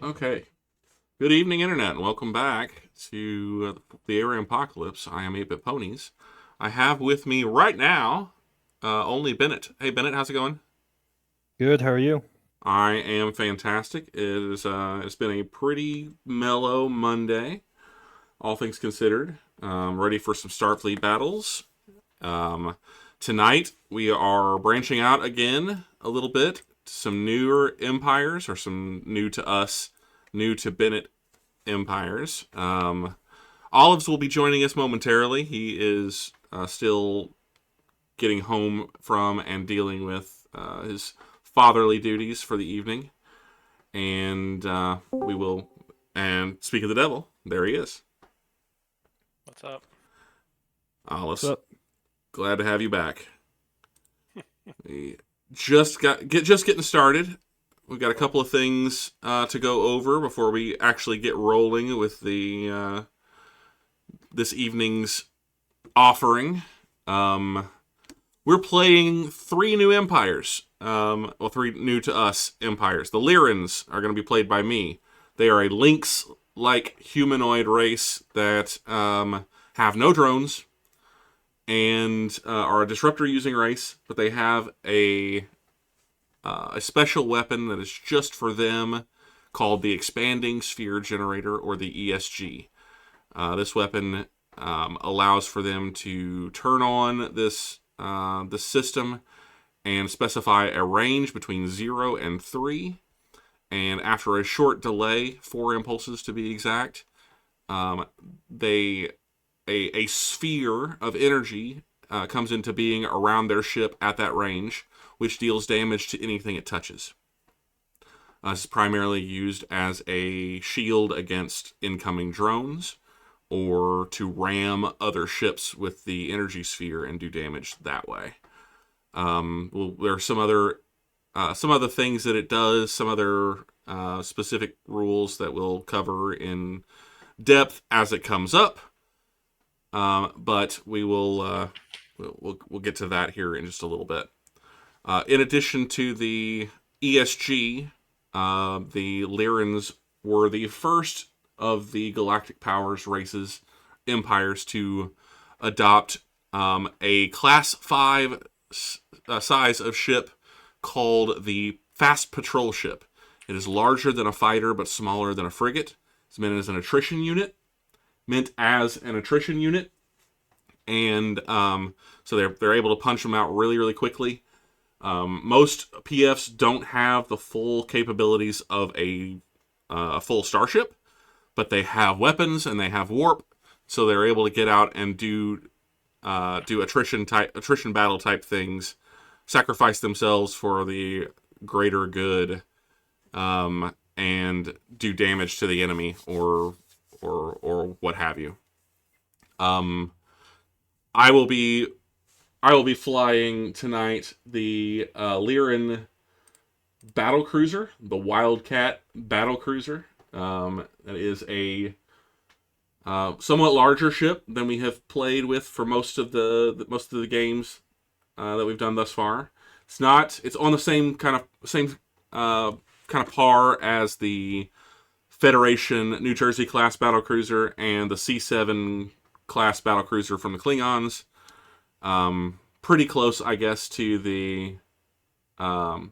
Okay. Good evening, Internet, and welcome back to the Area Apocalypse. I am 8BitPonies. I have with me right now only Bennett. Hey, Bennett, how's it going? Good, how are you? I am fantastic. It's been a pretty mellow Monday, all things considered. Ready for some Starfleet battles. Um, Tonight, we are branching out again a little bit. Some newer empires, or some new to us, new to Bennett empires. Olives will be joining us momentarily. He is still getting home from and dealing with his fatherly duties for the evening. And we will. And speak of the devil, there he is. What's up? What's Olives, up? glad to have you back. We just getting started. We've got a couple of things to go over before we actually get rolling with the this evening's offering. Um, we're playing three new empires. Three new to us empires. The Lyrans are going to be played by me. They are a lynx-like humanoid race that have no drones and are a disruptor-using race, but they have a special weapon that is just for them called the Expanding Sphere Generator, or the ESG. This weapon allows for them to turn on this system and specify a range between 0 and 3. And after a short delay, 4 impulses to be exact, um, they a sphere of energy comes into being around their ship at that range, which deals damage to anything it touches. This is primarily used as a shield against incoming drones, or to ram other ships with the energy sphere and do damage that way. There are some other things that it does, some other specific rules that we'll cover in depth as it comes up. But we'll get to that here in just a little bit. In addition to the ESG, the Lyrans were the first of the galactic powers races, empires, to adopt a class 5 size of ship called the fast patrol ship. It is larger than a fighter but smaller than a frigate. It's meant as an attrition unit, and so they're able to punch them out really, really quickly. Most PFs don't have the full capabilities of a full starship, but they have weapons and they have warp, so they're able to get out and do attrition battle type things, sacrifice themselves for the greater good, and do damage to the enemy or what have you. Um, I will be flying tonight the Lyran battle cruiser, the Wildcat battle cruiser. That is a somewhat larger ship than we have played with for most of the games that we've done thus far. It's not. It's on the same kind of par as the Federation New Jersey class battle cruiser and the C7 class battle cruiser from the Klingons. Pretty close, I guess, to um,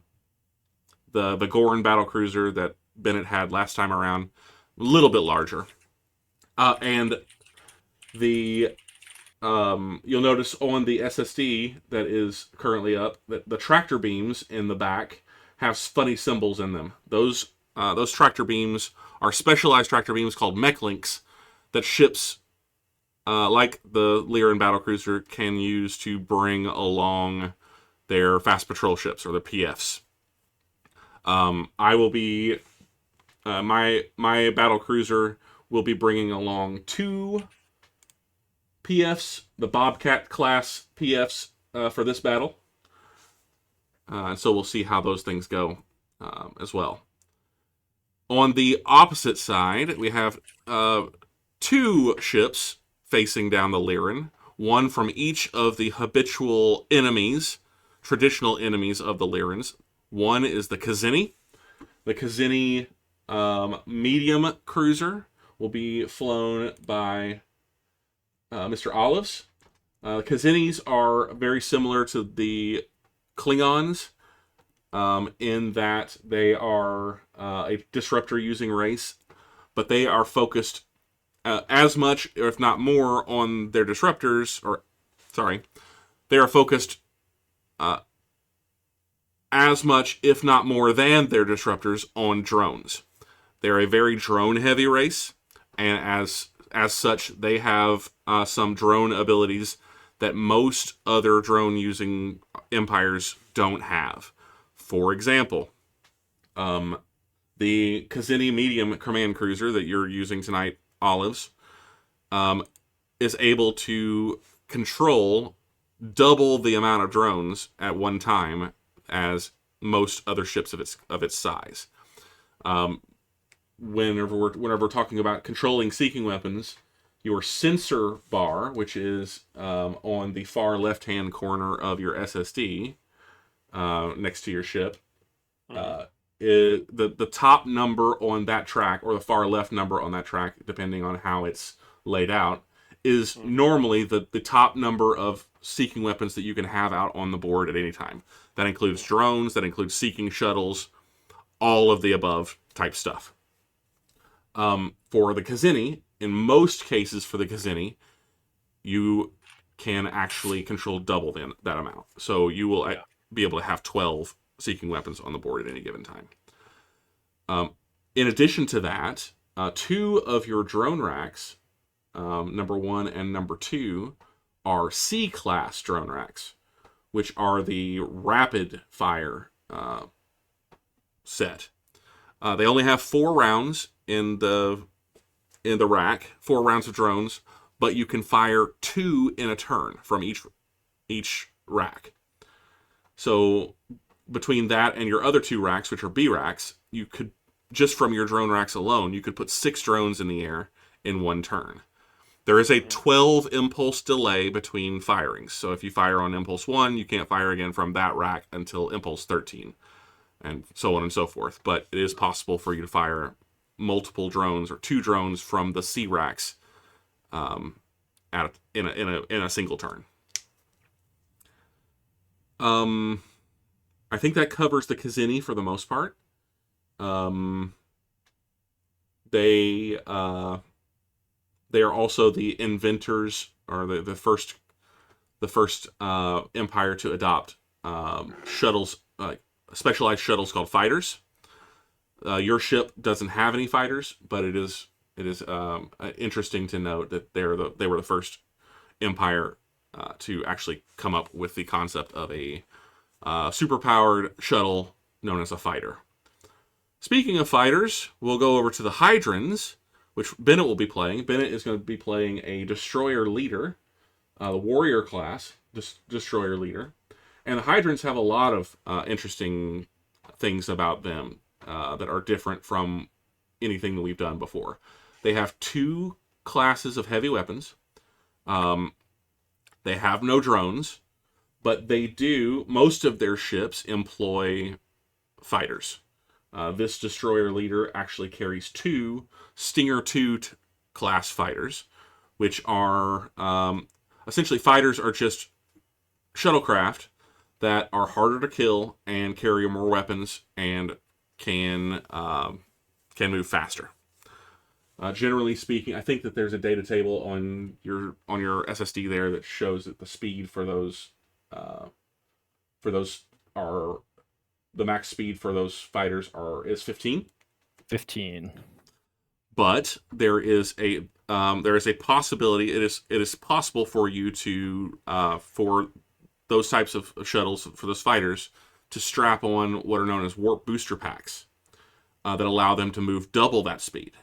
the Gorn battle cruiser that Bennett had last time around. A little bit larger, and the you'll notice on the SSD that is currently up that the tractor beams in the back have funny symbols in them. Those tractor beams are specialized tractor beams called mech links that ships like the Lyran battlecruiser can use to bring along their fast patrol ships, or the PFs. I will be my battle cruiser will be bringing along 2 PFs, the Bobcat class PFs for this battle. And so we'll see how those things go as well. On the opposite side, we have 2 ships facing down the Lyran, one from each of the habitual enemies, traditional enemies of the Lyrans. One is the Kzinti. The Kzinti Medium cruiser will be flown by Mr. Olives. Kzintis are very similar to the Klingons in that they are a disruptor using race, but they are focused as much, if not more, on their disruptors, they are focused as much, if not more than their disruptors, on drones. They're a very drone-heavy race, and as such, they have some drone abilities that most other drone-using empires don't have. For example, the Kzinti medium command cruiser that you're using tonight, Olives, is able to control double the amount of drones at one time as most other ships of its size. Whenever we're talking about controlling seeking weapons, your sensor bar, which is on the far left-hand corner of your SSD, next to your ship, is the top number on that track, or the far left number on that track, depending on how it's laid out, is normally the top number of seeking weapons that you can have out on the board at any time. That includes drones, that includes seeking shuttles, all of the above type stuff. For the Kzinti, in most cases for the Kzinti, you can actually control double that amount. So you will be able to have 12 seeking weapons on the board at any given time. In addition to that, 2 of your drone racks, number 1 and number 2, are C-class drone racks, which are the rapid fire set. They only have 4 rounds in the rack, 4 rounds of drones, but you can fire 2 in a turn from each rack. So between that and your other 2 racks, which are B racks, you could, just from your drone racks alone, you could put 6 drones in the air in one turn. There is a 12 impulse delay between firings. So if you fire on impulse 1, you can't fire again from that rack until impulse 13, and so on and so forth. But it is possible for you to fire multiple drones or 2 drones from the C racks in a single turn. I think that covers the Kzinti for the most part. They are also the inventors, or the first empire to adopt shuttles, specialized shuttles called fighters. Your ship doesn't have any fighters, but it is interesting to note that they were the first empire to actually come up with the concept of a superpowered shuttle known as a fighter. Speaking of fighters, we'll go over to the Hydrans, which Bennett will be playing. Bennett is going to be playing a destroyer leader, the warrior class destroyer leader. And the Hydrans have a lot of interesting things about them that are different from anything that we've done before. They have 2 classes of heavy weapons. They have no drones, but they do, most of their ships employ fighters. This destroyer leader actually carries 2 Stinger 2 class fighters, which are essentially, fighters are just shuttlecraft that are harder to kill and carry more weapons and can move faster. Generally speaking, I think that there's a data table on your SSD there that shows that the speed for those are, the max speed for those fighters is 15. 15. But there is a possibility. It is possible for you to for those types of shuttles, for those fighters, to strap on what are known as warp booster packs that allow them to move double that speed,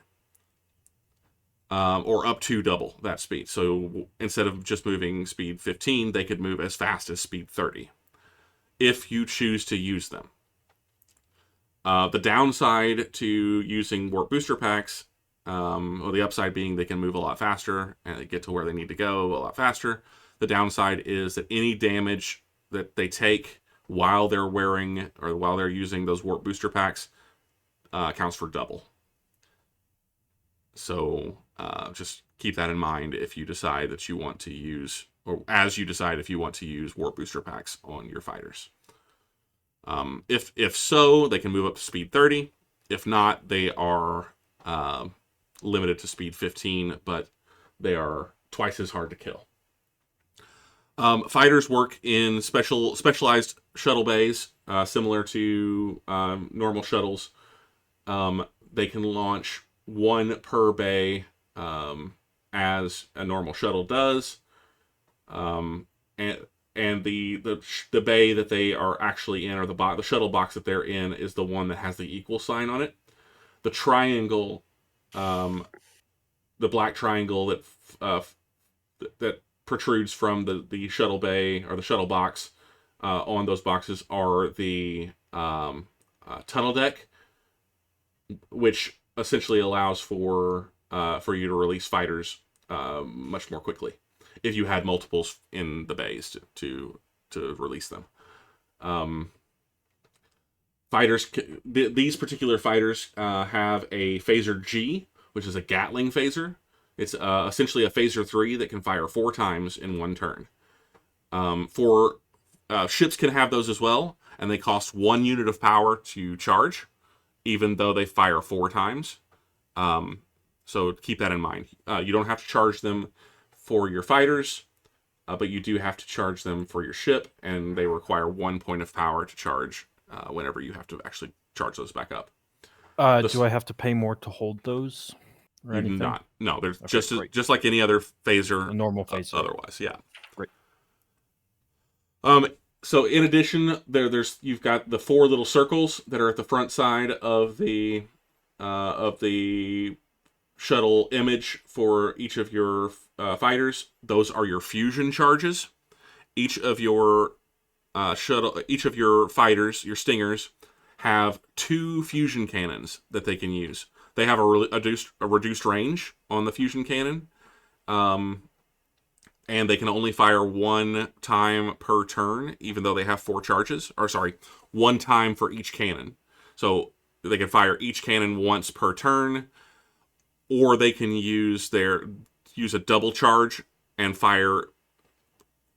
or up to double that speed. So instead of just moving speed 15, they could move as fast as speed 30 if you choose to use them. The downside to using warp booster packs, or the upside being they can move a lot faster and they get to where they need to go a lot faster. The downside is that any damage that they take while they're wearing, or while they're using those warp booster packs, counts for double. So just keep that in mind if you decide that you want to use, or as you decide if you want to use warp booster packs on your fighters. If so, they can move up to speed 30. If not, they are limited to speed 15, but they are twice as hard to kill. Fighters work in specialized shuttle bays, similar to normal shuttles. They can launch one per bay, as a normal shuttle does. And the bay that they are actually in, or the shuttle box that they're in, is the one that has the equal sign on it. The triangle, the black triangle that protrudes from the shuttle bay or the shuttle box on those boxes are the tunnel deck, which essentially allows for you to release fighters much more quickly if you had multiples in the bays to release them. These particular fighters have a phaser G, which is a Gatling phaser. It's essentially a phaser 3 that can fire 4 times in one turn. Ships can have those as well, and they cost 1 unit of power to charge, even though they fire 4 times. So keep that in mind. You don't have to charge them for your fighters, but you do have to charge them for your ship, and they require 1 point of power to charge whenever you have to actually charge those back up. Do I have to pay more to hold those? Or You do anything? not. No, there's Okay, just like any other phaser. A normal phaser. Otherwise, yeah. Great. So in addition, you've got the 4 little circles that are at the front side of the shuttle image for each of your fighters. Those are your fusion charges. Each of your fighters, your stingers, have 2 fusion cannons that they can use. They have a reduced range on the fusion cannon, and they can only fire 1 time per turn, even though they have 4 charges. 1 time for each cannon. So they can fire each cannon once per turn, or they can use a double charge and fire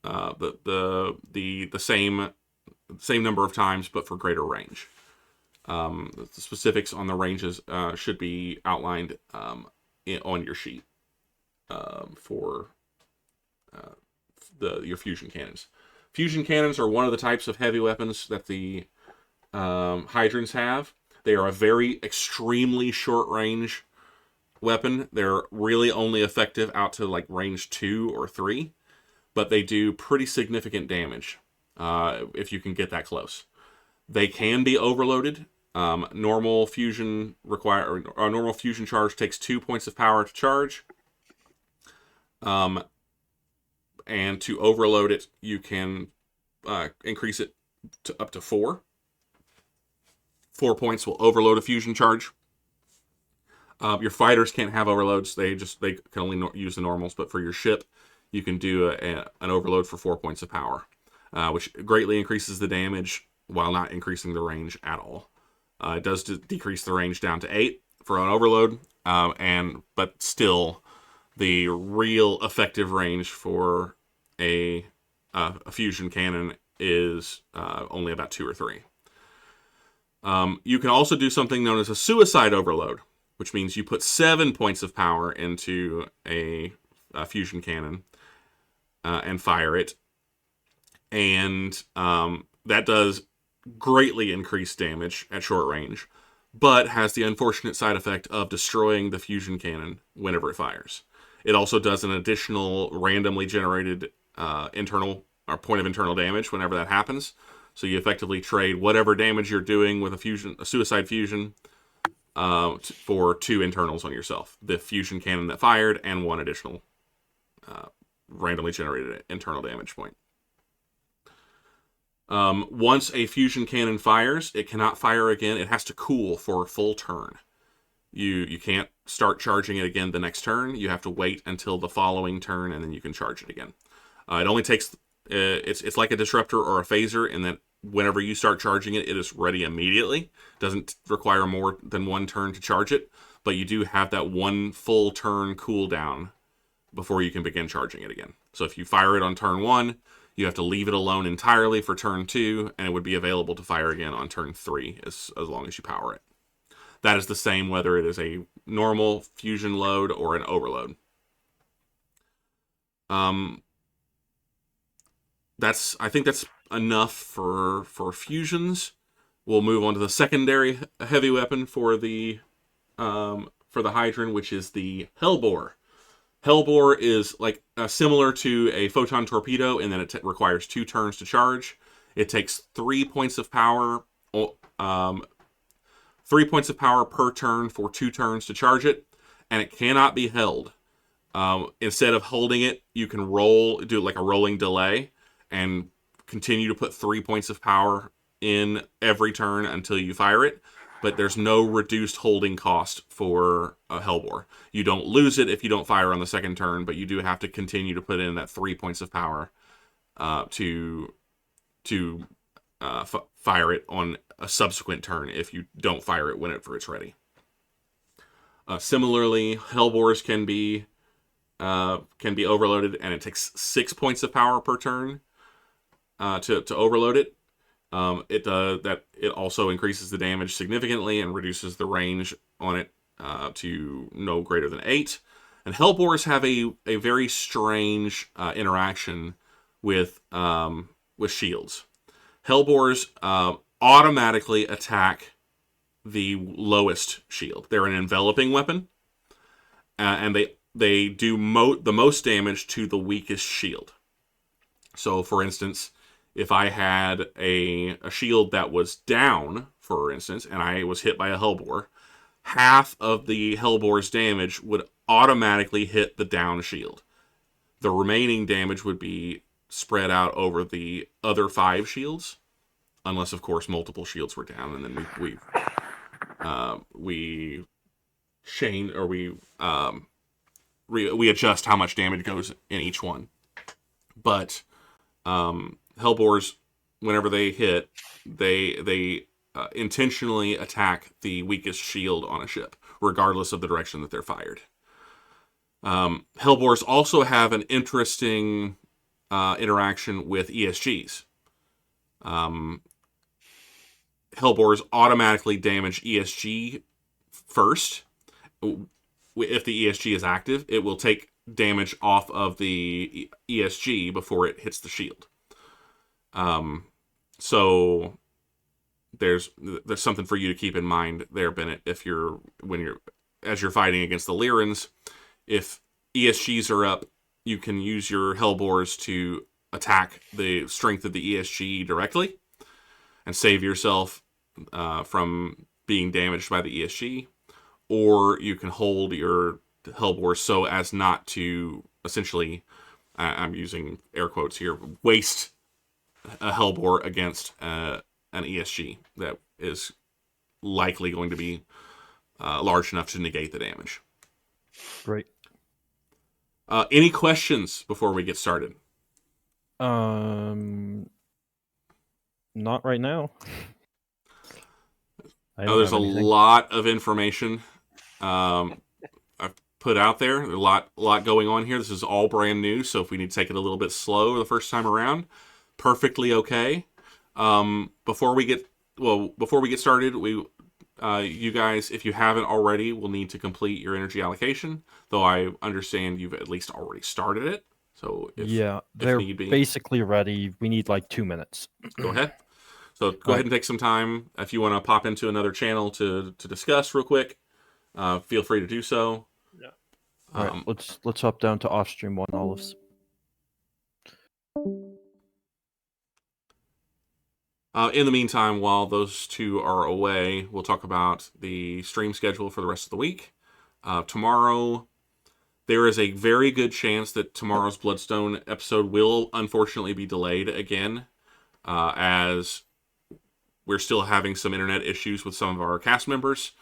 the same number of times, but for greater range. The specifics on the ranges should be outlined on your sheet for your fusion cannons. Fusion cannons are one of the types of heavy weapons that the Hydrans have. They are a very extremely short range weapon. They're really only effective out to like range 2 or 3, but they do pretty significant damage if you can get that close. They can be overloaded. Normal fusion charge takes 2 points of power to charge. And to overload it, you can increase it to up to 4. 4 points will overload a fusion charge. Your fighters can't have overloads. They can only use the normals. But for your ship, you can do an overload for 4 points of power, which greatly increases the damage while not increasing the range at all. It does decrease the range down to 8 for an overload, but still, the real effective range for a fusion cannon is only about 2 or 3. You can also do something known as a suicide overload, which means you put 7 points of power into a fusion cannon and fire it, and that does greatly increase damage at short range, but has the unfortunate side effect of destroying the fusion cannon whenever it fires. It also does an additional randomly generated internal or point of internal damage whenever that happens. So you effectively trade whatever damage you're doing with a suicide fusion for 2 internals on yourself. The fusion cannon that fired and 1 additional randomly generated internal damage point. Once a fusion cannon fires, it cannot fire again. It has to cool for a full turn. You can't start charging it again the next turn. You have to wait until the following turn, and then you can charge it again. It only takes... It's like a disruptor or a phaser in that whenever you start charging it, it is ready immediately. It doesn't require more than 1 turn to charge it, but you do have that one full turn cooldown before you can begin charging it again. So if you fire it on turn 1, you have to leave it alone entirely for turn 2, and it would be available to fire again on turn 3 as long as you power it. That is the same whether it is a normal fusion load or an overload. I think that's enough for fusions. We'll move on to the secondary heavy weapon for the Hydran, which is the Hellbore. Hellbore is like similar to a photon torpedo in that it requires 2 turns to charge. It takes 3 points of power, 3 points of power per turn for 2 turns to charge it, and it cannot be held. Instead of holding it, you can do like a rolling delay, and continue to put 3 points of power in every turn until you fire it. But there's no reduced holding cost for a Hellbore. You don't lose it if you don't fire on the second turn, but you do have to continue to put in that 3 points of power to fire it on a subsequent turn if you don't fire it whenever it's ready. Similarly, Hellbores can be overloaded, and it takes 6 points of power per turn to overload it. It also increases the damage significantly and reduces the range on it to no greater than 8. And Hellbores have a very strange interaction with shields. Hellbores automatically attack the lowest shield. They're an enveloping weapon, and they do the most damage to the weakest shield. So, for instance, if I had a shield that was down, for instance, and I was hit by a Hellbore, half of the Hellbore's damage would automatically hit the down shield. The remaining damage would be spread out over the other 5 shields, unless, of course, multiple shields were down, and then we adjust how much damage goes in each one. But Hellbores, whenever they hit, they intentionally attack the weakest shield on a ship, regardless of the direction that they're fired. Hellbores also have an interesting interaction with ESGs. Hellbores automatically damage ESG first. If the ESG is active, it will take damage off of the ESG before it hits the shield. So there's something for you to keep in mind there, Bennett. As you're fighting against the Lyrans, if ESGs are up, you can use your Hellbores to attack the strength of the ESG directly and save yourself from being damaged by the ESG, or you can hold your Hellbore so as not to, essentially, I'm using air quotes here, waste a Hellbore against an ESG that is likely going to be large enough to negate the damage. Great. Any questions before we get started? Not right now. There's a lot of information I've put out there. There's a lot going on here. This is all brand new, so if we need to take it a little bit slow the first time around, perfectly okay. Before we get started, you guys, if you haven't already, will need to complete your energy allocation. Though I understand you've at least already started it. So if they're need be, basically ready. We need like 2 minutes. Go ahead. So go ahead and take some time. If you want to pop into another channel to discuss real quick, feel free to do so. Yeah. All right, let's hop down to off-stream 1 olives. In the meantime, while those two are away, we'll talk about the stream schedule for the rest of the week. Tomorrow, there is a very good chance that tomorrow's Bloodstone episode will unfortunately be delayed again, as we're still having some internet issues with some of our cast members.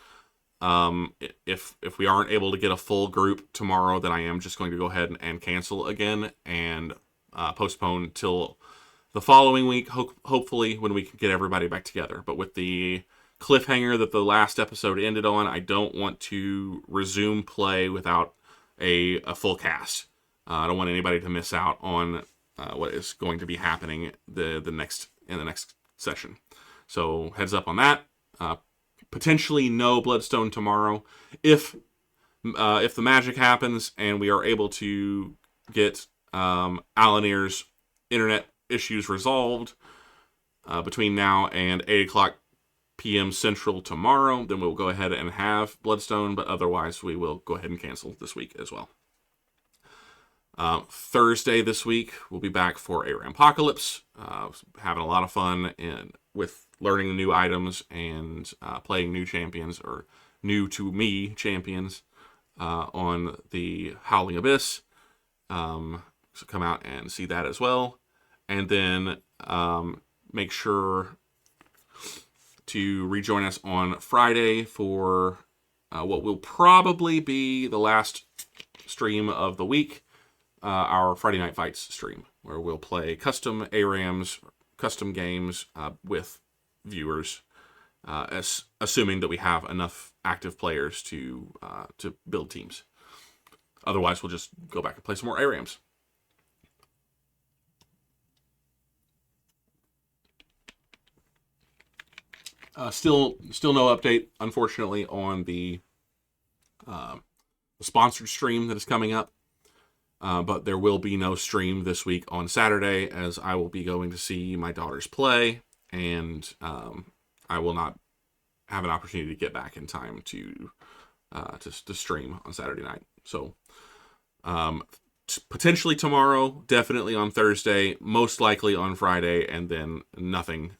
If we aren't able to get a full group tomorrow, then I am just going to go ahead and cancel again and postpone till the following week, hopefully when we can get everybody back together. But with the cliffhanger that the last episode ended on. I don't want to resume play without a full cast. I don't want anybody to miss out on what is going to be happening the next session. So heads up on that. Potentially no Bloodstone tomorrow. If the magic happens and we are able to get Alanir's internet issues resolved between now and 8 o'clock p.m. Central tomorrow, then we'll go ahead and have Bloodstone, but otherwise we will go ahead and cancel this week as well. Thursday this week, we'll be back for a Apocalypse, having a lot of fun with learning new items and playing new champions, or new to me champions, on the Howling Abyss. So come out and see that as well. And then make sure to rejoin us on Friday for what will probably be the last stream of the week, our Friday Night Fights stream, where we'll play custom ARAMs, custom games with viewers, assuming that we have enough active players to build teams. Otherwise, we'll just go back and play some more ARAMs. Still no update, unfortunately, on the sponsored stream that is coming up. But there will be no stream this week on Saturday, as I will be going to see my daughters play, and I will not have an opportunity to get back in time to stream on Saturday night. So potentially tomorrow, definitely on Thursday, most likely on Friday, and then nothing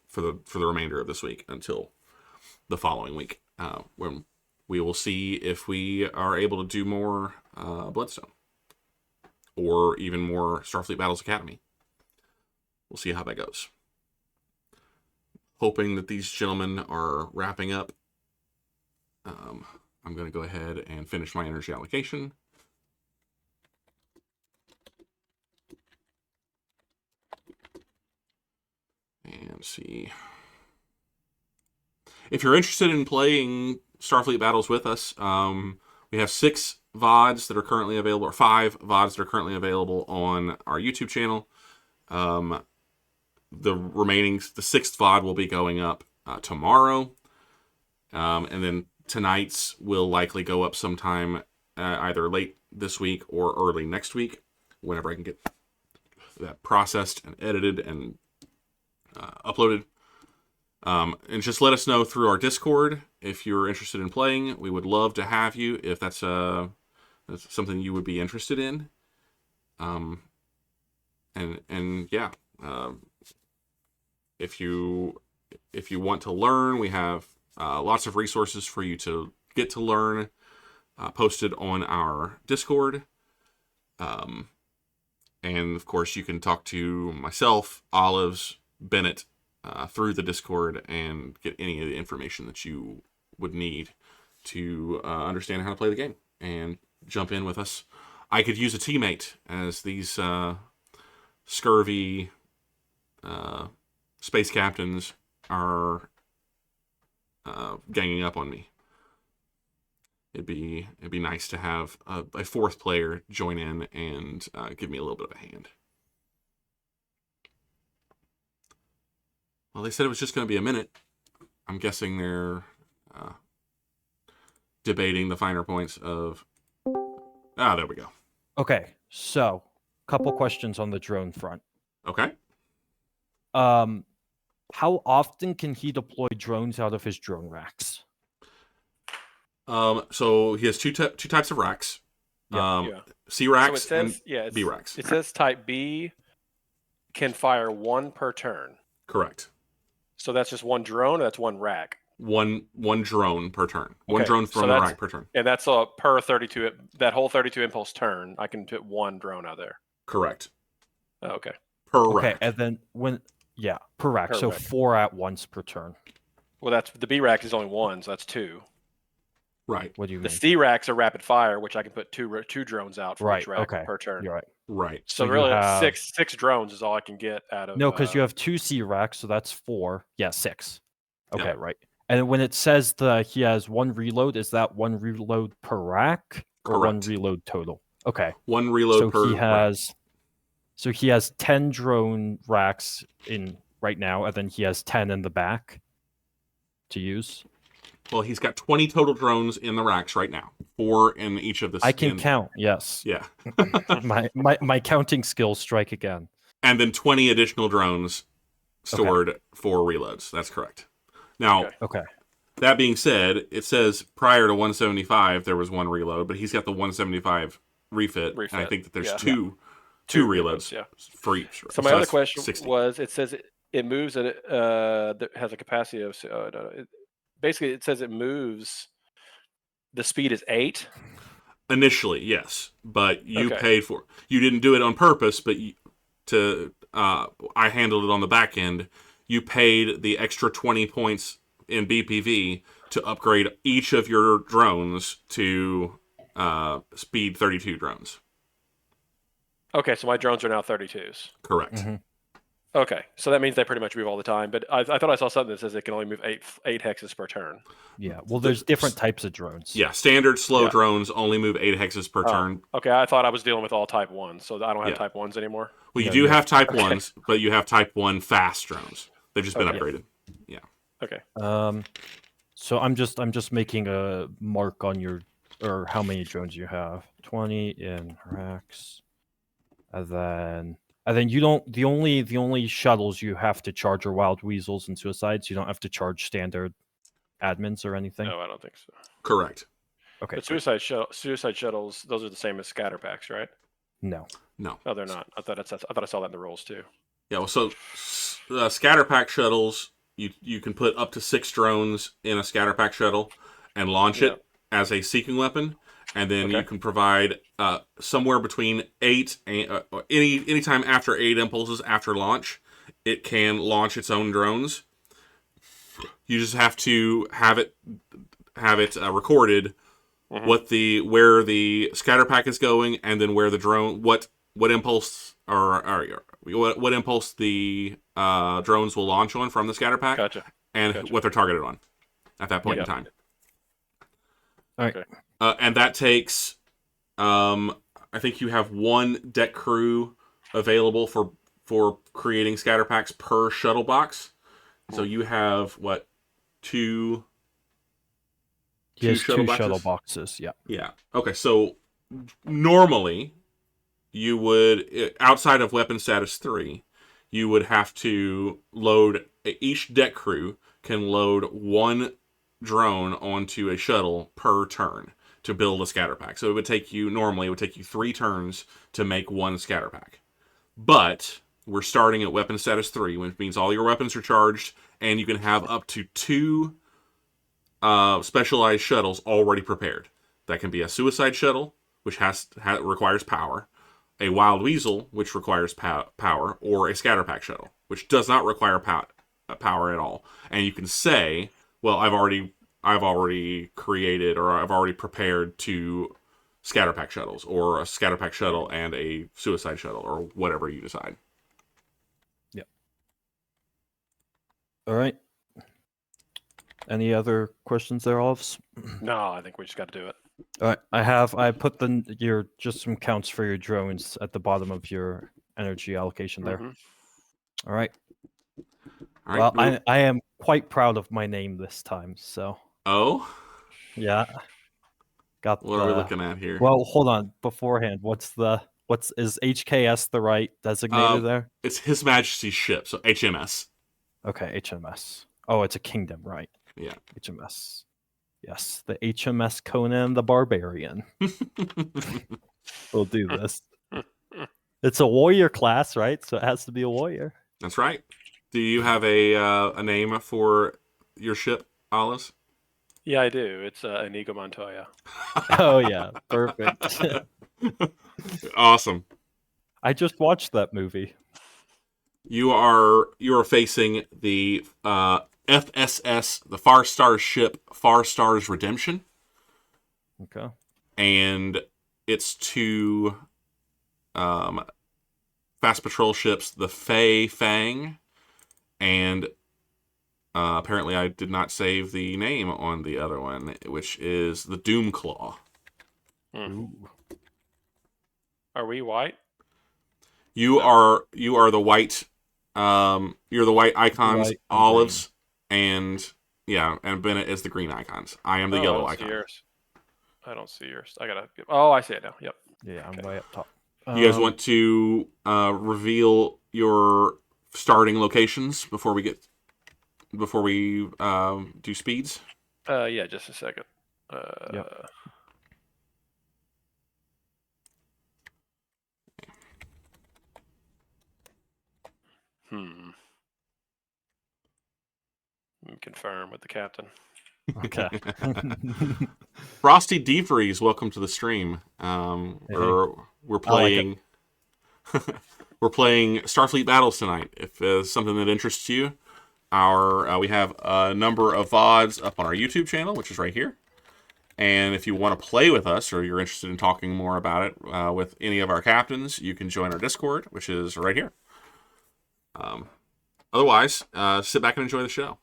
for the remainder of this week until the following week, when we will see if we are able to do more Bloodstone, or even more Starfleet Battles Academy. We'll see how that goes. Hoping that these gentlemen are wrapping up. I'm going to go ahead and finish my energy allocation. And see. If you're interested in playing Starfleet Battles with us, we have 6 VODs that are currently available, or 5 VODs that are currently available on our YouTube channel. The 6th VOD will be going up tomorrow. And then tonight's will likely go up sometime either late this week or early next week, whenever I can get that processed and edited and uploaded. And just let us know through our Discord if you're interested in playing. We would love to have you if that's something you would be interested in. If you want to learn, we have lots of resources for you to get to learn, posted on our Discord. And of course, you can talk to myself, Olives, Bennett, through the Discord, and get any of the information that you would need to understand how to play the game and jump in with us. I could use a teammate, as these scurvy space captains are ganging up on me. It'd be nice to have a 4th player join in and give me a little bit of a hand. Well, they said it was just going to be a minute. I'm guessing they're debating the finer points of... there we go. Okay, so couple questions on the drone front. Okay. How often can he deploy drones out of his drone racks? So he has two types of racks. Yeah. C racks So it says, and B racks. It says type B can fire 1 per turn. Correct. So that's just 1 drone, or that's 1 rack? One drone per turn. Okay, One drone so from the rack per turn. And that's per 32. That whole 32 impulse turn, I can put 1 drone out there. Correct. Oh, okay. Per rack. Okay, and then per rack. So rack. 4 at once per turn. Well, that's the B rack is only 1, so that's 2. Right. What do you The mean? C racks are rapid fire, which I can put two drones out from each rack per turn. You're right. Right. So you really, have- six drones is all I can get out of. No, because you have 2 C racks, so that's 4. Yeah, 6. Okay, Yeah. right. And when it says that he has 1 reload, is that 1 reload per rack or 1 Correct. reload total? Okay. 1 reload So per he rack. has so he has 10 drone racks in right now, and then he has 10 in the back to use. Well, he's got 20 total drones in the racks right now. 4 in each of the. I can count. Yes. Yeah. my counting skills strike again. And then 20 additional drones stored for reloads. That's correct. Now, Okay. that being said, it says prior to 175 there was 1 reload, but he's got the 175 refit. And I think that there's two reloads for each. So my other that's question 60. was, it says it moves and it has a capacity of basically it says it moves. The speed is 8. Initially, yes, but you paid for. You didn't do it on purpose, but I handled it on the back end. You paid the extra 20 points in BPV to upgrade each of your drones to speed 32 drones. Okay, so my drones are now 32s. Correct. Mm-hmm. Okay, so that means they pretty much move all the time. But I thought I saw something that says it can only move 8 hexes per turn. Yeah, well, there's different types of drones. Yeah, standard slow drones only move 8 hexes per turn. Okay, I thought I was dealing with all type 1s, so I don't have type 1s anymore. Well, you do have type 1s, but you have type 1 fast drones. They've just been upgraded. Yeah. Okay. So I'm just making a mark on your or how many drones you have. 20 in racks, and then you don't. The only shuttles you have to charge are wild weasels and suicides. You don't have to charge standard admins or anything. No, I don't think so. Correct. Okay. But suicide shuttles, those are the same as scatter packs, right? No. Oh, they're not. I thought I saw that in the rules too. Yeah. Well, so scatter pack shuttles, you can put up to 6 drones in a scatter pack shuttle and launch it as a seeking weapon, and then you can provide somewhere between 8 and any time after 8 impulses after launch, it can launch its own drones. You just have to have it recorded where the scatter pack is going, and then where the drone what impulse what impulse the drones will launch on from the scatter pack, and what they're targeted on at that point in time. All right. And that takes, I think you have 1 deck crew available for creating scatter packs per shuttle box. So you have what, 2? He has 2 shuttle boxes. Yeah. Yeah. Okay. So normally, you would, outside of weapon status 3, you would have to load. Each deck crew can load 1 drone onto a shuttle per turn to build a scatter pack. So it would take you 3 turns to make 1 scatter pack. But we're starting at weapon status 3, which means all your weapons are charged, and you can have up to 2 specialized shuttles already prepared. That can be a suicide shuttle, which requires power, a wild weasel, which requires power, or a scatter pack shuttle, which does not require power at all. And you can say, well, I've already created, or I've already prepared 2 scatter pack shuttles, or a scatter pack shuttle and a suicide shuttle, or whatever you decide. Yep. All right. Any other questions there, Olives? No, I think we just got to do it. All right. I put just some counts for your drones at the bottom of your energy allocation there. All right. All right. Well, I am quite proud of my name this time. So. Oh. Yeah. What are we looking at here? Well, hold on. Beforehand, is HKS the right designator there? It's His Majesty's ship, so HMS. Okay, HMS. Oh, it's a kingdom, right? Yeah. HMS. Yes, the HMS Conan the Barbarian. We'll do this. It's a warrior class, right? So it has to be a warrior. That's right. Do you have a name for your ship, Alice? Yeah, I do. It's Inigo Montoya. Oh yeah, perfect. Awesome. I just watched that movie. You are facing the FSS, the Far Stars ship, Far Stars Redemption. Okay. And it's 2 fast patrol ships, the Fei Fang and Apparently, I did not save the name on the other one, which is the Doomclaw. Ooh. Are we white? You are the white. You're the white icons, White and olives, and and Bennett is the green icons. I am the I yellow don't see icon. yours. I don't see yours. I gotta. Oh, I see it now. Yep. Yeah, I'm way up top. You guys want to reveal your starting locations before we do speeds? Yeah, just a second. Yep. Confirm with the captain. Okay. Frosty Defreeze, welcome to the stream. We're playing. We're playing Starfleet Battles tonight. If it's something that interests you, we have a number of VODs up on our YouTube channel, which is right here. And if you want to play with us, or you're interested in talking more about it with any of our captains, you can join our Discord, which is right here. Otherwise, sit back and enjoy the show.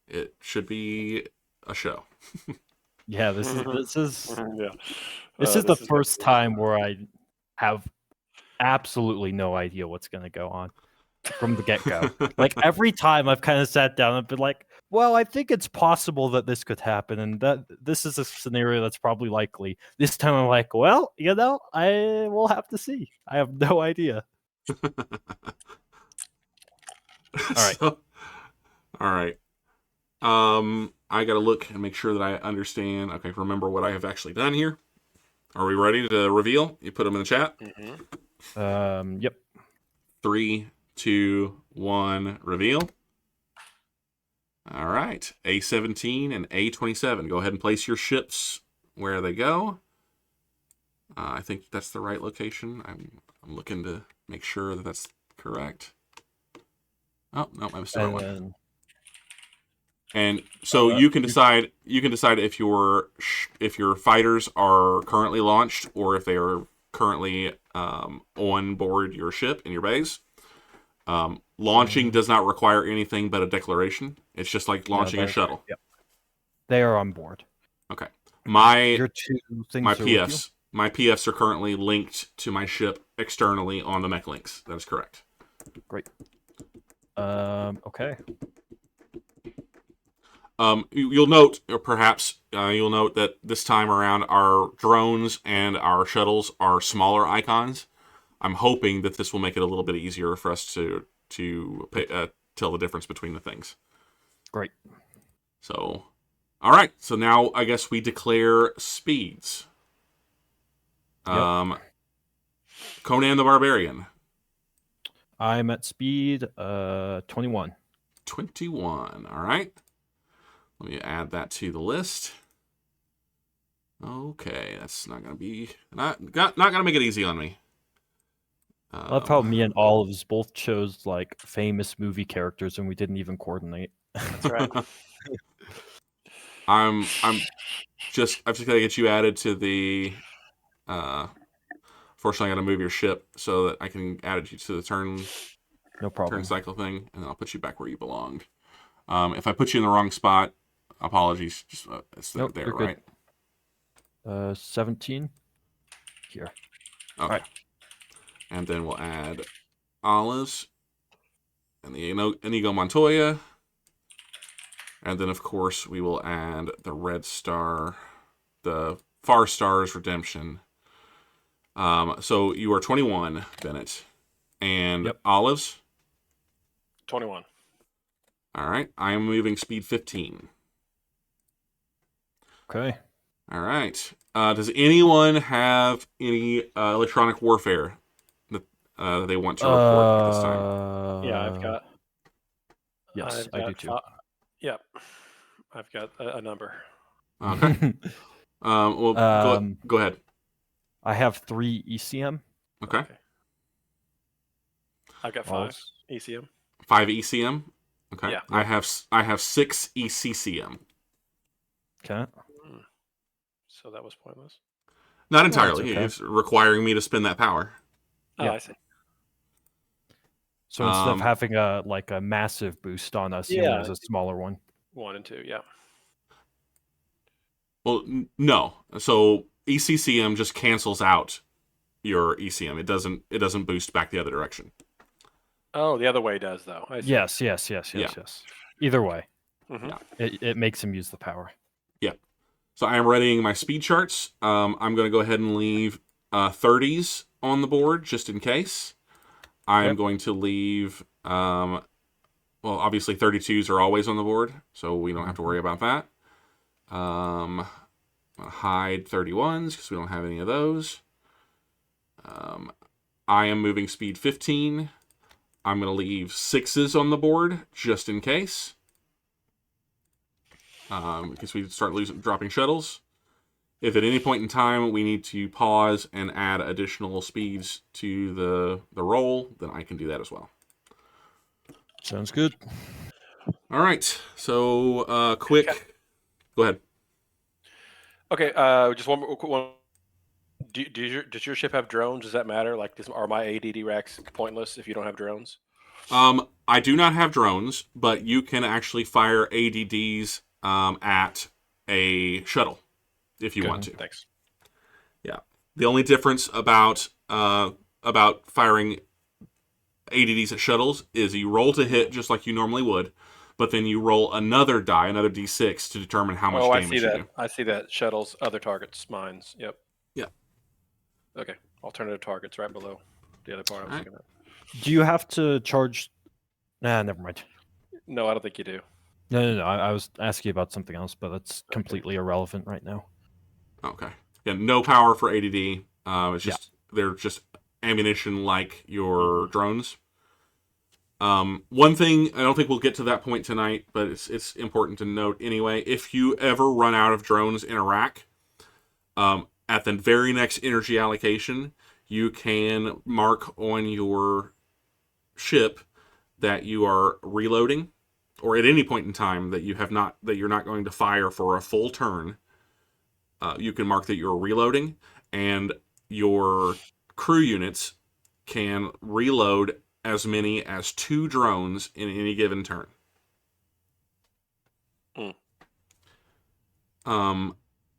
It should be a show. Yeah, this is Yeah. this is the first time where I have absolutely no idea what's going to go on from the get-go. Like every time I've kind of sat down and been like, well, I think it's possible that this could happen, and that this is a scenario that's probably likely. This time I'm like, well, I will have to see. I have no idea. All right. All right. I gotta look and make sure that I understand. Okay, remember what I have actually done here. Are we ready to reveal? You put them in the chat. Yep. 3, 2, 1, reveal. All right, A17 and A27. Go ahead and place your ships where they go. I think that's the right location. I'm looking to make sure that that's correct. Oh no, I'm still one. And so you can decide. You can decide if your fighters are currently launched or if they are currently on board your ship in your base. Launching does not require anything but a declaration. It's just like launching a shuttle. Yep. They are on board. Okay. Your two things my are PFs. My PFs are currently linked to my ship externally on the mech links. That is correct. Great. Okay. You'll note, or perhaps you'll note that this time around our drones and our shuttles are smaller icons. I'm hoping that this will make it a little bit easier for us to tell the difference between the things. Great. So, all right. So now I guess we declare speeds. Yep. Conan the Barbarian. I'm at speed 21. 21. All right. Let me add that to the list. Okay, that's not gonna be not gonna make it easy on me. I love how me and Olives both chose like famous movie characters and we didn't even coordinate. That's right. I've just gotta get you added to the. Fortunately, I gotta move your ship so that I can add you to the turn. No problem. Turn cycle thing, and then I'll put you back where you belonged. If I put you in the wrong spot, apologies. Just it's Nope, there, you're right? Good. 17 here. Okay. Right. And then we'll add Olives and the Inigo Montoya. And then, of course, we will add the Red Star, the Far Stars Redemption. So you are 21, Bennett. And yep. Olives? 21. All right. I am moving speed 15. Okay. All right. Does anyone have any electronic warfare that they want to report at this time? Yeah, I've got. Yes, I do too. Yep. I've got a number. Okay. Well, go ahead. I have 3 ECM. Okay. I've got 5 ECM. 5 ECM. Okay. Yeah. I have 6 ECCM. Okay. So that was pointless. Not entirely. Okay. It's requiring me to spend that power. Oh, yeah. I see. So instead of having a massive boost on us, he only has a smaller one. 1 and 2, yeah. Well, no. So ECCM just cancels out your ECM. It doesn't boost back the other direction. Oh, the other way does though. I see. Yes. Either way, Mhm. it makes him use the power. Yeah. So I am readying my speed charts. I'm going to go ahead and leave 30s on the board just in case. I am going to leave, well, obviously 32s are always on the board, so we don't have to worry about that. I'll hide 31s because we don't have any of those. I am moving speed 15. I'm going to leave 6s on the board just in case. Because we start dropping shuttles. If at any point in time we need to pause and add additional speeds to the roll, then I can do that as well. Sounds good. All right. So quick. Go ahead. Okay. Just one. Does your ship have drones? Does that matter? Like, are my ADD racks pointless if you don't have drones? I do not have drones, but you can actually fire ADDs at a shuttle if you want to. Thanks. Yeah. The only difference about firing ADDs at shuttles is you roll to hit just like you normally would, but then you roll another die, another D6 to determine how much damage you do. I see that. Shuttles, other targets, mines. Yep. Yeah. Okay. Alternative targets right below the other part I was looking at. Do you have to charge? Nah, never mind. No, I don't think you do. No. I was asking about something else, but that's completely irrelevant right now. Okay. Yeah, no power for ADD. It's just they're just ammunition like your drones. One thing, I don't think we'll get to that point tonight, but it's important to note anyway. If you ever run out of drones in a rack, at the very next energy allocation, you can mark on your ship that you are reloading, or at any point in time that you're not going to fire for a full turn. You can mark that you're reloading, and your crew units can reload as many as 2 drones in any given turn.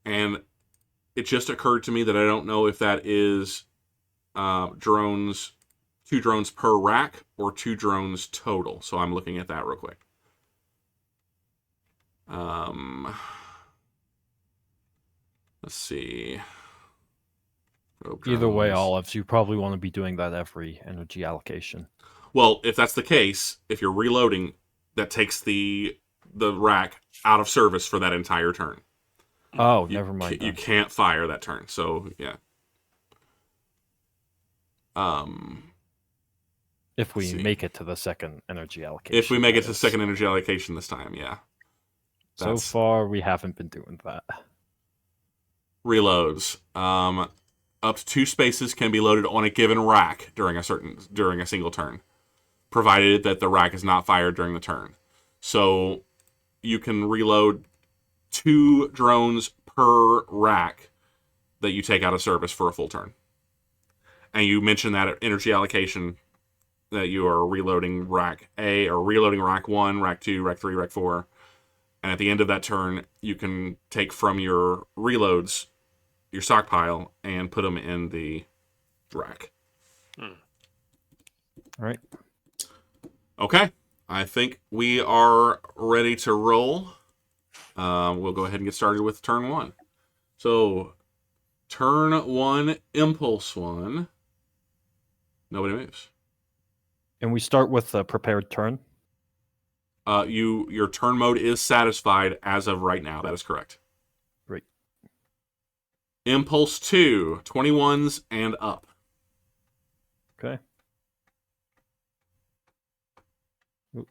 And it just occurred to me that I don't know if that is drones, 2 drones per rack or 2 drones total. So I'm looking at that real quick. Let's see. Either way, Olives, you probably want to be doing that every energy allocation. Well, if that's the case, if you're reloading, that takes the rack out of service for that entire turn. Oh, never mind. You can't fire that turn. So yeah. If we make it to the second energy allocation. If we make it to the second energy allocation this time, yeah. So far, we haven't been doing that. Reloads. Up to 2 spaces can be loaded on a given rack during a single turn, provided that the rack is not fired during the turn. So you can reload 2 drones per rack that you take out of service for a full turn. And you mentioned that energy allocation that you are reloading rack A or reloading rack 1, rack 2, rack 3, rack 4. And at the end of that turn, you can take from your reloads your stockpile and put them in the rack. All right. Okay. I think we are ready to roll. We'll go ahead and get started with turn 1. So, turn 1, impulse 1. Nobody moves. And we start with a prepared turn? Your turn mode is satisfied as of right now. That is correct. Great. Impulse 2, 21s and up. Okay. Oop.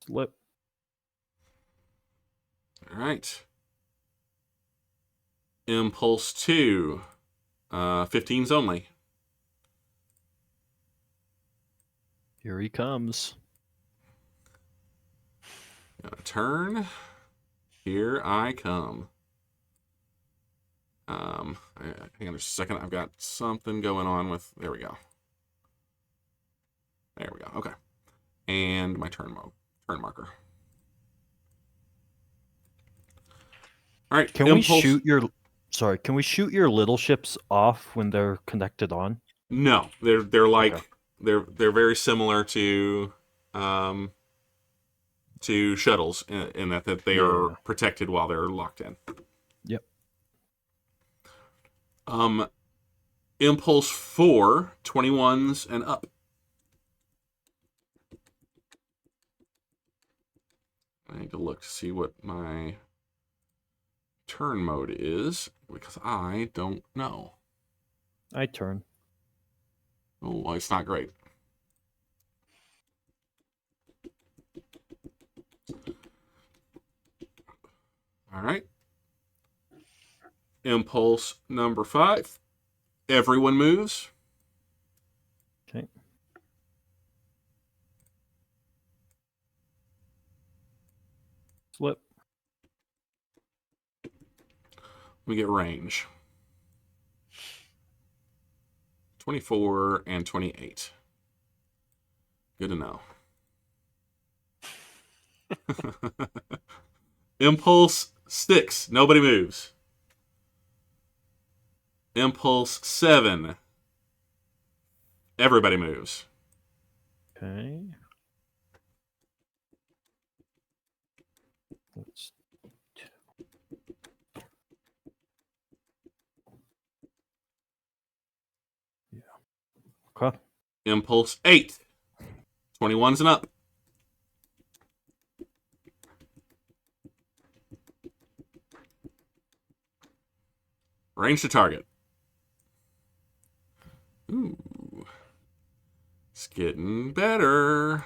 Slip. All right. Impulse 2, 15s only. Here he comes. Turn. Here I come. Hang on just a second. I've got something going on with. There we go. There we go. Okay. And my turn marker. All right. Can we shoot your? Sorry, can we shoot your little ships off when they're connected on? No, they're like Okay. they're very similar to shuttles in that they are protected while they're locked in. Yep. Impulse 4, 21s and up. I need to look to see what my turn mode is because I don't know. I turn. Oh, well, it's not great. All right. Impulse number 5. Everyone moves. Okay. Slip. We get range. 24 and 28. Good to know. Impulse 6. Nobody moves. Impulse 7. Everybody moves. Okay. Let's. Yeah. Okay. Impulse 8. 21s and up. Range to target. Ooh. It's getting better.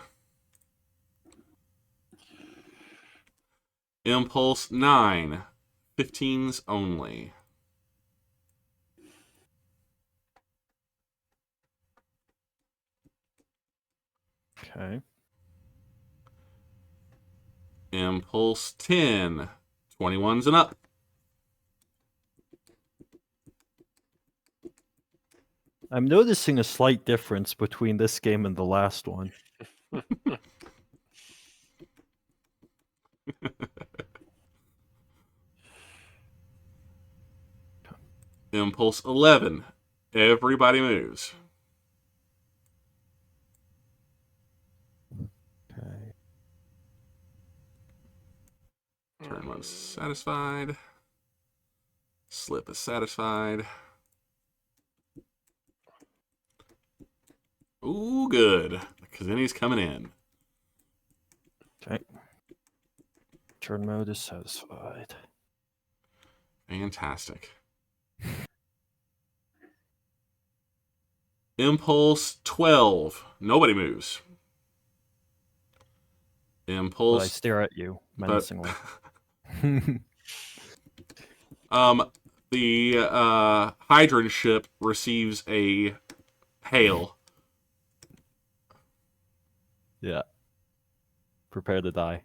Impulse 9. 15s only. Okay. Impulse 10. 21s and up. I'm noticing a slight difference between this game and the last one. Impulse 11. Everybody moves. Okay. Turn mode satisfied. Slip is satisfied. Ooh, good. Kzinti's coming in. Okay. Turn mode is satisfied. Fantastic. Impulse 12. Nobody moves. Impulse. But I stare at you menacingly. The Hydran ship receives a hail. Yeah. Prepare to die.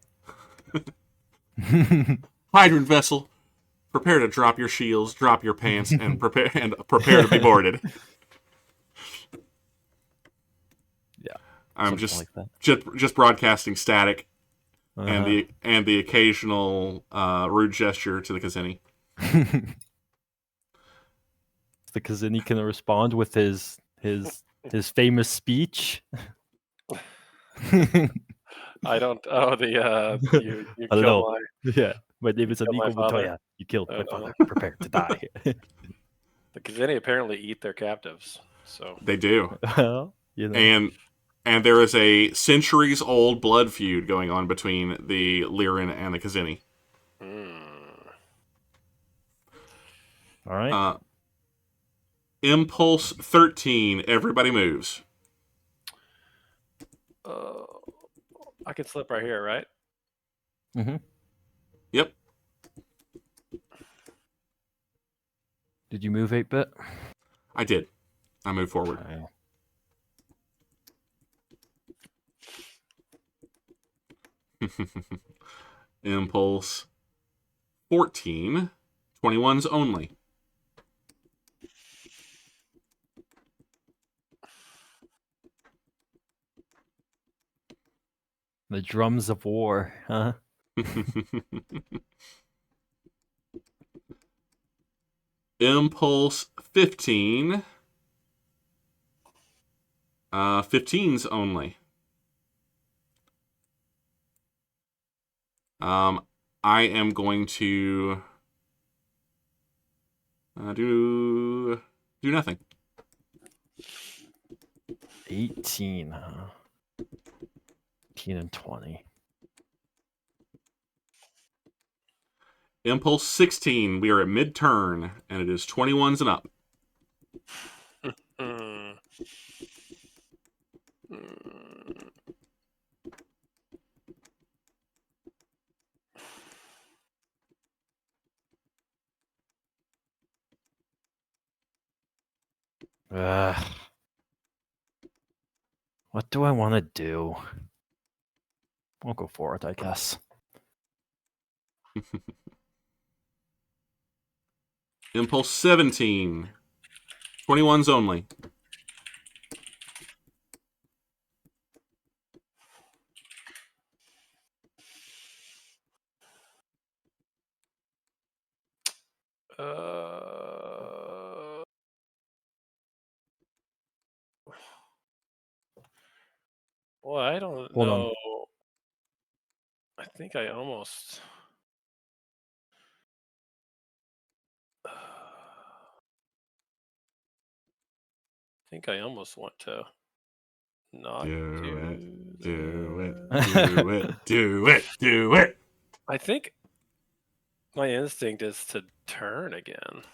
Hydran vessel, prepare to drop your shields, drop your pants, and prepare to be boarded. Yeah. I'm Something like just broadcasting static that. and the occasional rude gesture to the Kzinti. The Kzinti can respond with his famous speech. I don't. Oh, you I don't killed know. my. Yeah, my name is killed my Amigo father? Montoya. You killed my Oh, father. no. Prepare to die. The Kzinti apparently eat their captives. So They do, Well, and there is a centuries-old blood feud going on between the Lyran and the Kzinti. All right. Impulse 13. Everybody moves. I can slip right here, right? Mm-hmm. Yep. Did you move 8-bit? I did. I moved forward. Okay. Impulse 14. 21s only. The drums of war, huh? Impulse 15. 15s only. I am going to do nothing. 18, huh? 18 and 20. Impulse 16. We are at mid-turn, and it is 21s and up. Mm. Mm. Ugh. What do I want to do? I'll go for it, I guess. Impulse 17. 21s only. Well, I don't Hold know. on. I think I almost. I think I almost want to not Do it. that. Do it. I think my instinct is to turn again.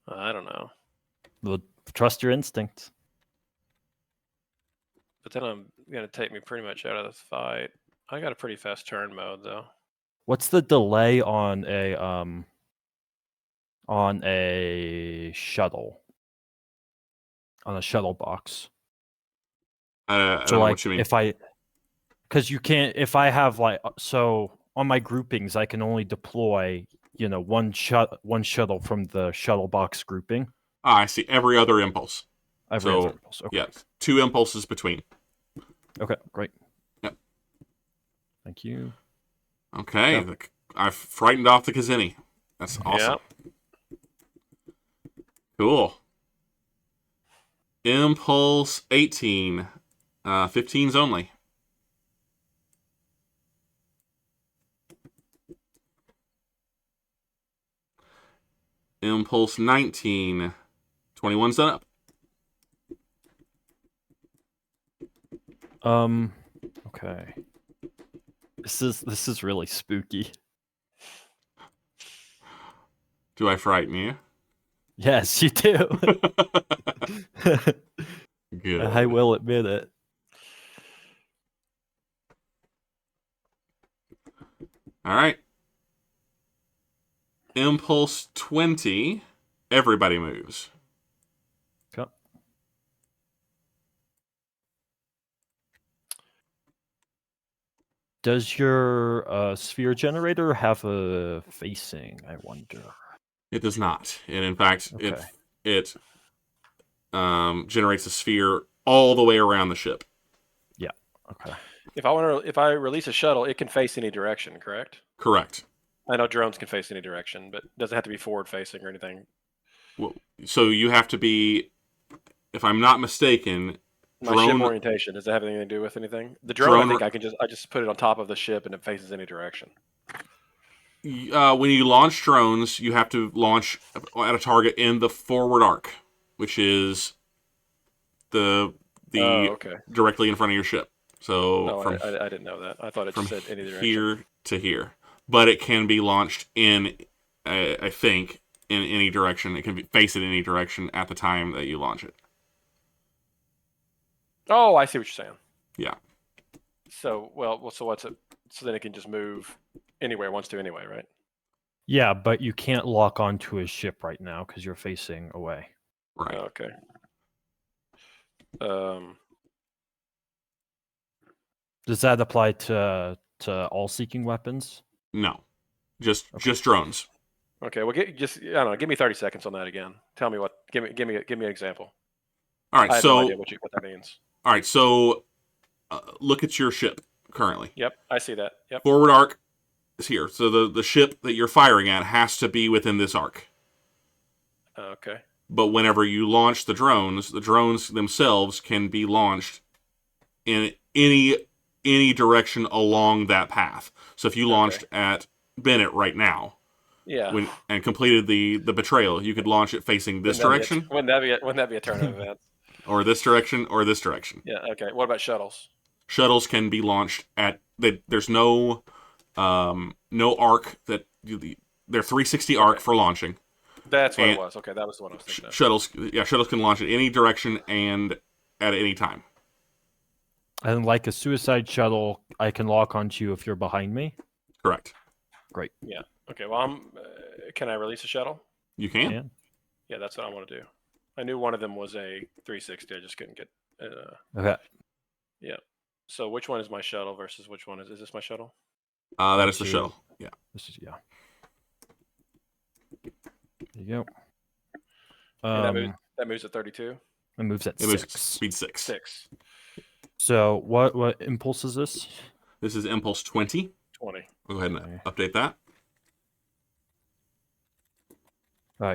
I don't know. Well, trust your instincts. But then I'm going to take me pretty much out of this fight. I got a pretty fast turn mode, though. What's the delay on a shuttle? On a shuttle box. I don't So know like what you mean. because you can't, if I have like, so on my groupings I can only deploy, one shuttle from the shuttle box grouping. I see. Every other impulse. Every other impulse. Okay. Yeah, 2 impulses between. Okay, great. Yep. Thank you. Okay. Go. I've frightened off the Kzinti. That's awesome. Yeah. Cool. Impulse 18. 15s only. Impulse 19. 21s and up. Okay. This is really spooky. Do I frighten you? Yes, you do. Good. I will admit it. All right. Impulse 20. Everybody moves. Okay. Does your sphere generator have a facing, I wonder? It does not. And in fact, Okay. it generates a sphere all the way around the ship. Yeah. Okay. If I release a shuttle, it can face any direction, correct? Correct. I know drones can face any direction, but it doesn't have to be forward facing or anything. Well, so you have to be, if I'm not mistaken, My ship orientation, does that have anything to do with anything? The drone, I think I just put it on top of the ship and it faces any direction. When you launch drones, you have to launch at a target in the forward arc, which is the directly in front of your ship. So from I didn't know that. I thought it said any direction. Here to here, but it can be launched in, I think, in any direction. It can be face in any direction at the time that you launch it. Oh, I see what you're saying. Yeah. So so what's it? So then it can just move anywhere it wants to anyway, right? Yeah, but you can't lock onto a ship right now because you're facing away. Right. Okay. Does that apply to all seeking weapons? No, just drones. Okay. Well, I don't know. Give me 30 seconds on that again. Tell me what. Give me an example. All right. I have no idea what that means. All right. So look at your ship currently. Yep, I see that. Yep. Forward arc is here. So the ship that you're firing at has to be within this arc. Okay. But whenever you launch the drones themselves can be launched in any direction along that path. So if you launched at Bennett right now, yeah, and completed the betrayal, you could launch it facing this direction, wouldn't that be a turn of events? or this direction, or this direction. Yeah. Okay. What about shuttles? Shuttles can be launched at. There's no arc that they're 360 arc for launching. That's what it was. Okay, that was the one I was thinking of. Shuttles can launch at any direction and at any time. And like a suicide shuttle, I can lock onto you if you're behind me. Correct. Great. Yeah. Okay. Well, can I release a shuttle? You can. Yeah, that's what I want to do. I knew one of them was a 360. I just couldn't get. Okay. Yeah. So which one is my shuttle versus which one is this my shuttle? That is the shuttle. Yeah. This is There you go. And that moves at 32. It moves at It moves 6. speed 6. 6. So what impulse is this? This is impulse 20. 20. Go ahead and update that.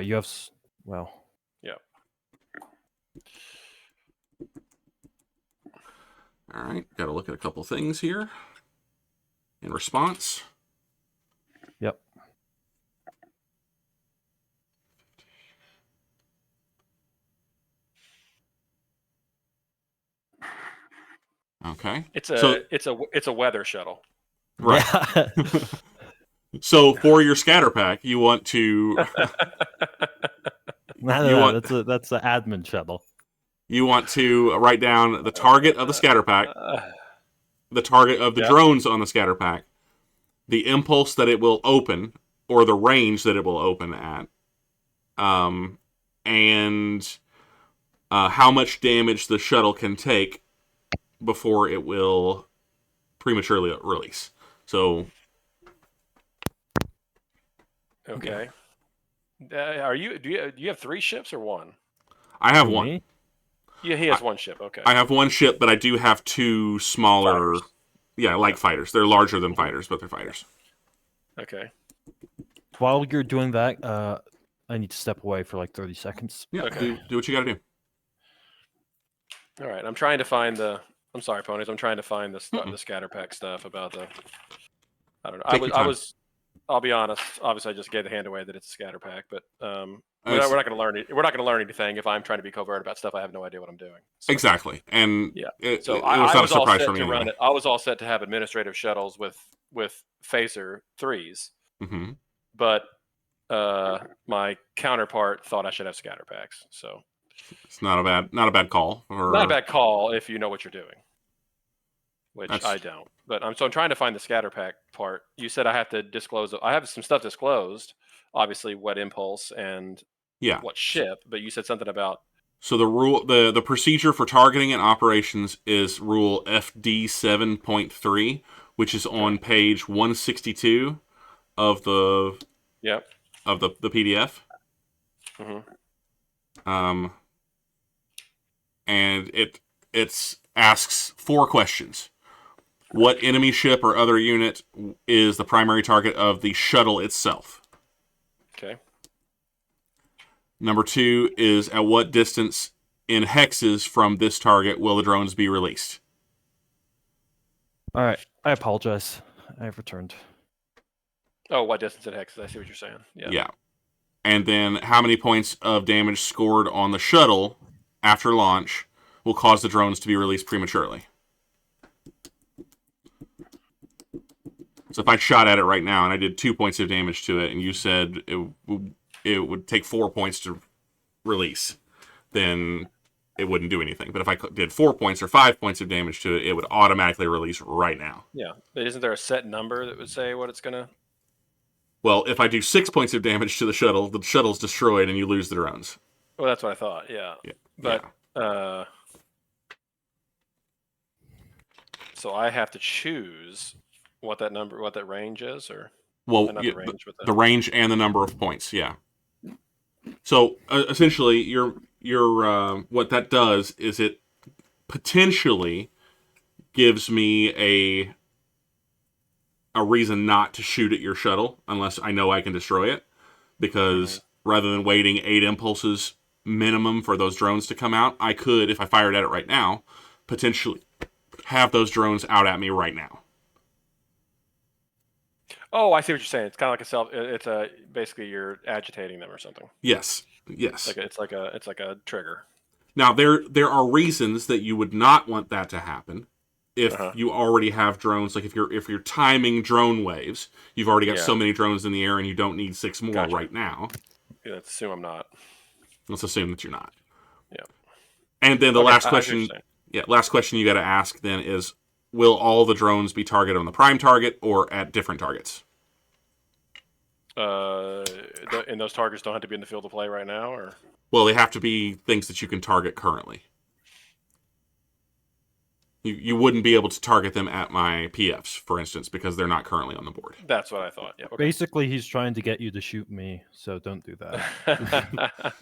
You have well. Yeah. All right. Got to look at a couple things here. In response. Yep. Okay. It's a weather shuttle. Right. Yeah. So for your scatter pack, you want to That's the admin shuttle. you want to write down the target of the scatter pack, the target of the drones on the scatter pack, the impulse that it will open, or the range that it will open at, and how much damage the shuttle can take before it will prematurely release. So, Okay. Do you have 3 ships or 1? I have Who, one. me? Yeah, he has 1 ship. Okay. I have one ship, but I do have 2 smaller, Fighters. fighters. They're larger than fighters, but they're fighters. Okay. While you're doing that, I need to step away for like 30 seconds. Yeah, Okay. do what you got to do. All right. I'm trying to find I'm sorry, ponies. I'm trying to find the scatter pack stuff about the. I don't know. Take your time. I'll be honest. Obviously, I just gave the hand away that it's a scatter pack, but we're not going to learn it. We're not going to learn anything if I'm trying to be covert about stuff I have no idea what I'm doing. So, Exactly, and Yeah. it So was not a I was all surprise set for me. to run it. I was all set to have administrative shuttles with phaser 3s, Mm-hmm. but my counterpart thought I should have scatter packs. So It's not a bad call. not a bad call if you know what you're doing, which That's- I don't. But I'm trying to find the scatter pack part. You said I have to disclose. I have some stuff disclosed, obviously what impulse and Yeah. what ship. But you said something about So the procedure for targeting and operations is rule FD 7.3, which is on page 162 of the the PDF. Mm-hmm. And it asks 4 questions. What enemy ship or other unit is the primary target of the shuttle itself? Okay. Number 2 is at what distance in hexes from this target will the drones be released? All right. I apologize. I have returned. Oh, what distance it hexes? I see what you're saying. Yeah. And then how many points of damage scored on the shuttle after launch will cause the drones to be released prematurely? So if I shot at it right now and I did 2 points of damage to it, and you said it would take 4 points to release, then it wouldn't do anything. But if I did 4 points or 5 points of damage to it, it would automatically release right now. Yeah. But isn't there a set number that would say what it's gonna? Well, if I do 6 points of damage to the shuttle's destroyed and you lose the drones. Well, that's what I thought. Yeah. But so I have to choose what that range is, or well, not yeah, the range, but the range and the number of points. Yeah. So essentially, your what that does is it potentially gives me a reason not to shoot at your shuttle unless I know I can destroy it. Because rather than waiting 8 impulses minimum for those drones to come out, I could, if I fired at it right now, potentially have those drones out at me right now. Oh, I see what you're saying. It's kind of like it's basically you're agitating them or something. Yes. It's like a trigger. Now there are reasons that you would not want that to happen. If you already have drones, like if you're timing drone waves, you've already got so many drones in the air and you don't need 6 more right now. Yeah, let's assume I'm not. Let's assume that you're not. Yeah. And then the last question, last question you got to ask then is, will all the drones be targeted on the prime target or at different targets? And those targets don't have to be in the field of play right now, or? Well, they have to be things that you can target currently. You wouldn't be able to target them at my PFs, for instance, because they're not currently on the board. That's what I thought. Yeah. Okay. Basically, he's trying to get you to shoot me, so don't do that.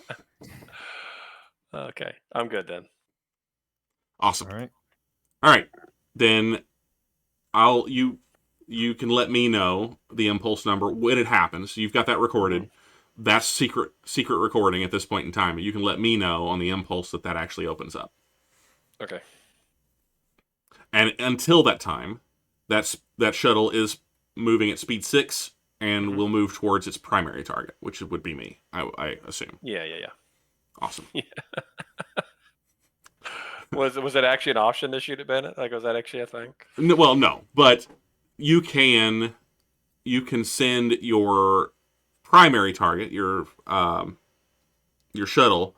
Okay, I'm good then. Awesome. All right. Then you can let me know the impulse number when it happens. You've got that recorded. That's secret recording at this point in time. You can let me know on the impulse that actually opens up. Okay. And until that time, that shuttle is moving at speed 6 and will move towards its primary target, which would be me, I assume. Yeah. Awesome. Yeah. Was it actually an option to shoot at Bennett? Like, was that actually a thing? No, well, no, but you can send your primary target, your shuttle,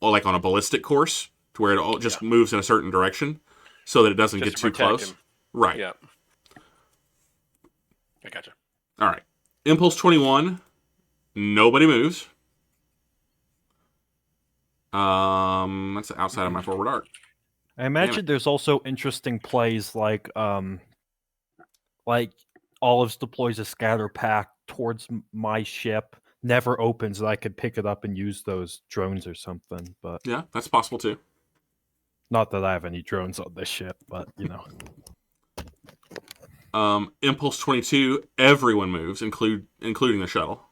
like on a ballistic course, to where it all just moves in a certain direction, so that it doesn't get too close. Him. Right. Yeah. I gotcha. All right. Impulse 21. Nobody moves. That's outside of my forward arc. I imagine there's also interesting plays like Olives deploys a scatter pack towards my ship, never opens, and I could pick it up and use those drones or something. But yeah, that's possible too. Not that I have any drones on this ship, but you know. Impulse 22. Everyone moves, including the shuttle.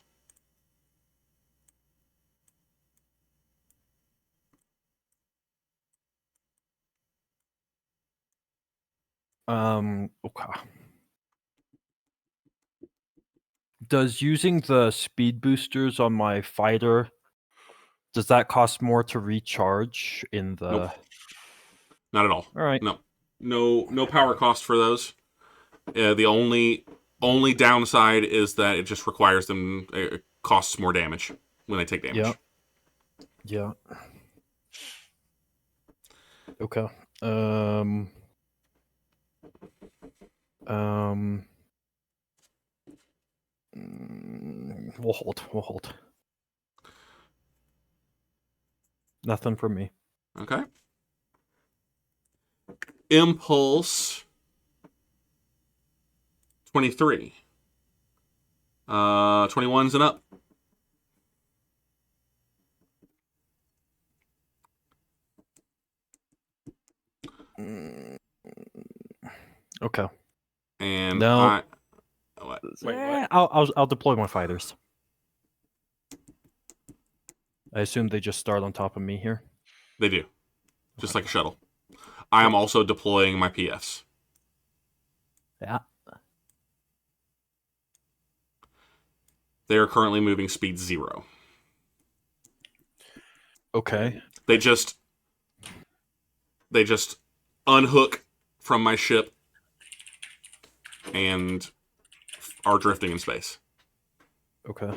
Okay. Does using the speed boosters on my fighter, does that cost more to recharge in the... Nope. Not at all. All right. No power cost for those. The only downside is that it just requires them, it costs more damage when they take damage. Yeah. Okay. We'll hold. Nothing for me. Okay. Impulse 23. 21's and up. Okay. And no. What? Wait, what? I'll deploy my fighters. I assume they just start on top of me here. They do. Just like a shuttle. I am also deploying my PFs. Yeah. They are currently moving speed 0. Okay. They just unhook from my ship and are drifting in space. Okay.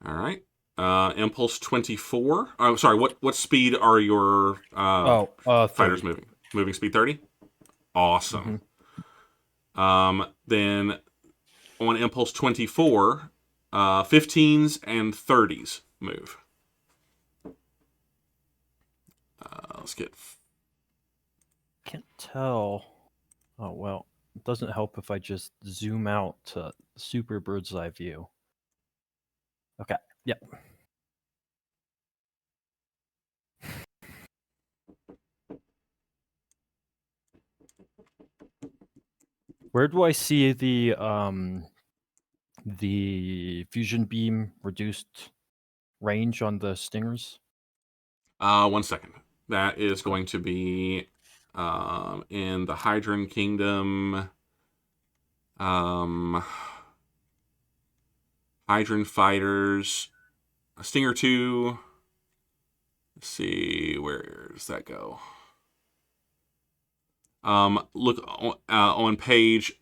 All right. Impulse 24. Oh, sorry. What speed are your fighters 30. moving? Moving speed 30? Awesome. Then on Impulse 24, 15s and 30s move. Let's get... Can't tell. Oh, well, it doesn't help if I just zoom out to super bird's eye view. Okay, yep. Where do I see the fusion beam reduced range on the stingers? 1 second. That is going to be in the Hydran Kingdom. Hydran Fighters. Stinger 2. Let's see, where does that go? Look on page.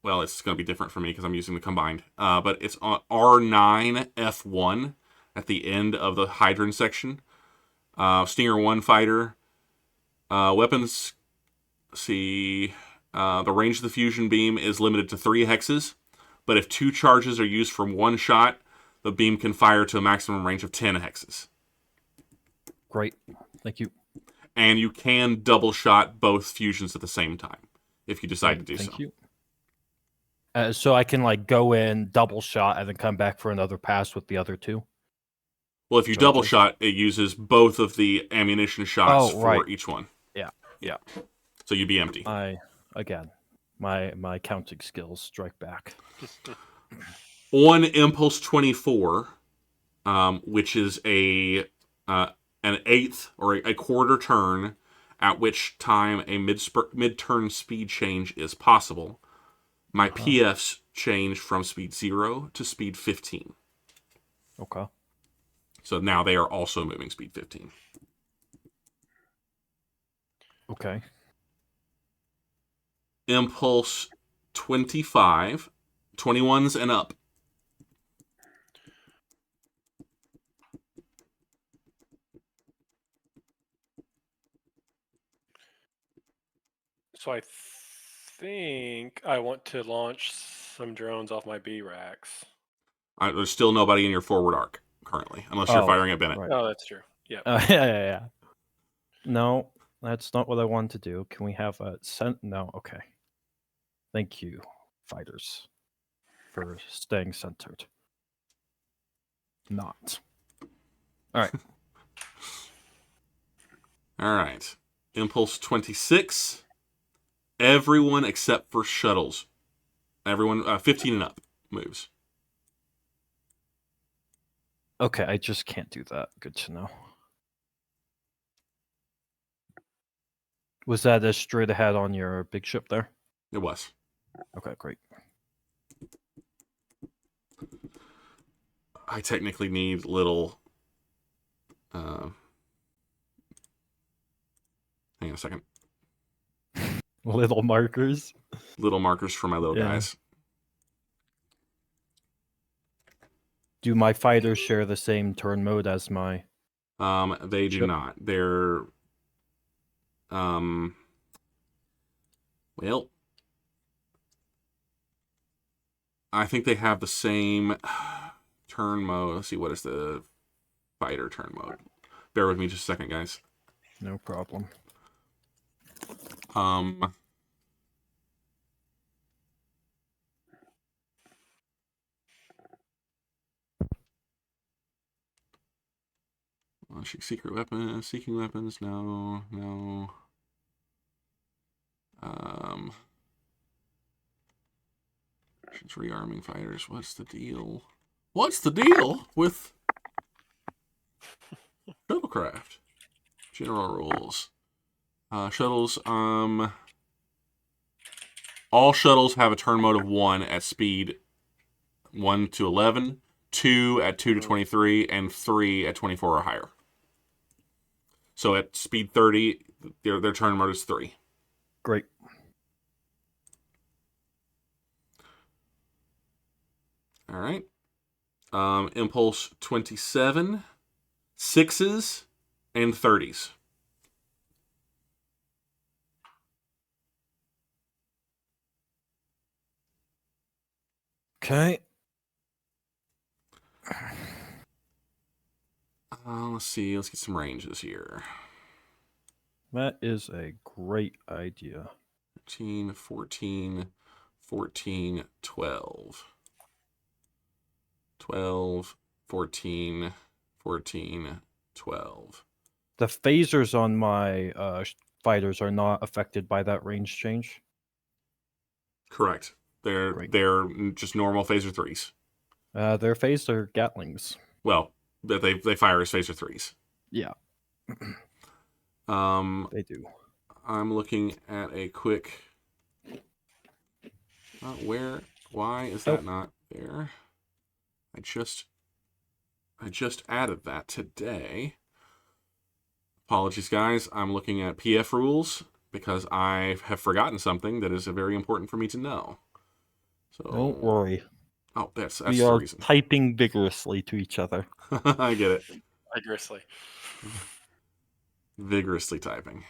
Well, it's going to be different for me because I'm using the combined. But it's on R9F1 at the end of the Hydran section. Stinger 1 fighter. Weapons. See, the range of the fusion beam is limited to 3 hexes, but if 2 charges are used from 1 shot, the beam can fire to a maximum range of 10 hexes. Great, thank you. And you can double shot both fusions at the same time if you decide to do so. Thank you. So I can like go in, double shot, and then come back for another pass with the other 2? Well, if you double shot, it uses both of the ammunition shots for each one. Yeah. So you'd be empty. My counting skills strike back. On Impulse 24, which is an eighth or a quarter turn, at which time a mid-turn speed change is possible, my PFs change from speed 0 to speed 15. Okay. So now they are also moving speed 15. Okay. Impulse 25, 21s and up. So I think I want to launch some drones off my B racks. There's still nobody in your forward arc currently, unless you're firing at Bennett. Right. Oh, that's true. Yeah. Yeah. No, that's not what I want to do. Can we have a No, okay. Thank you, fighters, for staying centered. Not. All right. All right. Impulse 26. Everyone except for shuttles. Everyone 15 and up moves. Okay, I just can't do that. Good to know. Was that a straight ahead on your big ship there? It was. Okay, great. I technically need little... hang on a second. Little markers? Little markers for my little guys. Do my fighters share the same turn mode as my... They do not. They're... well... I think they have the same turn mode. Let's see, what is the fighter turn mode? Bear with me just a second, guys. No problem. Secret weapons, seeking weapons, no. Rearming fighters, what's the deal? What's the deal with shuttlecraft? General rules. Shuttles, all shuttles have a turn mode of 1 at speed 1 to 11, 2 at 2 to 23, and 3 at 24 or higher. So at speed 30, their turn mode is 3. Great. All right. Impulse 27, 6s, and 30s. Okay. Let's see. Let's get some ranges here. That is a great idea. 13, 14, 14, 12. 12, 14, 14, 12. The phasers on my fighters are not affected by that range change. Correct. They're Great. they're just normal phaser 3s. They're phaser Gatlings. Well, but they fire as phaser 3s. Yeah, they do. I'm looking at a quick. Why is that not there? I just added that today. Apologies, guys. I'm looking at PF rules because I have forgotten something that is very important for me to know. So Don't worry. Oh, that's We the are reason. typing vigorously to each other. I get it. Vigorously. Vigorously typing.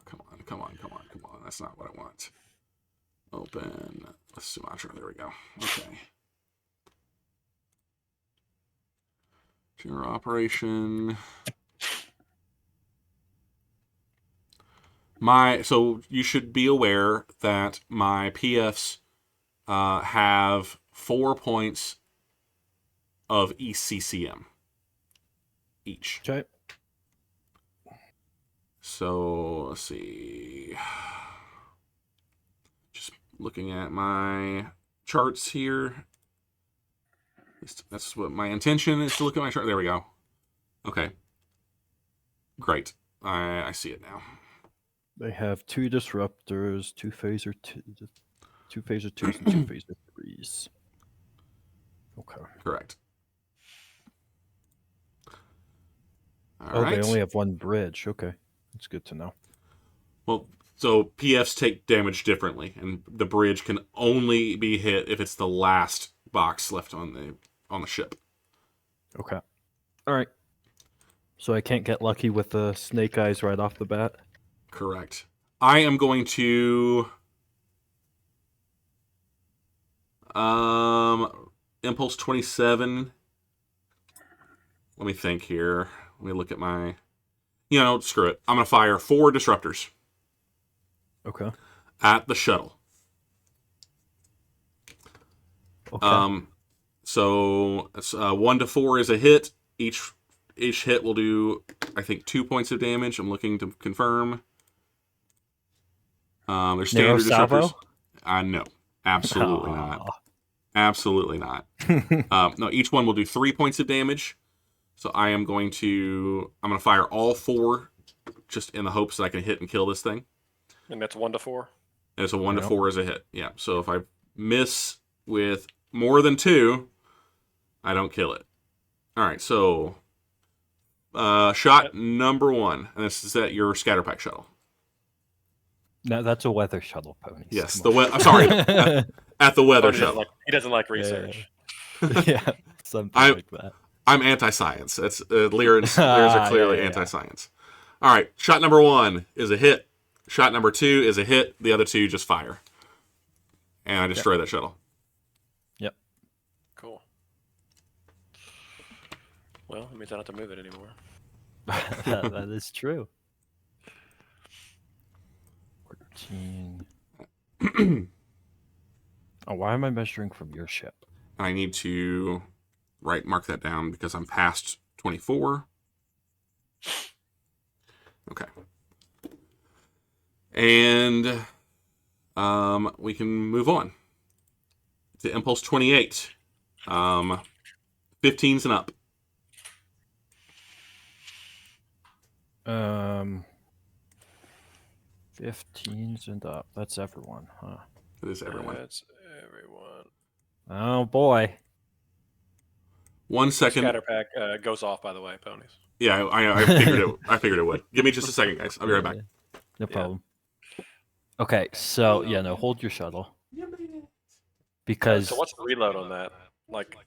Come on. That's not what I want. Open Sumatra. There we go. Okay. General operation. So you should be aware that my PFs have 4 points of ECCM each. Okay. So let's see. Just looking at my charts here. That's what my intention is, to look at my chart. There we go. Okay. Great. I see it now. They have 2 disruptors, 2 phaser 2s, and 2 phaser 3s. Okay. Correct. All right. They only have 1 bridge. Okay. That's good to know. Well, so PFs take damage differently, and the bridge can only be hit if it's the last box left on the ship. Okay. All right. So I can't get lucky with the snake eyes right off the bat? Correct. I am going to Impulse 27. Let me think here. Let me look at my... screw it. I'm going to fire 4 disruptors. Okay. At the shuttle. Okay. So it's 1 to 4 is a hit. Each hit will do, I think, 2 points of damage. I'm looking to confirm. There's standard disruptors. No, absolutely not. Absolutely not. No, each one will do 3 points of damage. So I'm going to fire all 4, just in the hopes that I can hit and kill this thing. And that's 1 to 4. And it's a 1 to 4 as a hit. Yeah. So if I miss with more than 2, I don't kill it. All right. So shot number 1, and this is at your scatter pack shuttle. No, that's a weather shuttle, ponies. Yes, I'm sorry, at the weather shuttle. He doesn't like research. Yeah, something like that. I'm anti-science. It's Lyran's are clearly anti-science. All right, shot number 1 is a hit. Shot number 2 is a hit. The other 2 just fire, and I destroy that shuttle. Yep. Cool. Well, it means I don't have to move it anymore. that is true. 14. Oh, why am I measuring from your ship? I need to mark that down because I'm past 24. Okay. And we can move on to Impulse 28. 15s and up. 15s and up. That's everyone, huh? It is everyone. That's everyone. Oh boy. 1 second. Scatter pack goes off, by the way, ponies. Yeah, I figured it. I figured it would. Give me just a second, guys. I'll be right back. No problem. Okay, so hold your shuttle. Because So what's the reload on that?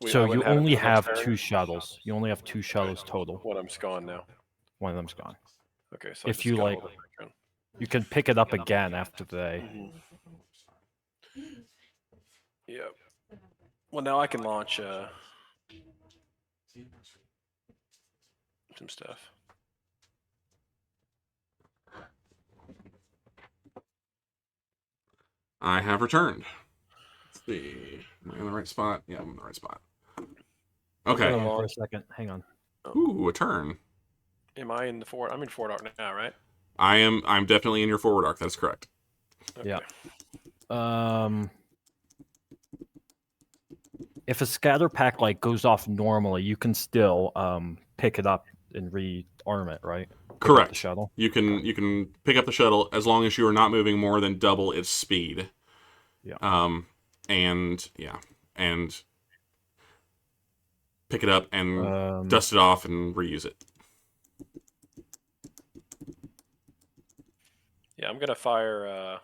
you only have 2 shuttles. You only have 2 shuttles total. One of them's gone now. One of them's gone. Okay, so If you like, you can pick it up again after they. Yep. Well, now I can launch some stuff. I have returned. Let's see. Am I in the right spot? Yeah, I'm in the right spot. Okay. Hold on for a second. Hang on. Ooh, a turn. Am I in the forward? I'm in forward arc now, right? I'm definitely in your forward arc. That's correct. Okay. Yeah. If a scatter pack like goes off normally, you can still pick it up and rearm it, right? Pick up Correct. the shuttle. You can pick up the shuttle as long as you are not moving more than double its speed. Yeah. And pick it up and dust it off and reuse it. Yeah, I'm gonna fire a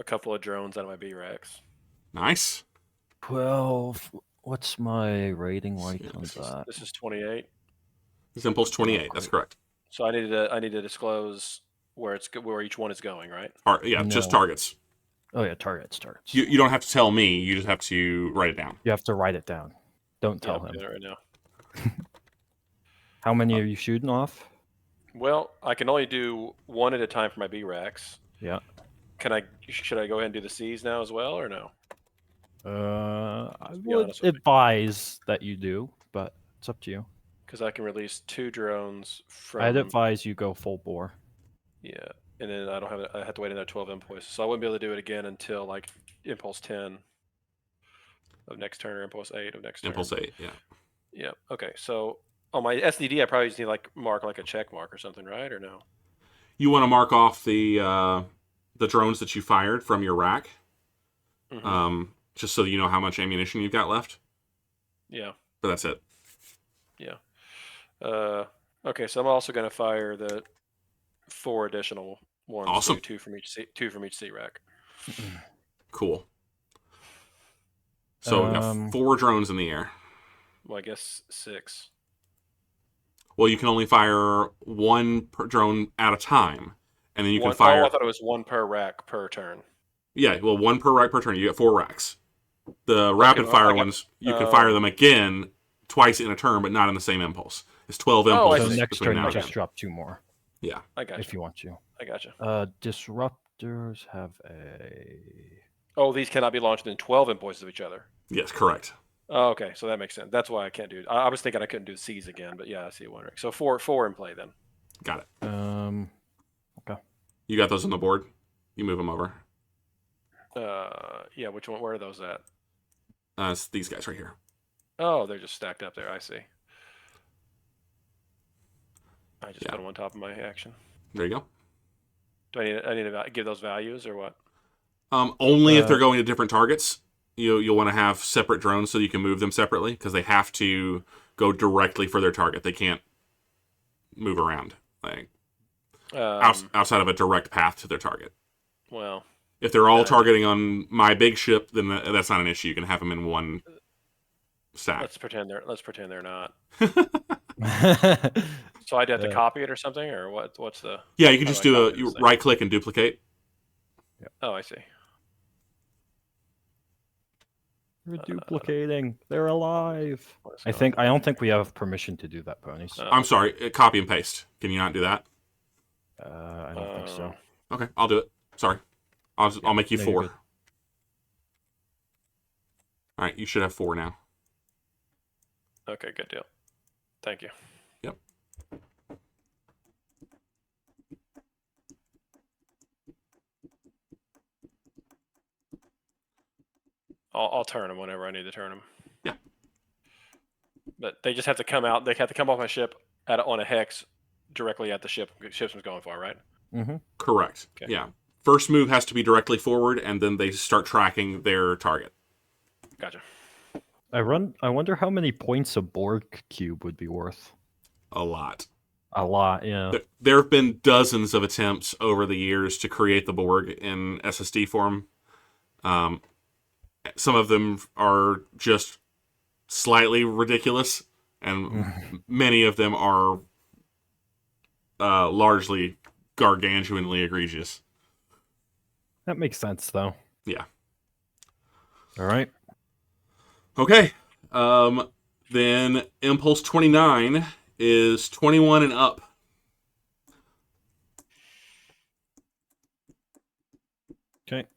couple of drones out of my B-Rex. Nice. 12. What's my rating like Yeah, on that? This is 28. It's Impulse 28. That's correct. So I need to disclose where each one is going, right? Just No. targets. Oh yeah, targets. You don't have to tell me. You just have to write it down. You have to write it down. Don't Yeah, tell I'm him. doing it right now. How many are you shooting off? Well, I can only do one at a time for my B-Rex. Yeah. Should I go ahead and do the C's now as well, or no? I be would honest with you. advise that you do, but it's up to you. Because I can release 2 drones from. I'd advise you go full bore. Yeah, and then I have to wait another 12 impulses, so I wouldn't be able to do it again until like impulse 10 of next turn or impulse 8 of next turn. Impulse 8. Yeah. Yeah. Okay. So on my SDD, I probably just need mark like a check mark or something, right? Or no? You want to mark off the drones that you fired from your rack, Mm-hmm. just so you know how much ammunition you've got left. Yeah. But that's it. Yeah. Okay. So I'm also going to fire the 4 additional ones. Awesome. So 2 from each C rack. Cool. So we've got 4 drones in the air. Well, I guess 6. Well, you can only fire 1 per drone at a time, and then you can fire. Oh, I thought it was 1 per rack per turn. Yeah, well, 1 per rack per turn. You get 4 racks. The rapid fire ones, you can fire them again twice in a turn, but not in the same impulse. It's 12 impulses. So next between turn now you and just then. drop 2 more. Yeah. I got if you want to. I gotcha. Disruptors have a. Oh, these cannot be launched in 12 impulses of each other. Yes, correct. Oh, okay, so that makes sense. That's why I can't do it. I was thinking I couldn't do C's again, but yeah, I see wondering. So 4 in play then. Got it. Okay. You got those on the board? You move them over. Yeah, which one? Where are those at? It's these guys right here. Oh, they're just stacked up there. I see. I just put them on top of my action. There you go. Do I need to give those values or what? Only if they're going to different targets. You'll want to have separate drones so you can move them separately because they have to go directly for their target. They can't move around outside of a direct path to their target. Well, if they're all targeting on my big ship, then that's not an issue. You can have them in one stack. Let's pretend they're not. So I'd have to copy it or something, or what? What's the? Yeah, you can just you right click and duplicate. Yeah. Oh, I see. We're duplicating. They're alive. I don't think we have permission to do that, Ponies. I'm sorry. Copy and paste. Can you not do that? I don't think so. Okay, I'll do it. Sorry. I'll make you 4. All right, you should have 4 now. Okay, good deal. Thank you. Yep. I'll turn them whenever I need to turn them. Yeah. But they just have to come out. They have to come off my ship on a hex directly at the ship was going for, right? Mm-hmm. Correct. Okay. Yeah. First move has to be directly forward, and then they start tracking their target. Gotcha. I wonder how many points a Borg cube would be worth. A lot. A lot, yeah. There have been dozens of attempts over the years to create the Borg in SSD form. Some of them are just slightly ridiculous, and many of them are largely gargantuanly egregious. That makes sense, though. Yeah. All right. Okay. Then Impulse 29 is 21 and up. Okay.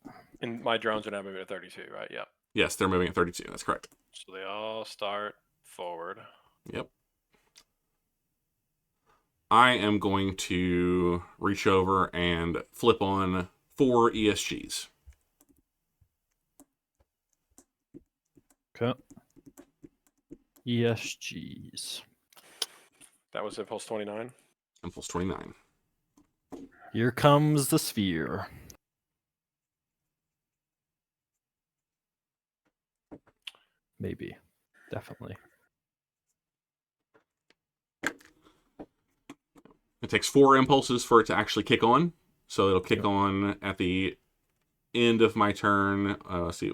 And my drones are now moving at 32, right? Yeah. Yes, they're moving at 32. That's correct. So they all start forward. Yep. I am going to reach over and flip on 4 ESGs. Okay. ESGs. That was impulse 29. Impulse 29. Here comes the sphere. Maybe. Definitely. It takes 4 impulses for it to actually kick on. So it'll kick Yep. on at the end of my turn. Let's see.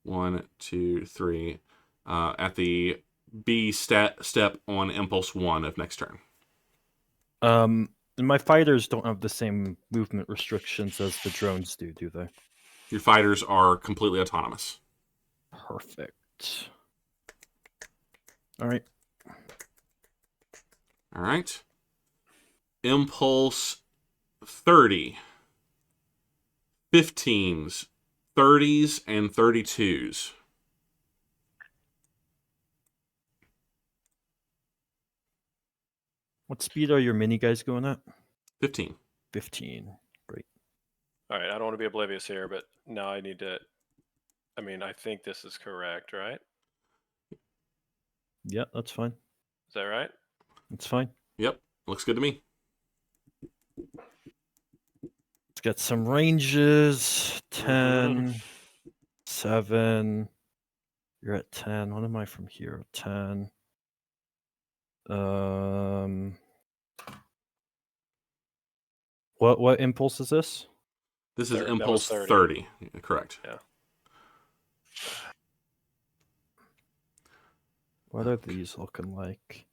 1, 2, 3. At the B step on impulse 1 of next turn. And my fighters don't have the same movement restrictions as the drones do they? Your fighters are completely autonomous. Perfect. All right. All right. Impulse 30. 15s, 30s, and 32s. What speed are your mini guys going at? 15. 15. Great. All right. I don't want to be oblivious here, but now I need to. I mean, I think this is correct, right? Yeah, that's fine. Is that right? That's fine. Yep. Looks good to me. Let's get some ranges. 10, 7. You're at 10. What am I from here? 10. What impulse is this? This is That was impulse 30. 30. Yeah, correct. Yeah. What are these looking like?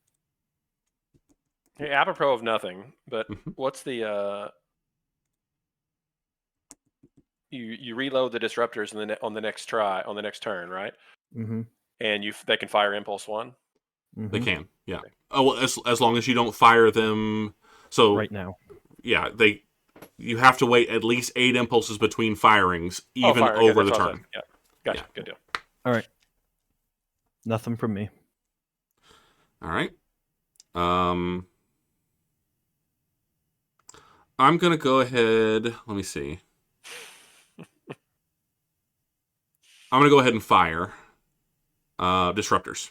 Hey, apropos of nothing, but Mhm. what's the you reload the disruptors on the next turn, right? Mm-hmm. And they can fire impulse 1. They can. Yeah. Okay. Oh, well, as long as you don't fire them. So Right now. yeah, you have to wait at least 8 impulses between firings, even fire. Okay, over the that's what I was turn. asking. Yeah. Gotcha. Yeah. Good deal. All right. Nothing from me. All right. I'm gonna go ahead. Let me see. I'm gonna go ahead and fire disruptors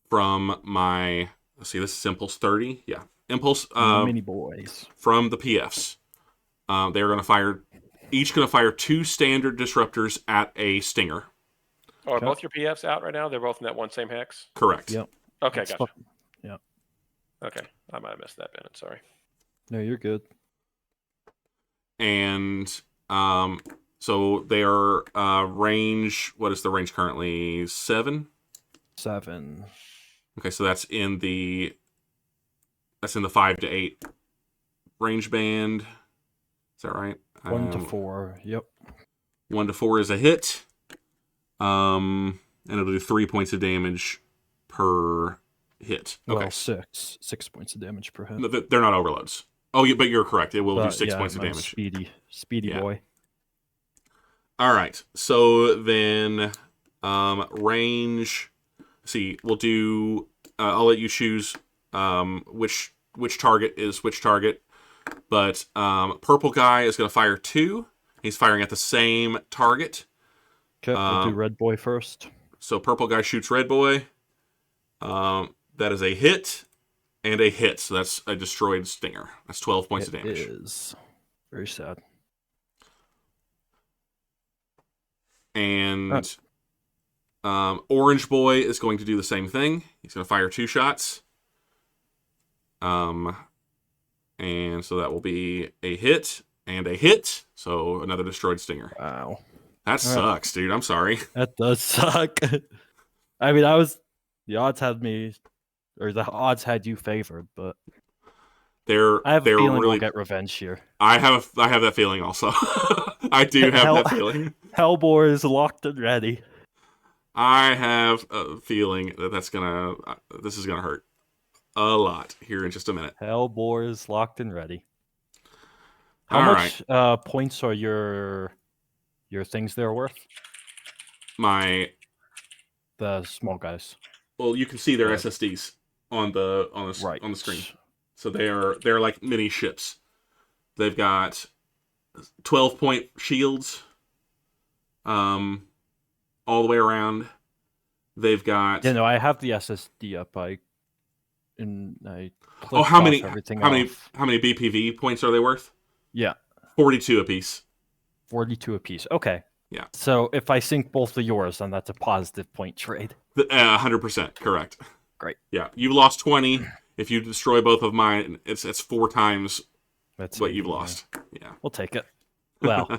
from my. Let's see. This is impulse 30. Yeah, impulse Mini boys. from the PFs. They're gonna fire. Each gonna fire 2 standard disruptors at a stinger. Oh, are Okay. both your PFs out right now? They're both in that one same hex? Correct. Yep. Okay, That's gotcha. Yeah. Okay. I might have missed that, Bennett. Sorry. No, you're good. And so they are range. What is the range currently? 7. 7. Okay, so that's in the 5 to 8 range band. Is that right? 1 to 4. Yep. 1 to 4 is a hit. And it'll do 3 points of damage per hit. Okay. Well, 6. 6 points of damage per hit. No, they're not overloads. Oh, yeah, but you're correct. It will do But, 6 yeah, points of I'm damage. Speedy Yeah. boy. All right. So then, range. See, we'll do. I'll let you choose which target is which target. But purple guy is going to fire 2. He's firing at the same target. Okay, we'll do red boy first. So purple guy shoots red boy. That is a hit and a hit. So that's a destroyed stinger. That's 12 points of damage. It is. Very sad. And orange boy is going to do the same thing. He's going to fire 2 shots. And so that will be a hit and a hit. So another destroyed stinger. Wow. That sucks, dude. I'm sorry. That does suck. I mean, the odds had you favored, but I have a feeling really. we'll get revenge here. I have that feeling also. I do have that feeling. Hellbore is locked and ready. I have a feeling that this is gonna hurt a lot here in just a minute. Hellbore is locked and ready. How All much points are your things there worth? My The small guys. well, you can see their Right. SSDs on the Right. on the screen. So they're like mini ships. They've got 12-point shields, all the way around. They've got Yeah, no, I have the SSD up. I oh, clicked off everything off. how many BPV points are they worth? Yeah, 42 apiece. 42 apiece. Okay. Yeah. So if I sync both of yours, then that's a positive point trade. 100% correct. Great. Yeah, you lost 20. If you destroy both of mine, it's 4 times That's what 80, you've yeah. lost. Yeah. We'll take it. Well,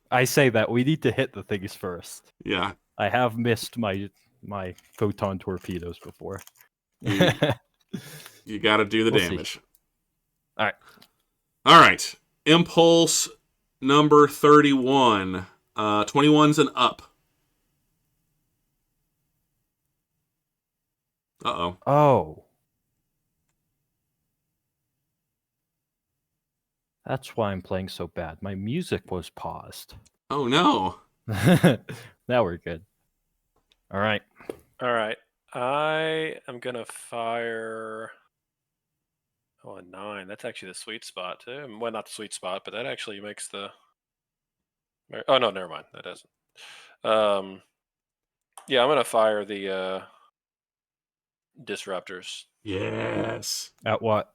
I say that we need to hit the things first. Yeah. I have missed my photon torpedoes before. You got to do the We'll damage. see. All right. All right. Impulse number 31. 21's and up. Uh-oh. Oh. That's why I'm playing so bad. My music was paused. Oh, no. Now we're good. All right. All right. I am going to fire. Oh, a 9. That's actually the sweet spot, too. Well, not the sweet spot, but that actually makes the. Oh, no, never mind. That doesn't. Yeah, I'm going to fire the disruptors. Yes. At what?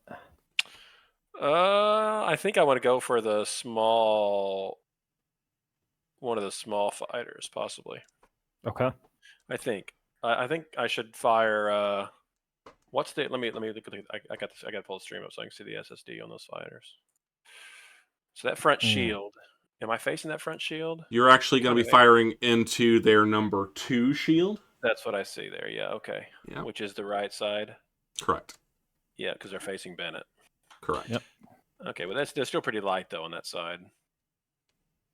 I think I want to go for the small. One of the small fighters, possibly. Okay. I think. I think I should fire. What's the? Let me look at the. I got this. I got to pull the stream up so I can see the SSD on those fighters. So that front shield. Am I facing that front shield? You're actually going to be firing into their number 2 shield. That's what I see there. Yeah. Okay. Yeah. Which is the right side. Correct. Yeah, because they're facing Bennett. Correct. Yep. Okay, but they're still pretty light though on that side.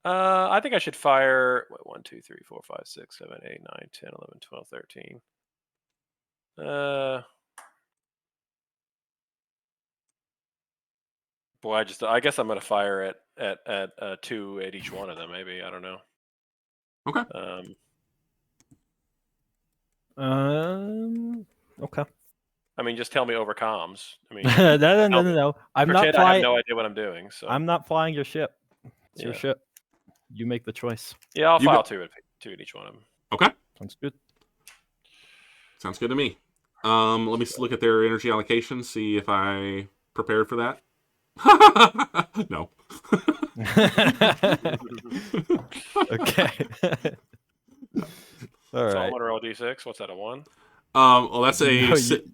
I think I should fire 1, 2, 3, 4, 5, 6, 7, 8, 9, 10, 11, 12, 13. Boy, I guess I'm gonna fire at 2 at each one of them. Maybe, I don't know. Okay. Okay. I mean, just tell me over comms. I mean, no. I'm not I have flying. no idea what I'm doing. So I'm not flying your ship. It's your Yeah. ship. You make the choice. yeah, I'll You file got- 2 at each one of them. Okay. Sounds good. Sounds good to me. Let me look at their energy allocation, see if I prepared for that. No. Okay. All So right. I'm gonna roll d6. What's that? A 1? Well, that's a No, you-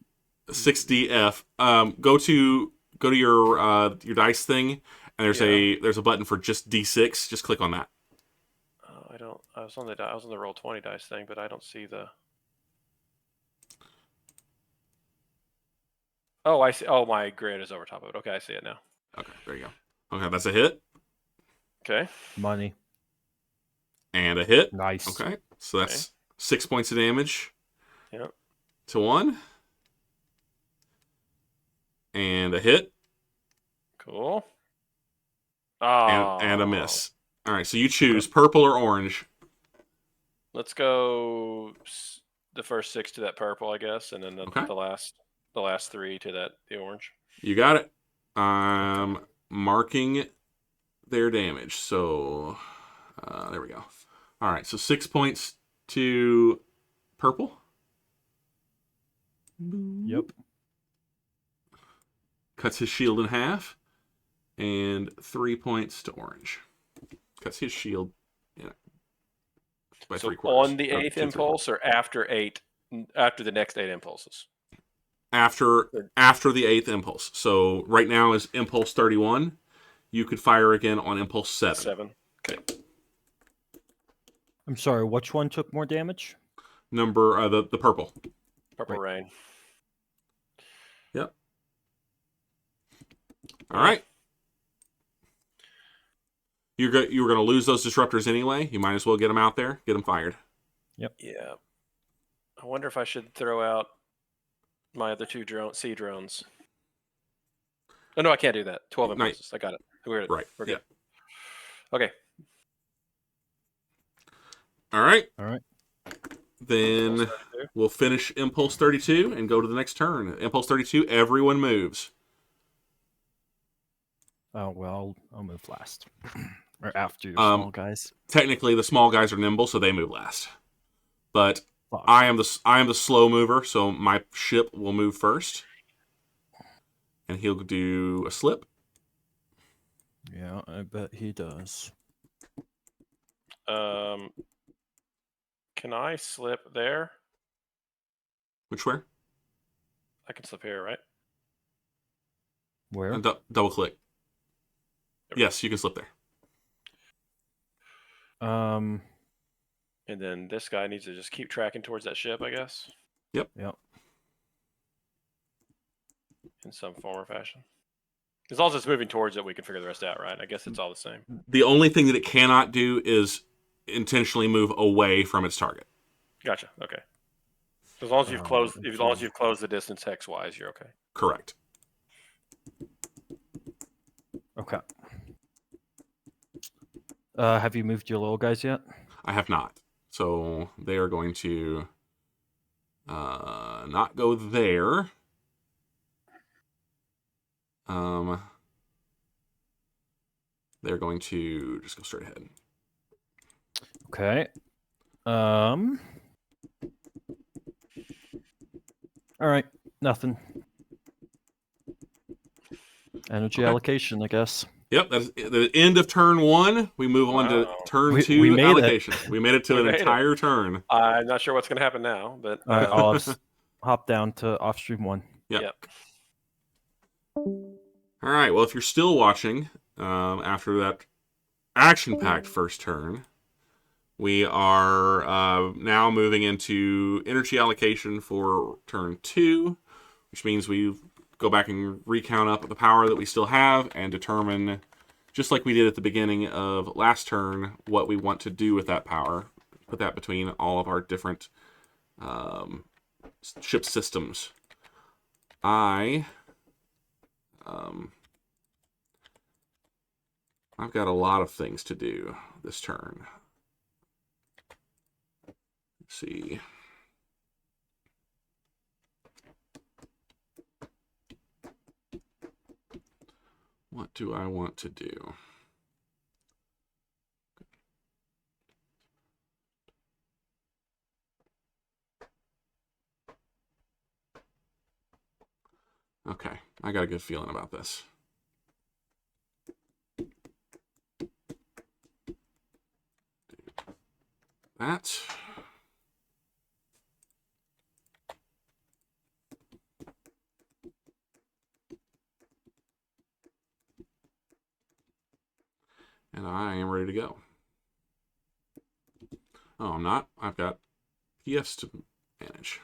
6DF. Go to your dice thing, and there's a button for just D6. Just click on that. I don't. I was on the roll 20 dice thing, but I don't see the. Oh, I see. Oh, my grid is over top of it. Okay, I see it now. Okay, there you go. Okay, that's a hit Okay. Money. and a hit. Nice. Okay, so that's 6 points of damage. Yep. To 1. And a hit. Cool. Oh. And a miss. All right, so you choose purple or orange. Let's go the first 6 to that purple, I guess, and then the last 3 to the orange. You got it. I'm marking their damage. So there we go. All right, so 6 points to purple. Yep. Cuts his shield in half. And 3 points to orange. Cuts his shield by So 3/4. on the 8th impulse or after the next 8 impulses? After the 8th impulse. So right now is impulse 31. You could fire again on impulse 7. 7. Okay. I'm sorry. Which one took more damage? Number the purple. Purple rain. Yep. All right. You were going to lose those disruptors anyway. You might as well get them out there, get them fired. Yep. Yeah. I wonder if I should throw out my other 2 sea drones. Oh no, I can't do that. 12 impulses. I got it. We're Right. We're Yeah. good. Okay. All right. All right. Then Impulse 32. we'll finish Impulse 32 and go to the next turn. Impulse 32, everyone moves. Oh well, I'll move last, or after your Um, small guys. Technically, the small guys are nimble, so they move last. But Fuck. I am the slow mover, so my ship will move first, and he'll do a slip. Yeah, I bet he does. Can I slip there? Which where? I can slip here, right? Where? And double click. There we go. Yes, you can slip there. Um. And then this guy needs to just keep tracking towards that ship, I guess, Yep. in some form or fashion. As long as it's moving towards it, we can figure the rest out, right? I guess it's all the same. The only thing that it cannot do is intentionally move away from its target. Gotcha. Okay. As long as you've closed, as long as okay. you've closed the distance hex wise, you're okay. Correct. Okay. Have you moved your little guys yet? I have not. So they are going to not go there. They're going to just go straight ahead. Okay. All right. Nothing. Energy Okay. allocation, I guess. Yep, that's the end of turn 1. We move on to Wow. turn We 2 made it. allocation. We made it to We an made it. entire turn. I'm not sure what's going to happen now, but All right, I'll hop down to off stream 1. Yep. Yep. All right. Well, if you're still watching after that action-packed first turn, we are now moving into energy allocation for turn 2, which means we go back and recount up the power that we still have and determine, just like we did at the beginning of last turn, what we want to do with that power. Put that between all of our different ship systems. I've got a lot of things to do this turn. Let's see. What do I want to do? Okay, I got a good feeling about this. That. And I am ready to go. Oh, I'm not. I've got PFs to manage.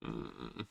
Mm.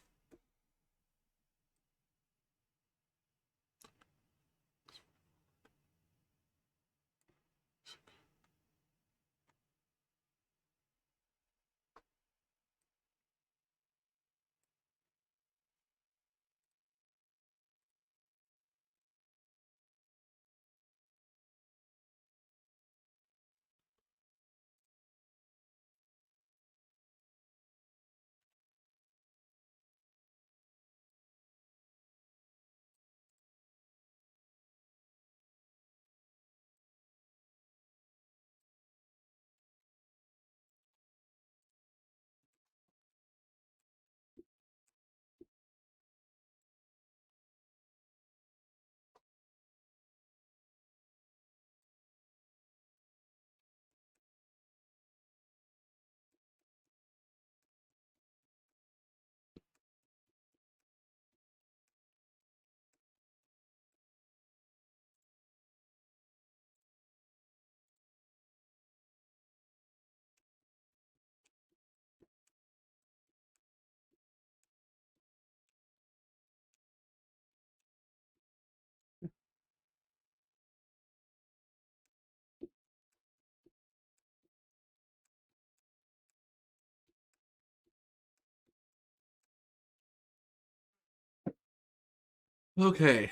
Okay.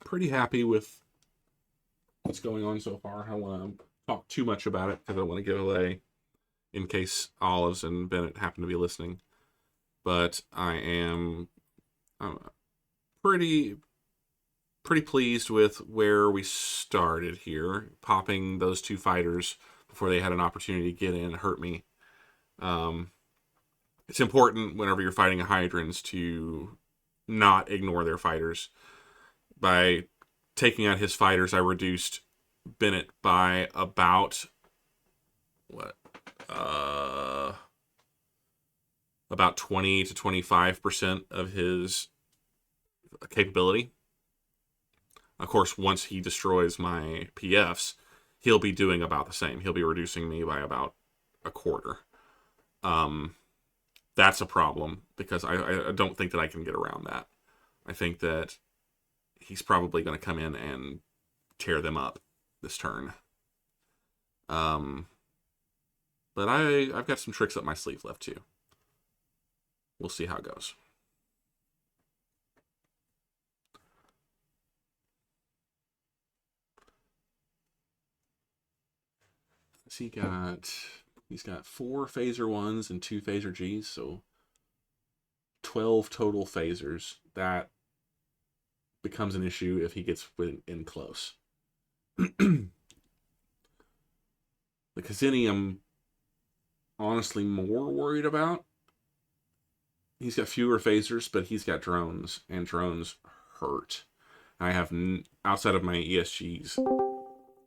Pretty happy with what's going on so far. I don't want to talk too much about it because I don't want to give away in case Olives and Bennett happen to be listening. But I am pretty pleased with where we started here, popping those two fighters before they had an opportunity to get in and hurt me. It's important whenever you're fighting a Hydrans to not ignore their fighters. By taking out his fighters, I reduced Bennett by about about 20 to 25% of his capability. Of course, once he destroys my PFs, he'll be doing about the same. He'll be reducing me by about a quarter. That's a problem because I don't think that I can get around that. I think that he's probably going to come in and tear them up this turn. But I've got some tricks up my sleeve left too. We'll see how it goes. So he's got 4 phaser 1s and 2 phaser Gs, so 12 total phasers. That becomes an issue if he gets in close. The Kzinti I'm honestly more worried about. He's got fewer phasers, but he's got drones, and drones hurt. I have, outside of my ESGs.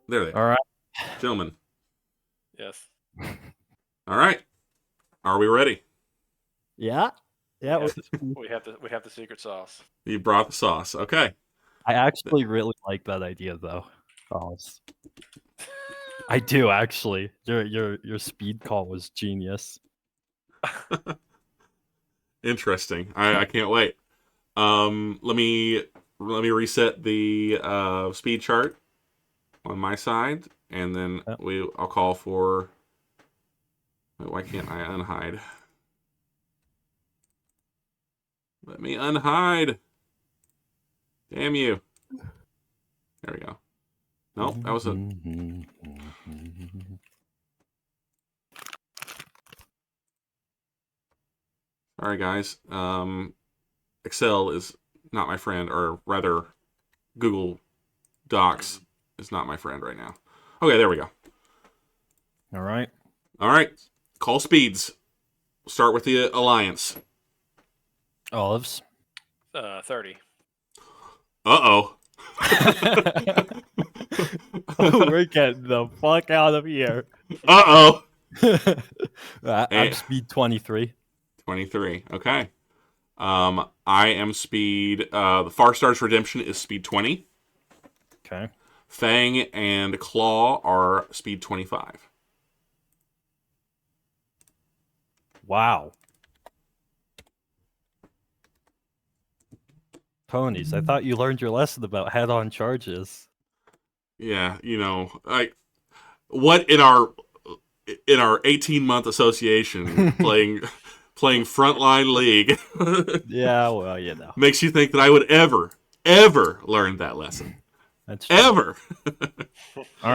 There they are. All right. Gentlemen. Yes. All right. Are we ready? Yeah. Yeah. Yes. We have the secret sauce. You brought the sauce. Okay. I actually really like that idea, though. I do actually. Your speed call was genius. Interesting. I can't wait. Let me reset the speed chart on my side, and then I'll call for. Why can't I unhide? Let me unhide. Damn you. There we go. Nope, that was a. All right, guys. Excel is not my friend, or rather, Google Docs is not my friend right now. Okay, there we go. All right. All right. Call speeds. We'll start with the Alliance. Olives. 30. Uh-oh. We're getting the fuck out of here. Uh-oh. I'm speed 23. 23. Okay. I am speed... the Far Star's Redemption is speed 20. Okay. Fang and Claw are speed 25. Wow. Ponies, I thought you learned your lesson about head-on charges. Yeah, what in our 18-month association playing Frontline League Yeah, well, makes you think that I would ever learn that lesson. That's true. Ever. All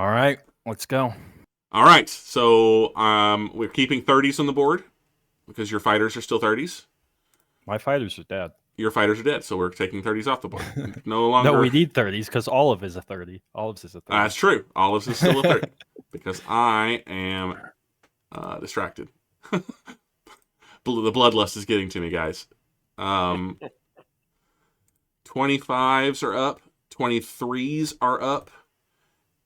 right, let's go. All right, so we're keeping 30s on the board because your fighters are still 30s. My fighters are dead. Your fighters are dead, so we're taking 30s off the board. No longer. No, we need 30s because Olive is a 30. Olive's is a 30. That's true. Olive's is still a 30 because I am distracted. The bloodlust is getting to me, guys. 25s are up, 23s are up,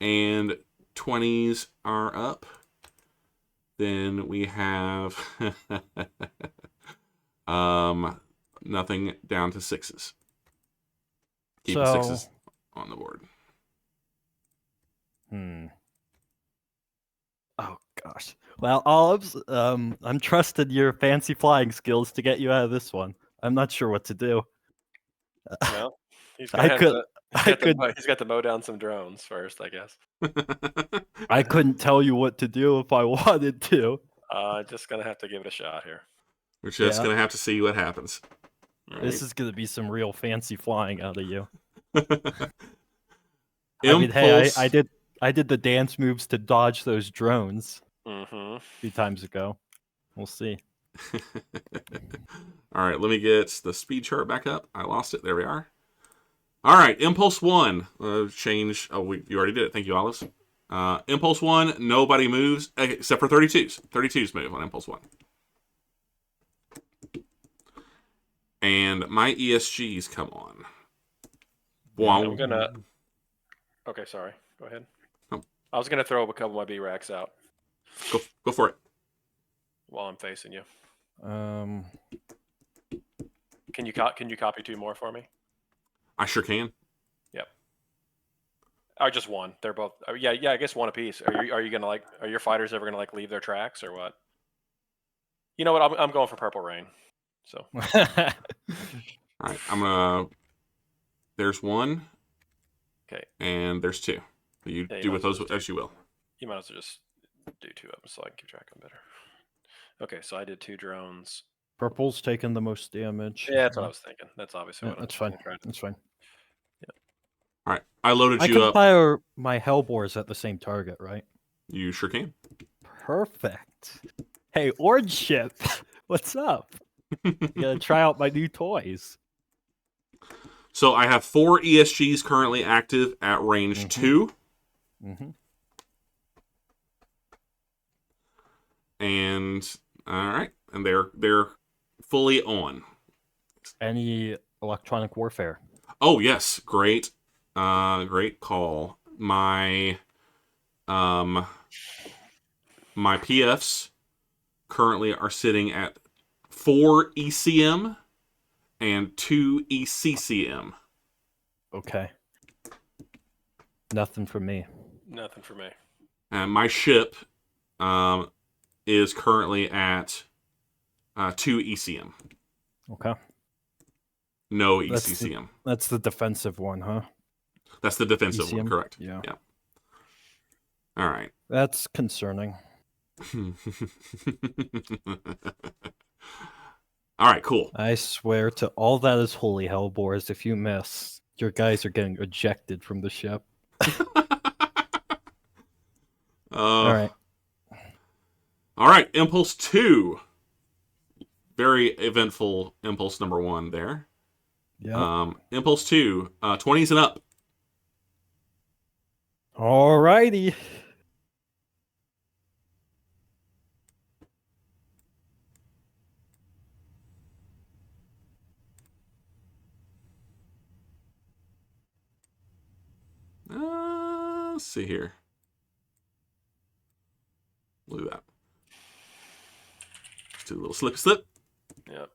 and 20s are up. Then we have nothing down to 6s. Keep the 6s on the board. Oh gosh. Well, Olives, I'm trusting your fancy flying skills to get you out of this one. I'm not sure what to do. Well, He's got to mow down some drones first, I guess. I couldn't tell you what to do if I wanted to. Just gonna have to give it a shot here. We're just gonna have to see what happens. This is gonna be some real fancy flying out of you. Impulse. I mean, hey, I did the dance moves to dodge those drones Mm-hmm. a few times ago. We'll see. All right, let me get the speed chart back up. I lost it. There we are. All right, Impulse 1. Change. Oh, you already did it. Thank you, Olives. Impulse 1, nobody moves except for 32s. 32s move on Impulse 1. And my ESGs come on. Wow. I'm gonna. Okay, sorry. Go ahead. Oh. I was gonna throw a couple of my B-racks out. Go for it. While I'm facing you. Can you copy 2 more for me? I sure can. Yep. Or just one. They're both. Yeah. I guess one apiece. Are you gonna are your fighters ever gonna leave their tracks or what? You know what? I'm going for Purple Rain. So. All right, I'm gonna. There's 1. Okay. And there's 2. You do with those as you will. You might as well just do 2 of them so I can keep track of them better. Okay, so I did 2 drones. Purple's taking the most damage. Yeah, that's what I was thinking. That's obviously what that's fine. I'm trying to. That's fine. Yeah. All right, I loaded I you can up. fire my Hellbores at the same target, right? You sure can. Perfect. Hey, Orange Ship, what's up? You gotta try out my new toys. So I have 4 ESGs currently active at range 2. Mm-hmm. And all right, and they're fully on. Any electronic warfare? Oh yes, great, great call. My PFs currently are sitting at 4 ECM and 2 ECCM. Okay. Nothing for me. Nothing for me. And my ship is currently at 2 ECM. Okay. No ECCM. That's the defensive one, huh? That's the defensive one, ECM? correct. Yeah. All right. That's concerning. All right, cool. I swear to all that is holy, Hellbores, if you miss, your guys are getting ejected from the ship. All right. All right, Impulse 2. Very eventful Impulse number 1 there. Yeah. Impulse 2, 20s and up. All righty. Let's see here. Look at that. Let's do a little slip. Yep.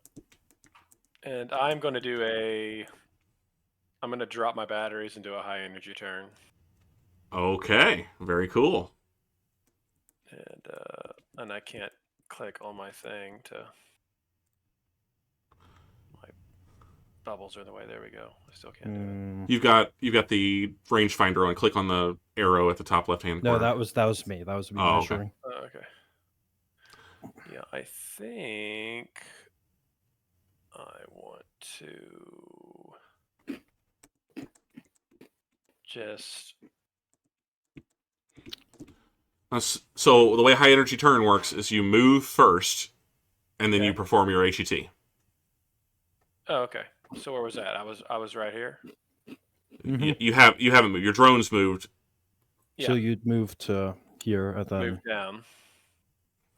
And I'm going to do I'm going to drop my batteries and do a high energy turn. Okay, very cool. And I can't click on my thing to. My bubbles are in the way. There we go. I still can't do it. You've got the rangefinder on. Click on the arrow at the top left hand corner. No, that was me. That was me measuring. Okay. Yeah, I think I want to just. So the way high energy turn works is you move first, and then you perform your HET. Oh, okay. So where was that? I was right here. Mm-hmm. You haven't moved. Your drone's moved. Yeah. So you'd move to here and then move down.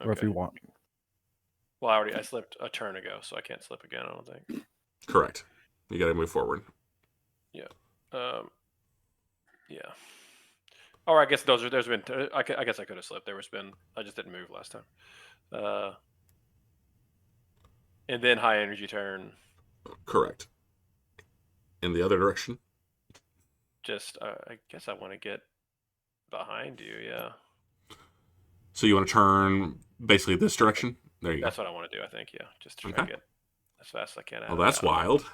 wherever you want. Well, I slipped a turn ago, so I can't slip again. I don't think. Correct. You got to move forward. Yeah. Yeah. Or I guess there's been. I guess I could have slipped. I just didn't move last time. And then high energy turn. Correct. In the other direction. Just, I guess I want to get behind you. Yeah. So you want to turn basically this direction? There you go. That's what I want to do. I think. Yeah. Just to try to get as fast as I can. Oh, that's wild.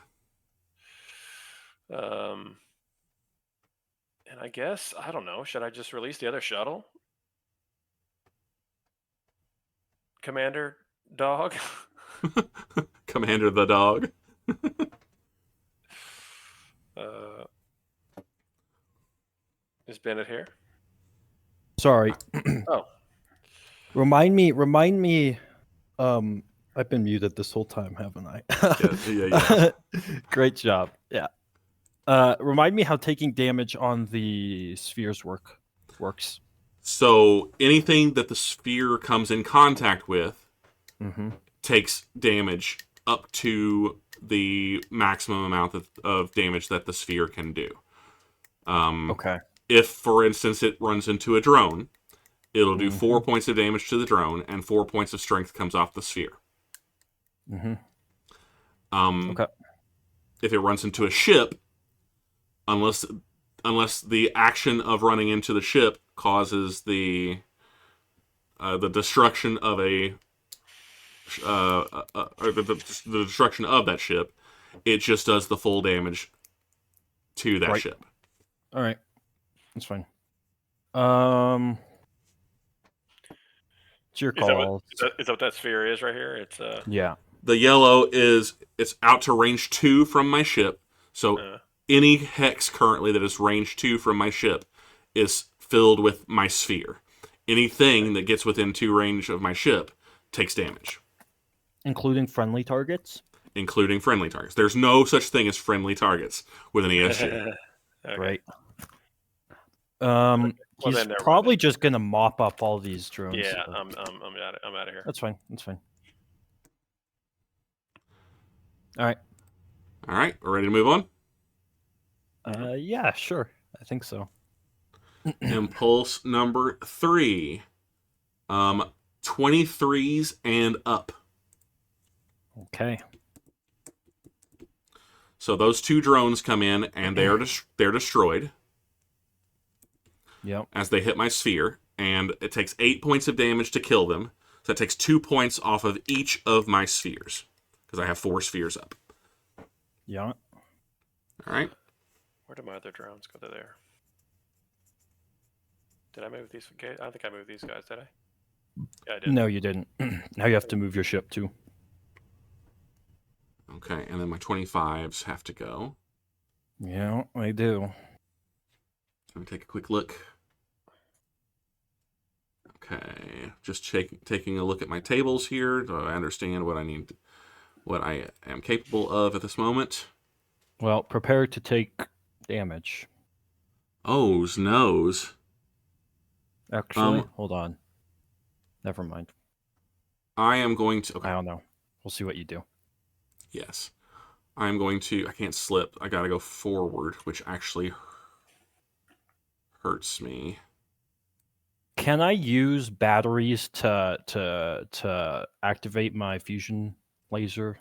And I guess, I don't know, should I just release the other shuttle? Commander Dog? Commander the Dog. uh, is Bennett here? Sorry. Oh. Remind me. I've been muted this whole time, haven't I? Yeah. Great job. Yeah. Remind me how taking damage on the spheres works. So anything that the sphere comes in contact with takes damage up to the maximum amount of damage that the sphere can do. Okay. If, for instance, it runs into a drone, it'll do 4 points of damage to the drone, and 4 points of strength comes off the sphere. Okay. If it runs into a ship, unless the action of running into the ship causes the destruction of or the destruction of that ship, it just does the full damage to that ship. All right, that's fine. It's your call. Is that what that sphere is right here? It's yeah. The yellow it's out to range 2 from my ship. So any hex currently that is range 2 from my ship is filled with my sphere. Anything that gets within 2 range of my ship takes damage. Including friendly targets? Including friendly targets. There's no such thing as friendly targets with an ESG. okay. Right. Well, he's probably just gonna mop up all these drones. Yeah, I'm out of here. That's fine. All right. All right, we're ready to move on? Yeah, sure. I think so. Impulse number 3. 23s and up. Okay. So those 2 drones come in and they're destroyed. Yep. As they hit my sphere, and it takes 8 points of damage to kill them. So that takes 2 points off of each of my spheres, because I have 4 spheres up. Yeah. All right. Where did my other drones go? They're there. Did I move these? I don't think I moved these guys, did I? Yeah, I did. No, you didn't. Now you have to move your ship too. Okay, and then my 25s have to go. Yeah, I do. Let me take a quick look. Okay, just taking a look at my tables here. Do I understand what I am capable of at this moment? Well, prepare to take damage. Ohs, noes. Actually, hold on. Never mind. I am going to... Okay. I don't know. We'll see what you do. Yes. I'm going to... I can't slip. I gotta go forward, which actually hurts me. Can I use batteries to activate my fusion laser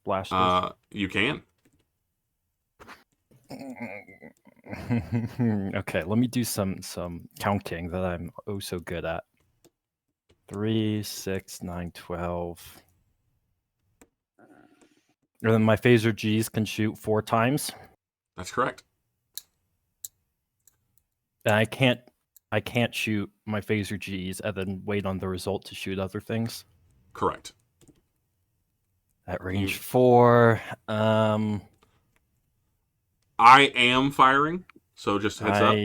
blasters? You can. Okay, let me do some counting that I'm oh so good at. 3, 6, 9, 12. And then my phaser Gs can shoot 4 times. That's correct. And I can't shoot my phaser Gs and then wait on the result to shoot other things. Correct. At range 4, I am firing, so just heads up.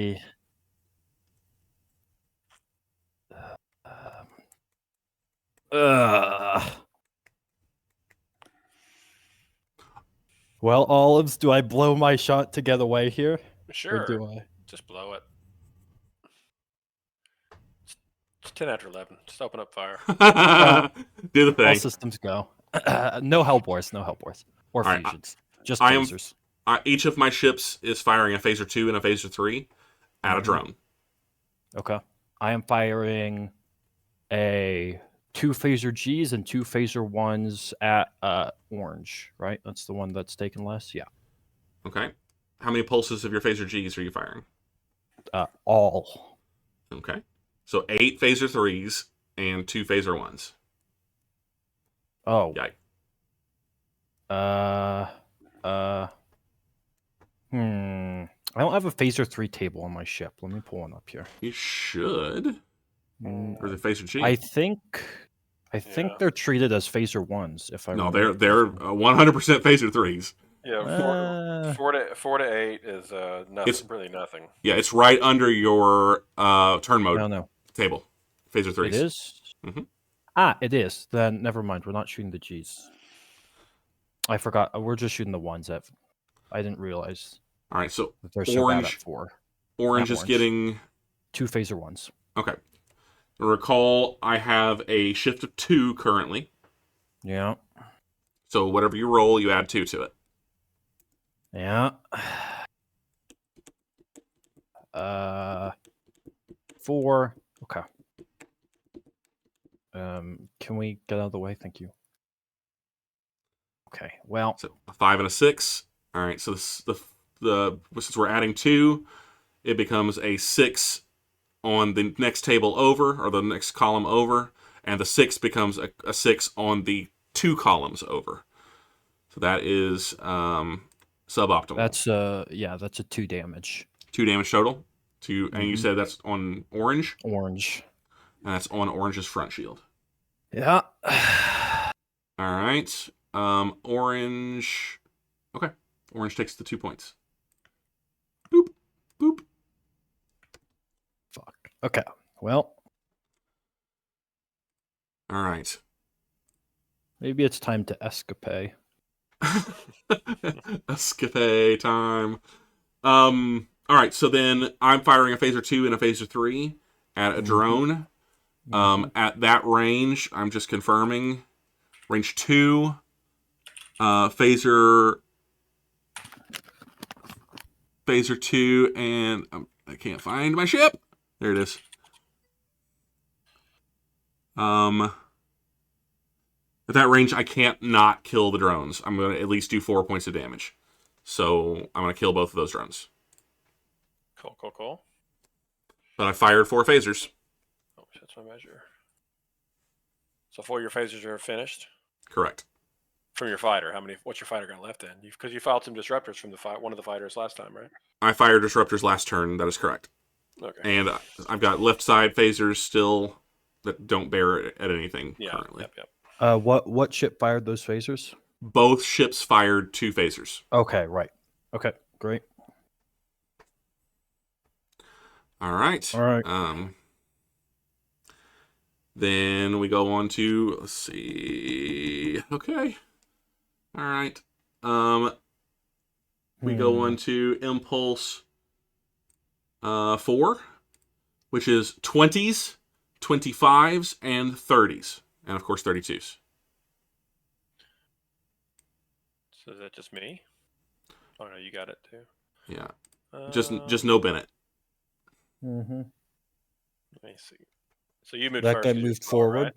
Well, Olives, do I blow my shot to get away here? Sure. Or do I? Just blow it. It's 10 after 11. Just open up fire. Do the thing. All systems go. No Hellbores. Or right, fusions. Just phasers. Each of my ships is firing a phaser 2 and a phaser 3 at a drone. Okay. I am firing a 2 phaser Gs and 2 phaser 1s at orange, right? That's the one that's taken less? Yeah. Okay. How many pulses of your phaser Gs are you firing? All. Okay. So 8 phaser 3s and 2 phaser 1s. Oh. Yikes. I don't have a phaser 3 table on my ship. Let me pull one up here. You should. Or is it phaser G? I think Yeah. they're treated as phaser 1s. If I No, remember they're correctly. 100% phaser 3s. Yeah, four to eight is nothing. It's- Really nothing. Yeah, it's right under your turn I mode don't know. table. Phaser 3s. It is? Mhm. Ah, it is. Then never mind. We're not shooting the Gs. I forgot. We're just shooting the 1s. I didn't realize All right, so that they're so bad at orange. 4. Orange Not is orange. getting 2 phaser 1s. okay. Recall, I have a shift of 2 currently. Yeah. So whatever you roll, you add 2 to it. Yeah. 4. Okay. Can we get out of the way? Thank you. Okay. Well, So a 5 and a 6. All right. So this, the since we're adding 2, it becomes a 6 on the next table over, or the next column over, and the 6 becomes a 6 on the 2 columns over. So that is suboptimal. that's that's a 2 damage. 2 damage total. And you Mhm. said that's on orange, Orange. and that's on orange's front shield. Yeah. All right. Orange. Okay. Orange takes the 2 points. Boop. Boop. Fuck. Okay. Well, All right. maybe it's time to escape. Escape time. All right. So then I'm firing a phaser 2 and a phaser 3 at a drone. At that range, I'm just confirming. Range 2. Phaser 2, and I can't find my ship. There it is. At that range, I can't not kill the drones. I'm going to at least do 4 points of damage. So I'm going to kill both of those drones. Cool. But I fired 4 phasers. Oh, that's my measure. So 4 of your phasers are finished Correct. from your fighter. What's your fighter got left then? Because you filed some disruptors from one of the fighters last time, right? I fired disruptors last turn. That is correct. Okay. And I've got left side phasers still that don't bear at anything currently. Yep. What ship fired those phasers? Both ships fired 2 phasers. Okay, right. Okay, great. All right. Then we go on to, let's see. Okay. All right. We go on to Impulse 4, which is 20s, 25s, and 30s. And, of course, 32s. So is that just me? Oh, no, you got it, too. Yeah. Just no Bennett. Mm-hmm. Let me see. So you moved That first. guy moved forward. Right?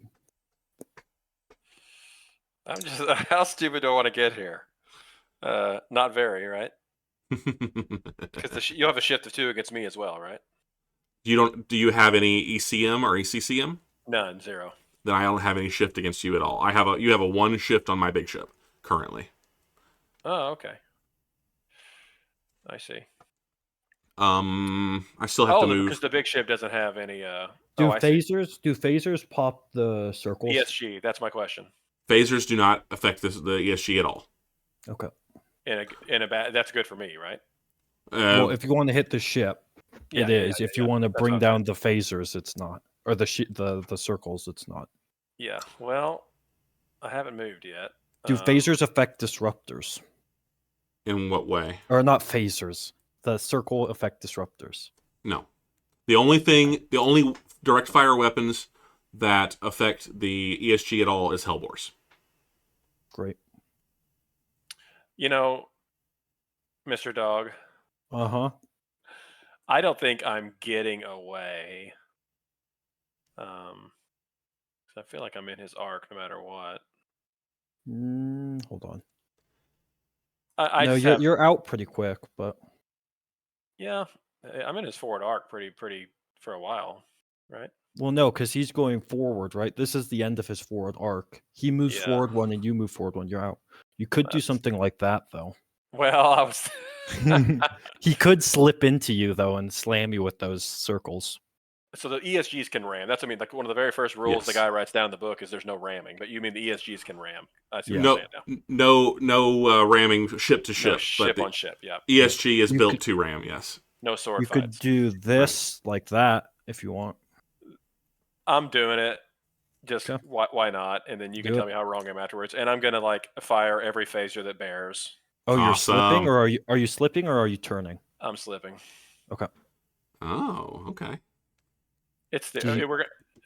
I'm just... How stupid do I want to get here? Not very, right? Because you have a shift of 2 against me as well, right? Do you have any ECM or ECCM? None, 0. Then I don't have any shift against you at all. You have a 1 shift on my big ship currently. Oh, okay. I see. I still have to move because the big ship doesn't have any. Do I see. phasers pop the circles? ESG. That's my question. Phasers do not affect the ESG at all. Okay. That's good for me, right? Well, if you want to hit the ship, it is. If you want to That's bring what down the phasers, it's not. Or the circles, it's not. Yeah. Well, I haven't moved yet. Do phasers affect disruptors? In what way? Or not phasers. The circle affect disruptors. No. The only direct fire weapons that affect the ESG at all is Hellbores. Great. You know, Mr. Dog. Uh-huh. I don't think I'm getting away. I feel like I'm in his arc no matter what. Hold on. I no, you're out pretty quick, but yeah, I'm in his forward arc pretty for a while, right? Well, no, because he's going forward, right? This is the end of his forward arc. He moves forward 1 and you move forward 1. You're out. You could do something like that, though. Well, I was. He could slip into you though and slam you with those circles. So the ESGs can ram. That's, I mean, like one of the very first rules the Yes. guy writes down in the book is there's no ramming. But you mean the ESGs can ram? I see what Yeah. you're saying now. No ramming ship to ship. No ship but on ship. Yeah. the ESG is You built could- to ram. Yes. No sword You fights. could do this like that if you want. I'm doing it. Just Okay. why not? And then you can Do tell it. me how wrong I am afterwards. And I'm gonna like fire every phaser that bears. Oh, you're Awesome. slipping, or are you slipping, or are you turning? I'm slipping. Oh, okay. It's Do you- we're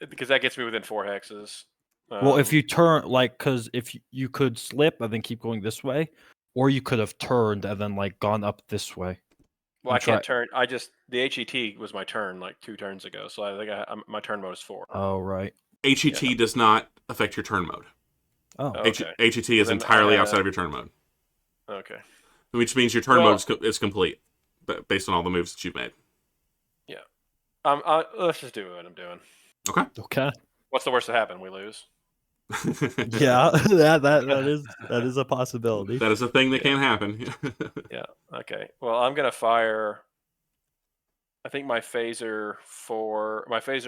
because that gets me within 4 hexes. Well, if you turn, like, because if you could slip and then keep going this way, or you could have turned and then like gone up this way. well, I try- can't turn. I just the HET was my turn like 2 turns ago, so I think my turn mode is 4. Oh, right. HET does not affect your turn mode. Oh, Oh. Okay. HET is then entirely I, outside of your turn mode, Okay. which means your turn Well- mode is complete, but based on all the moves that you've made. Let's just do what I'm doing. okay. What's the worst that happen? We lose. Yeah, that is a possibility. That is a thing that Yeah. can happen. Yeah. Okay. Well, I'm gonna fire. I think my phaser.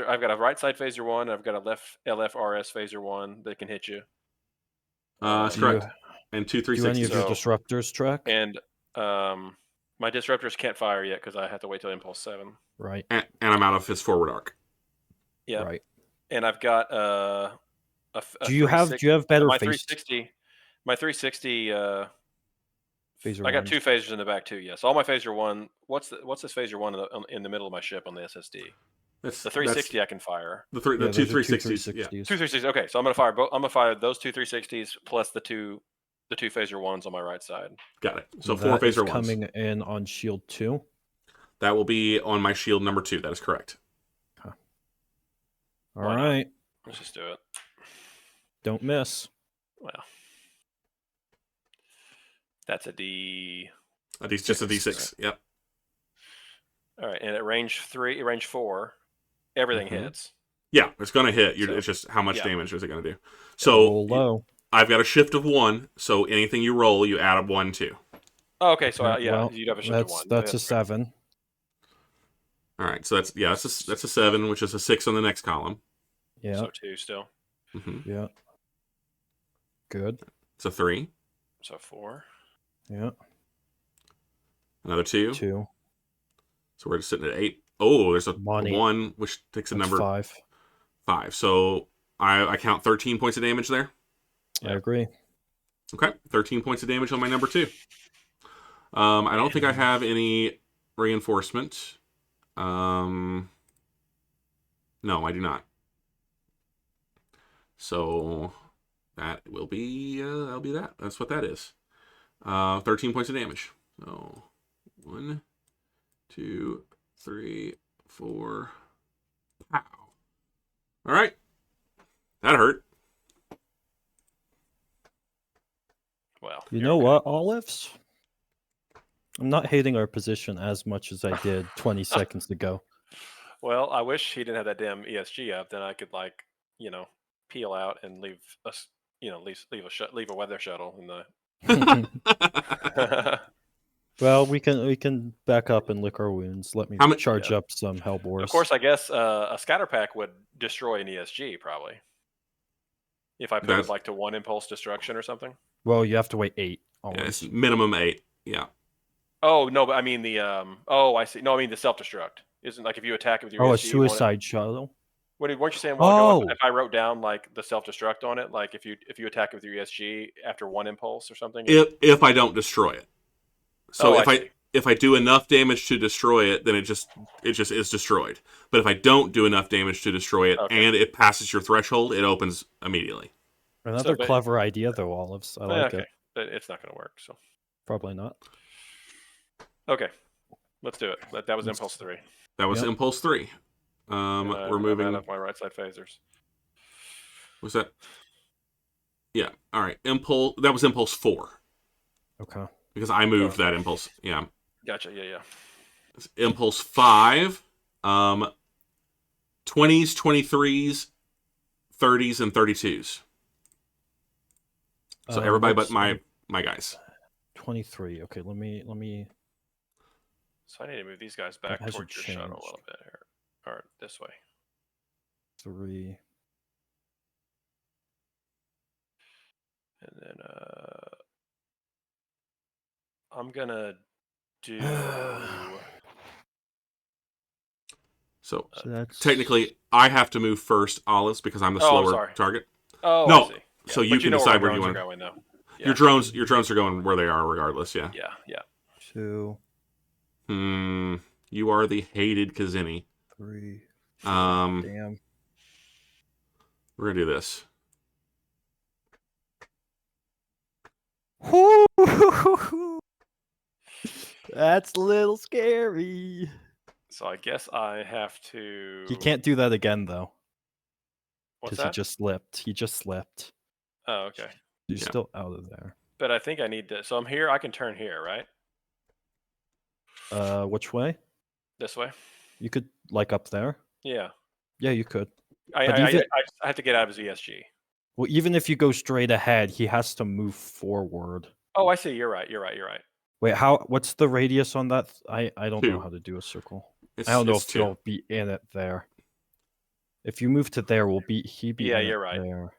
I've got a right side phaser 1. I've got a left LFRS phaser 1 that can hit you. That's Do you- correct. And 2 Do any of 360s. your So- disruptors track? And my disruptors can't fire yet because I have to wait till impulse 7. Right. And I'm out of his forward arc. Yeah. Right. And I've got a Do you have better my face 360? My 360. phaser? I got ones? 2 phasers in the back too. Yes, all my phaser 1. What's this phaser 1 in the middle of my ship on the SSD? That's The 360 I can fire. The Yeah, two those are 360s. Yeah. 2 360s. Okay, so I'm gonna fire both. I'm gonna fire those 2 360s plus the two phaser 1s on my right side. Got it. So That 4 is phaser ones. coming in on shield 2. That will be on my shield number 2. That is correct. All Why not? right. Let's just do it. Don't miss. Well, that's a D. Just a Six, D6. Yep. All right, and at range 4, everything Mhm. hits. Yeah, it's going to hit. So- It's just how much yeah. damage is it going to do? Roll So low. I've got a shift of 1. So anything you roll, you add a 1 to. Oh, okay, so Well, you'd have a shift of 1. That's a 7. All right. So that's a 7, which is a 6 on the next column. Yeah. So 2 still. Yeah. Good. It's a 3. So 4. Yeah. Another 2. 2. So we're just sitting at 8. Oh, there's a Money. 1, which takes a That's number 5. 5. So I count 13 points of damage there. I Yeah. agree. Okay, 13 points of damage on my number 2. I don't think I have any reinforcement. No, I do not. So that will be that'll be that. That's what that is. 13 points of damage. So 1, 2, 3, 4. Pow. All right, that hurt. Well, You here know we go. what, Olives? I'm not hating our position as much as I did 20 seconds ago. Well, I wish he didn't have that damn ESG up. Then I could peel out and leave us, leave a weather shuttle in the. Well, we can back up and lick our wounds. Let me How mu- charge Yeah. up some Hellbores. Of course, I guess a scatter pack would destroy an ESG probably. If I put That's- it like to 1 impulse destruction or something. Well, you have to wait 8 Yeah, always. it's minimum 8. Yeah. Oh no, but I mean the I see. No, I mean the self destruct. Isn't like if you attack with your Oh, a ESG, you want it- suicide shuttle. weren't you saying a while ago Oh. if I wrote down like the self destruct on it, like if you attack with your ESG after 1 impulse or something? If I don't destroy it. So Oh, if I I see. if I do enough damage to destroy it, then it just is destroyed. But if I don't do enough damage to destroy it Okay. and it passes your threshold, it opens immediately. Another but- clever idea, though, Olives. I like okay, it. but it's not going to work. So Probably not. okay, let's do it. That was Let's- impulse 3. That was Yep. impulse 3. And We're I'm moving. out of my right side phasers. Was that? Yeah. All right. That was impulse 4 Okay. because I moved that impulse. Yeah. Gotcha. Yeah. Impulse 5. 20s, 23s, 30s, and 32s. So everybody but Let's- my guys. 23. Okay, let me. So I need to move these guys back hasn't towards your shuttle a changed. little bit here, or this way. 3. And then I'm gonna do. So So that's technically, I have to move first, Olives, because I'm the Oh, I'm slower sorry. target. Oh, No, I see. Yeah, so you but can know where decide my where you drones want. are going, though. Yeah. Your drones are going where they are, regardless. Yeah. Yeah. 2, You are the hated Kzinti. 3. Um, Damn. we're gonna do this. That's a little scary. So I guess I have to. He can't do that again though, What's because he that? just slipped. He just slipped. Oh, okay. He's Yeah. still out of there. But I think I need to. So I'm here. I can turn here, right? Which way? This way. You could like up there. Yeah. Yeah, you could. I But even have to get out of his ESG. well, even if you go straight ahead, he has to move forward. Oh, I see. You're right. Wait, what's the radius on that? I don't know 2. how to do a circle. It's, I don't know it's if 2. you'll be in it there. If you move to there, he be Yeah, in you're it right. there.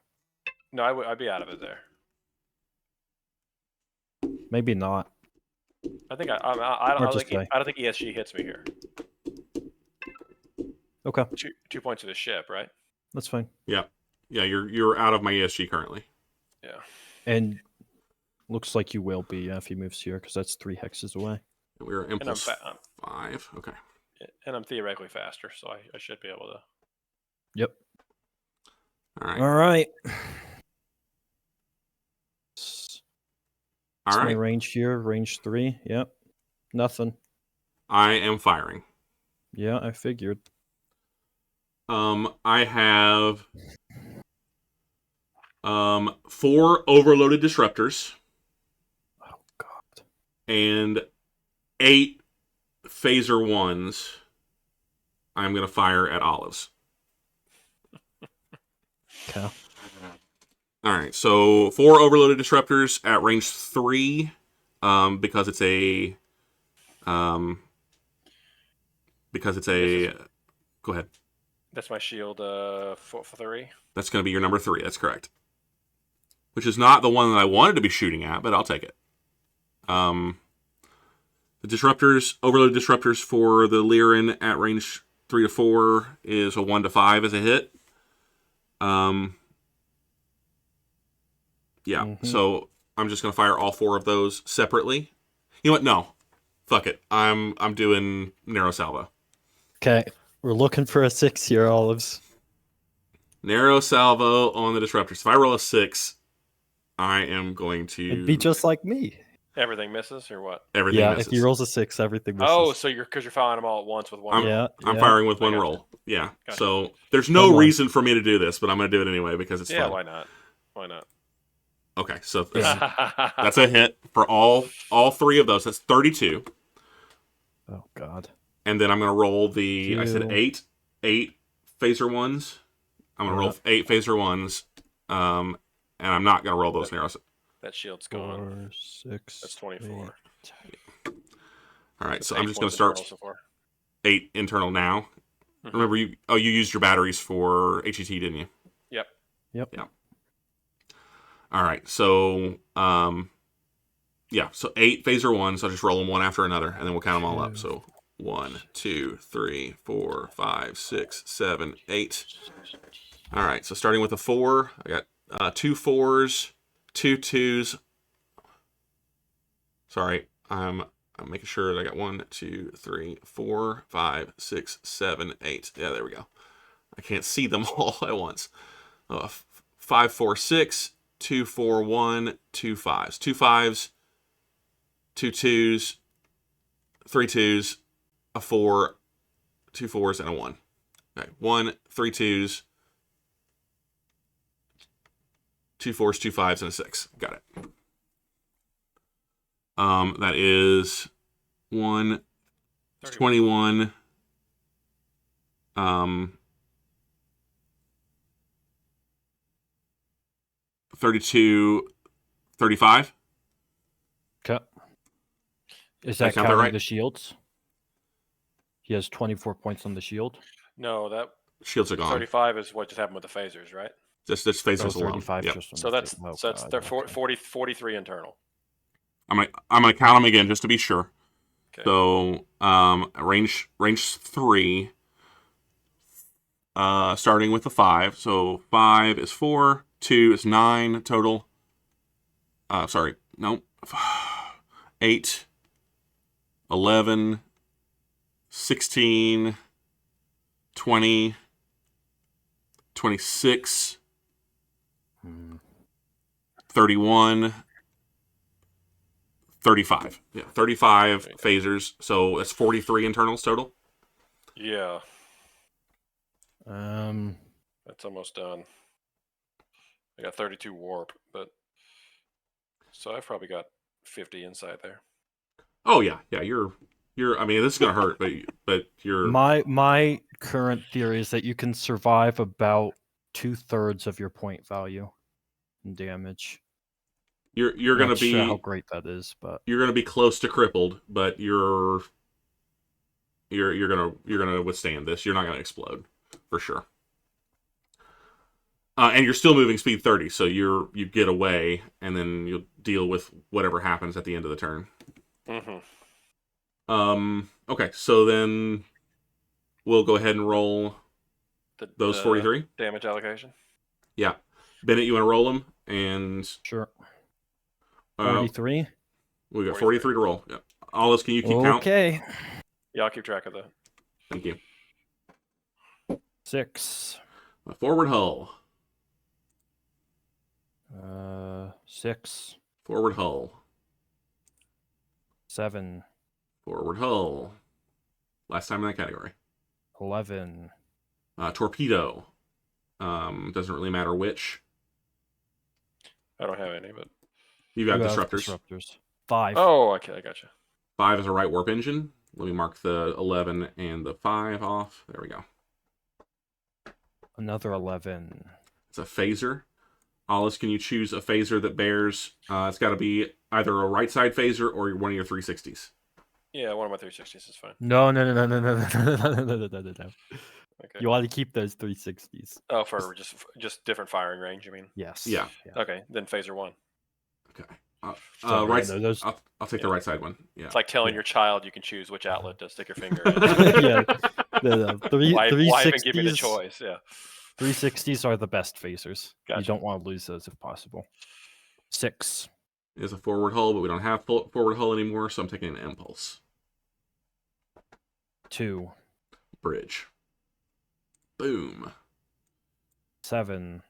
No, I'd be out of it there. Maybe not. I think I Hard to don't think say. ESG hits me here. Okay, 2 points of the ship, right? that's fine. Yeah. You're out of my ESG currently. Yeah. And looks like you will be if he moves here, because that's 3 hexes away. We're impulse 5. Okay. And I'm theoretically faster, so I should be able to. Yep. All right. All right. All My right. range here, range 3. Yep. Nothing. I am firing. Yeah, I figured. I have 4 overloaded disruptors. Oh God. And 8 phaser 1s. I'm gonna fire at Olives. Okay. All right, so 4 overloaded disruptors at range 3, because it's a, Go ahead. That's my shield for 3. That's going to be your number 3. That's correct. Which is not the one that I wanted to be shooting at, but I'll take it. The disruptors, overloaded disruptors for the Lyran at range 3 to 4 is a 1 to 5 as a hit. Yeah, so I'm just gonna fire all 4 of those separately. You know what? No, fuck it. I'm doing narrow salvo. Okay, we're looking for a 6 here, Olives. Narrow salvo on the disruptors. If I roll a 6, I am going to. It'd be just like me. Everything misses or what? Everything Yeah, misses. if he rolls a 6, everything misses. Oh, so you're firing them all at once with one. I'm firing with one roll. Yeah. Gotcha. So there's no reason for me to do this, but I'm going to do it anyway because it's fun. Yeah, why not? Okay, so that's a hit for all 3 of those. That's 32. Oh God. And then I'm going to roll the. 2. I said 8 phaser 1s. I'm going to roll 8 phaser 1s, and I'm not going to roll those narrows. That shield's gone. 4, 6. That's 24. 8. All right, so I'm just going to start 8 internal now. Mm-hmm. Remember, you used your batteries for HET, didn't you? Yep. Yeah. All right, so so 8 phaser 1s. I'll just roll them one after another, and then we'll count them all up. So 1, 2, 3, 4, 5, 6, 7, 8. All right, so starting with a 4, I got 2 4s, 2 2s. Sorry, I'm making sure that I got 1, 2, 3, 4, 5, 6, 7, 8. Yeah, there we go. I can't see them all at once. 5 4 6, 2 4 1, 2 5s, 2 5s, 2 2s, 3 2s, a 4, 2 4s, and a 1. Okay, 1, 3 2s, 2 4s, 2 5s, and a 6. Got it. That is 1, 21, 32, 35. Okay. Is Did I that count that counting right? the shields? He has 24 points on the shield. No, that Shields are gone. 35 is what just happened with the phasers, right? Just phasers alone. 35 Yep. just on So the that's oh, so that's God, they're okay. 43 internal. I'm gonna count them again just to be sure. Okay. So range 3. Starting with the 5. So 5 is 4, 2 is 9 total. Sorry, no. 8, 11, 16, 20, 26, 31, 35. Yeah, 35 phasers. So that's 43 internals total. Yeah, Um, that's almost done. I got 32 warp, but so I've probably got 50 inside there. Oh yeah, yeah. You're. I mean, this is gonna hurt, but you're. my current theory is that you can survive about 2/3 of your point value in damage. You're I'm gonna not sure how be. great that is, but You're gonna be close to crippled, but you're gonna withstand this. You're not gonna explode, for sure. And you're still moving speed 30, so you get away, and then you'll deal with whatever happens at the end of the turn. Okay, so then we'll go ahead and roll those 43. Damage allocation. Yeah, Bennett, you want to roll them, and sure. 43. We got 43 to roll. Yeah. Alice, can you keep count? Okay. Yeah, I'll keep track of that. Thank you. 6. Forward hull. 6. Forward hull. 7. Forward hull. Last time in that category. 11. Torpedo. Doesn't really matter which. I don't have any, but You got You have disruptors. 5. oh, okay, I gotcha. 5 is a right warp engine. Let me mark the 11 and the 5 off. There we go. Another 11. It's a phaser. Alice, can you choose a phaser that bears? It's got to be either a right side phaser or one of your 360s. Yeah, one of my 360s is fine. No. Okay. You want to keep those 360s. Oh, for just different firing range, you mean? Yes. Yeah. Okay, then phaser 1. Okay. So, right. yeah, those... I'll take the right side one. Yeah. It's like telling your child you can choose which outlet to stick your finger in. yeah. The Why 360s, even give me the choice? Yeah. 360s are the best phasers. Gotcha. You don't want to lose those if possible. 6. Is a forward hull, but we don't have forward hull anymore, so I'm taking an impulse. 2. Bridge. Boom. 7.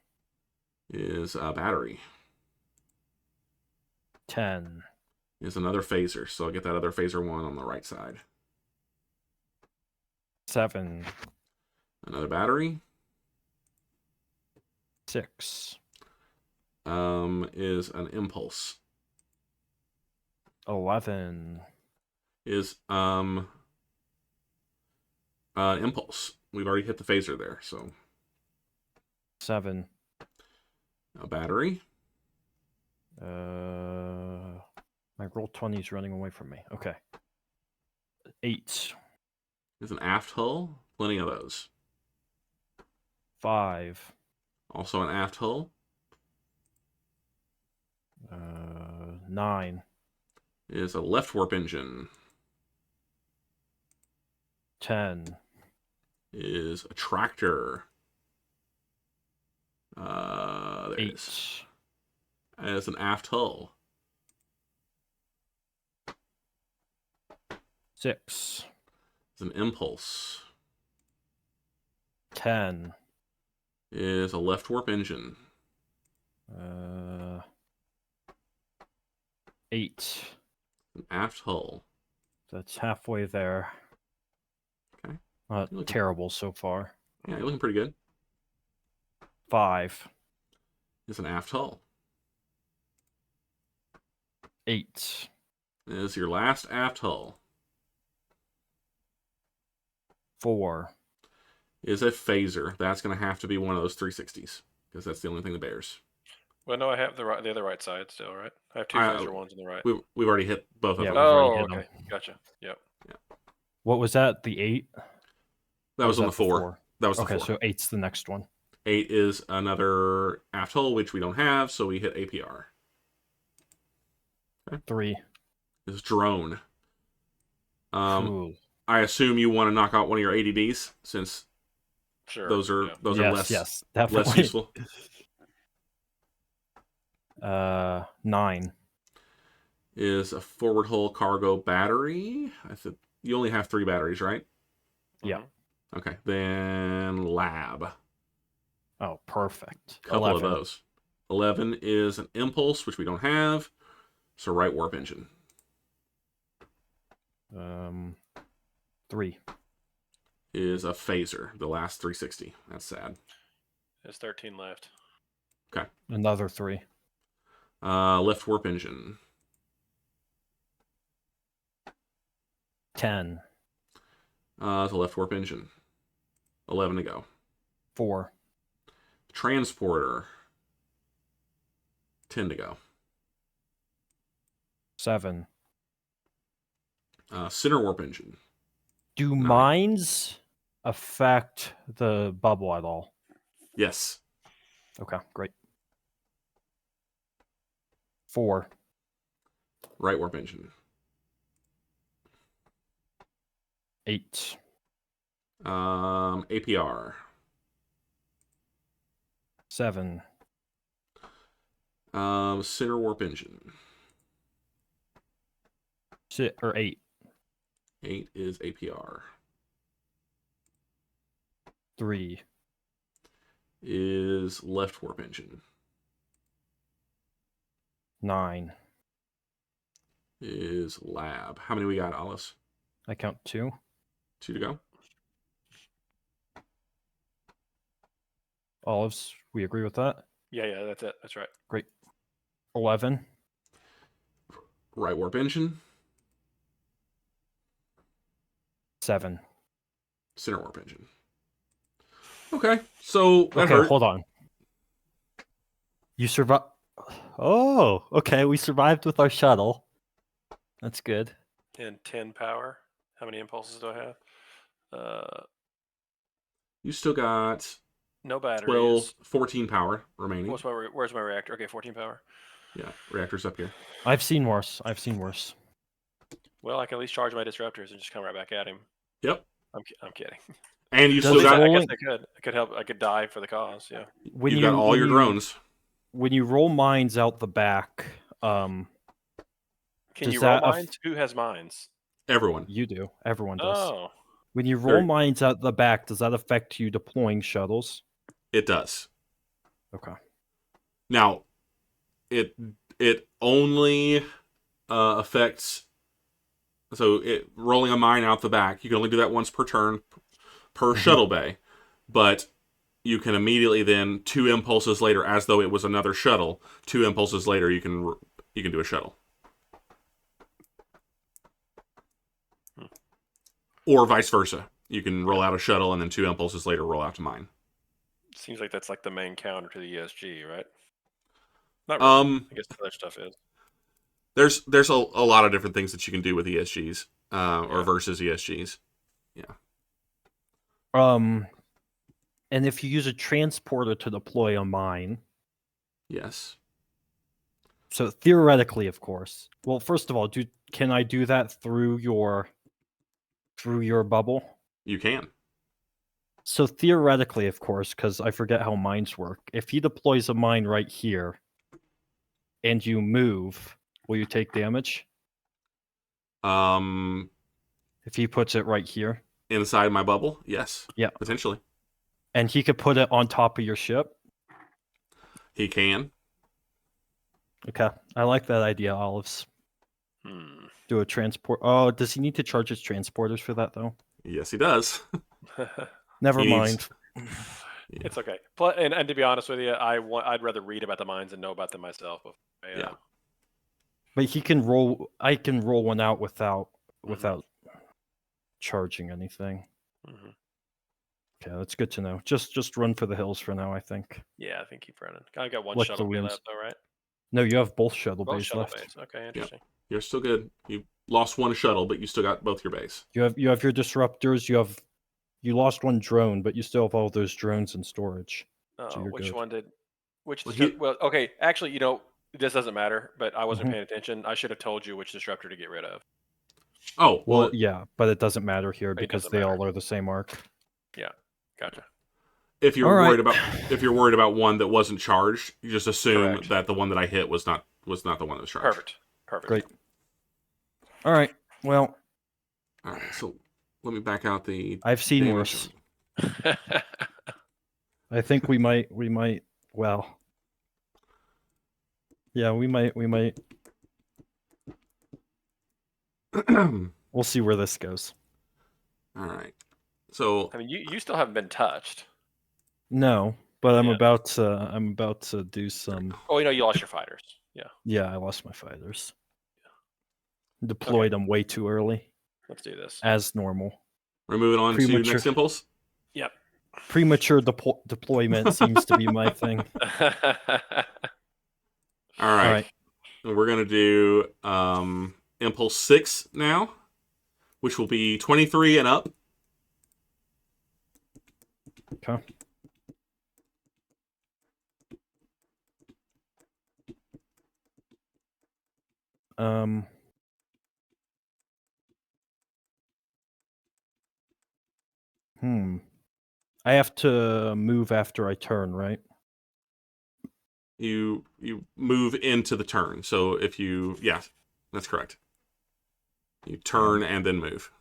Is a battery. 10. Is another phaser, so I'll get that other phaser 1 on the right side. 7. Another battery. 6. Is an impulse. 11. Is impulse. We've already hit the phaser there, so 7. a battery. My roll 20 is running away from me. Okay. 8. Is an aft hull. Plenty of those. 5. Also an aft hull. 9. Is a left warp engine. 10. Is a tractor. There 8. it is. As an aft hull. 6. Is an impulse. 10. Is a left warp engine. 8. An aft hull. That's halfway there. Okay. Not terrible so far. Yeah, you're looking pretty good. 5. Is an aft hull. 8. Is your last aft hull. 4. Is a phaser. That's going to have to be one of those 360s because that's the only thing that bears. Well, no, I have the other right side still, right? I have two phaser ones on the right. We've already hit both of Yeah, them. we've already Oh, hit 'em. okay, gotcha. Yep. What was that? The 8? That Or was on that the 4. That was the Okay, 4. so 8's the next one. 8 is another aft hull, which we don't have, so we hit APR. 3. This is drone. Ooh. I assume you want to knock out one of your ADDs, since Sure. those are Yes, less definitely. useful. 9. Is a forward hull cargo battery. I said you only have 3 batteries, right? Yeah. Mhm. Okay, then lab. Oh, perfect. Couple 11. of those. 11 is an impulse, which we don't have. So right warp engine. 3. Is a phaser. The last 360. That's sad. There's 13 left. Okay. Another 3. Left warp engine. 10. It's a left warp engine. 11 to go. 4. Transporter. 10 to go. 7. Center warp engine. Do 9. mines affect the bubble at all? Yes. Okay, great. 4. Right warp engine. 8. APR. 7. Center warp engine. 8. 8 is APR. 3. Is left warp engine. 9. Is lab. How many we got, Alice? I count 2. 2 to go. Olives, we agree with that? Yeah, that's it. That's right. Great. 11. Right warp engine. 7. Center warp engine. Okay, so that Okay, hurt. hold on. You survived. Oh, okay. We survived with our shuttle. That's good. And 10 power. How many impulses do I have? You still got No batteries. 12, 14 power remaining. Where's my reactor? Okay, 14 power. Yeah, reactor's up here. I've seen worse. Well, I can at least charge my disruptors and just come right back at him. Yep. I'm kidding. And you Does still it got roll- I guess I could. I could help. I could die for the cause. Yeah. When you've got all your drones. When you roll mines out the back, Can Does you roll that mines? Who has mines? Everyone. you do. Everyone does. Oh, When you roll Very- mines out the back, does that affect you deploying shuttles? It does. Okay. Now, it only affects. So rolling a mine out the back, you can only do that once per turn per shuttle bay, but you can immediately then 2 impulses later, as though it was another shuttle. 2 impulses later, you can do a shuttle, or vice versa. You can roll out a shuttle and then 2 impulses later roll out to mine. seems like that's like the main counter to the ESG, right? Not really. I guess the other stuff is. There's a lot of different things that you can do with ESGs or versus ESGs. And if you use a transporter to deploy a mine, Yes. so theoretically, of course. Well, first of all, can I do that through your bubble? You can. So theoretically, of course, because I forget how mines work. If he deploys a mine right here, and you move, will you take damage? If he puts it right here, Inside my bubble, yes. Yeah. Potentially. and he could put it on top of your ship. He can. Okay, I like that idea, Olives. Do a transport. Oh, does he need to charge his transporters for that though? Yes, he does. Never He mind. It's okay. And to be honest with you, I'd rather read about the mines and know about them myself. Yeah. But he can roll. I can roll one out without charging anything. Mhm. Okay, that's good to know. Just run for the hills for now, I think. Yeah, I think keep running. I got one Let shuttle the bay winds- left, though, right? No, you have both shuttle Both bays shuttle left. bays. Okay, interesting. You're still good. You lost one shuttle, but you still got both your base. You have your disruptors. You lost one drone, but you still have all those drones in storage. So you're Which good. one did? Which Well, well, okay. Actually, this doesn't matter. But I wasn't Mhm. paying attention. I should have told you which disruptor to get rid of. Oh, Well, yeah, but it doesn't matter here It because doesn't they matter. all are the same arc. Yeah, gotcha. if you're All right. worried about one that wasn't charged, you just assume Correct. that the one that I hit was not the one that was charged. Perfect. Great. All right. Well, All right, so let me back out the. I've seen damage. worse. I think we might. Well, yeah, we might. We'll see where this goes. All right, so I mean, you still haven't been touched. No, but I'm Yeah. about to do some. Oh, you lost your fighters. Yeah. Yeah, I lost my fighters. Deployed them way too early, Let's do this. as normal. we're moving on to Premature. next impulse. Yep. Premature deployment seems to be my thing. All right. All right. And we're gonna do impulse 6 now, which will be 23 and up. Okay. I have to move after I turn, right? You move into the turn. So if you that's correct. You turn and then move.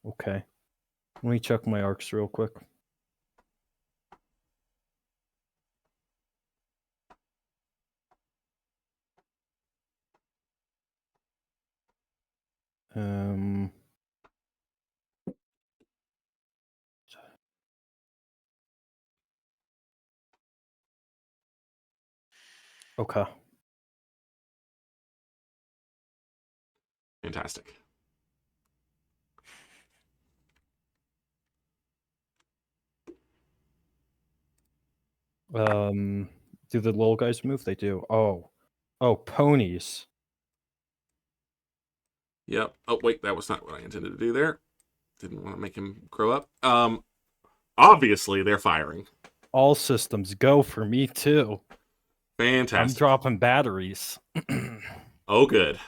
Okay. Let me check my arcs real quick. Okay. Fantastic. Do the little guys move? They do. Oh, ponies. Yep. Oh wait, that was not what I intended to do there. Didn't want to make him grow up. Obviously they're firing. All systems go for me too. Fantastic. I'm dropping batteries. Oh, good.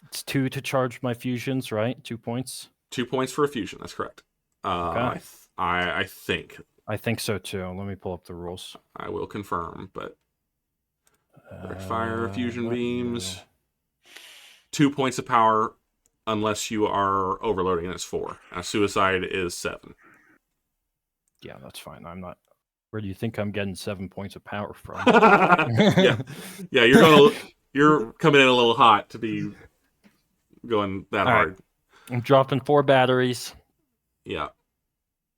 It's 2 to charge my fusions, right? 2 points. 2 points for a fusion. That's correct. Okay. I think. I think so too. Let me pull up the rules. I will confirm, but direct fire, fusion beams, 2 points of power, unless you are overloading, and it's 4. Suicide is 7. Yeah, that's fine. I'm not. Where do you think I'm getting 7 points of power from? yeah. You're coming in a little hot to be going that All hard. right. I'm dropping 4 batteries. Yeah.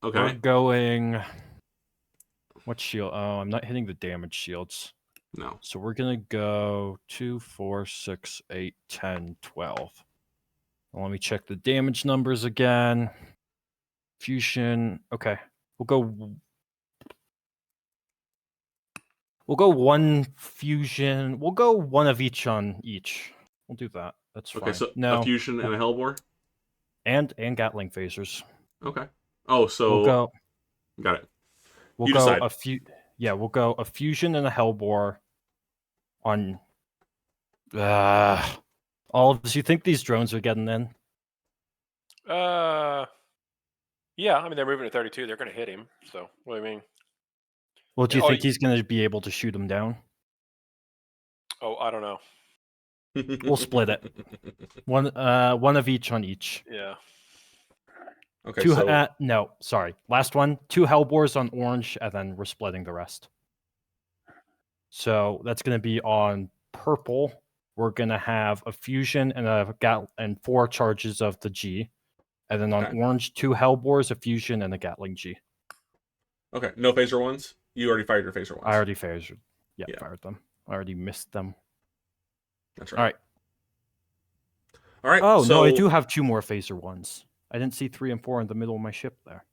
We're Okay. going. What shield? Oh, I'm not hitting the damage shields. No. So we're gonna go 2, 4, 6, 8, 10, 12. Let me check the damage numbers again. Fusion. Okay. We'll go 1 fusion. We'll go 1 of each on each. We'll do that. That's fine. Okay, so no. a fusion and a Hellbore? And Gatling phasers. Okay. Oh, so we'll go. Got it. We'll You go decide. we'll go a fusion and a Hellbore on all of this. You think these drones are getting in? Yeah. I mean, they're moving to 32. They're going to hit him. So, what do you mean? Well, do you think he's going to be able to shoot them down? Oh, I don't know. We'll split it. One of each on each. Yeah. Okay. 2 So no, sorry. Last one. 2 Hellbores on orange, and then we're splitting the rest. So that's going to be on purple. We're going to have a fusion and 4 charges of the G. And then on orange, 2 Hellbores, a fusion, and a Gatling G. okay. No phaser ones? You already fired your phaser ones. I already phasered. Yeah, fired them. I already missed them. That's right. All right. All right. Oh, so, no, I do have 2 more phaser ones. I didn't see 3 and 4 in the middle of my ship there.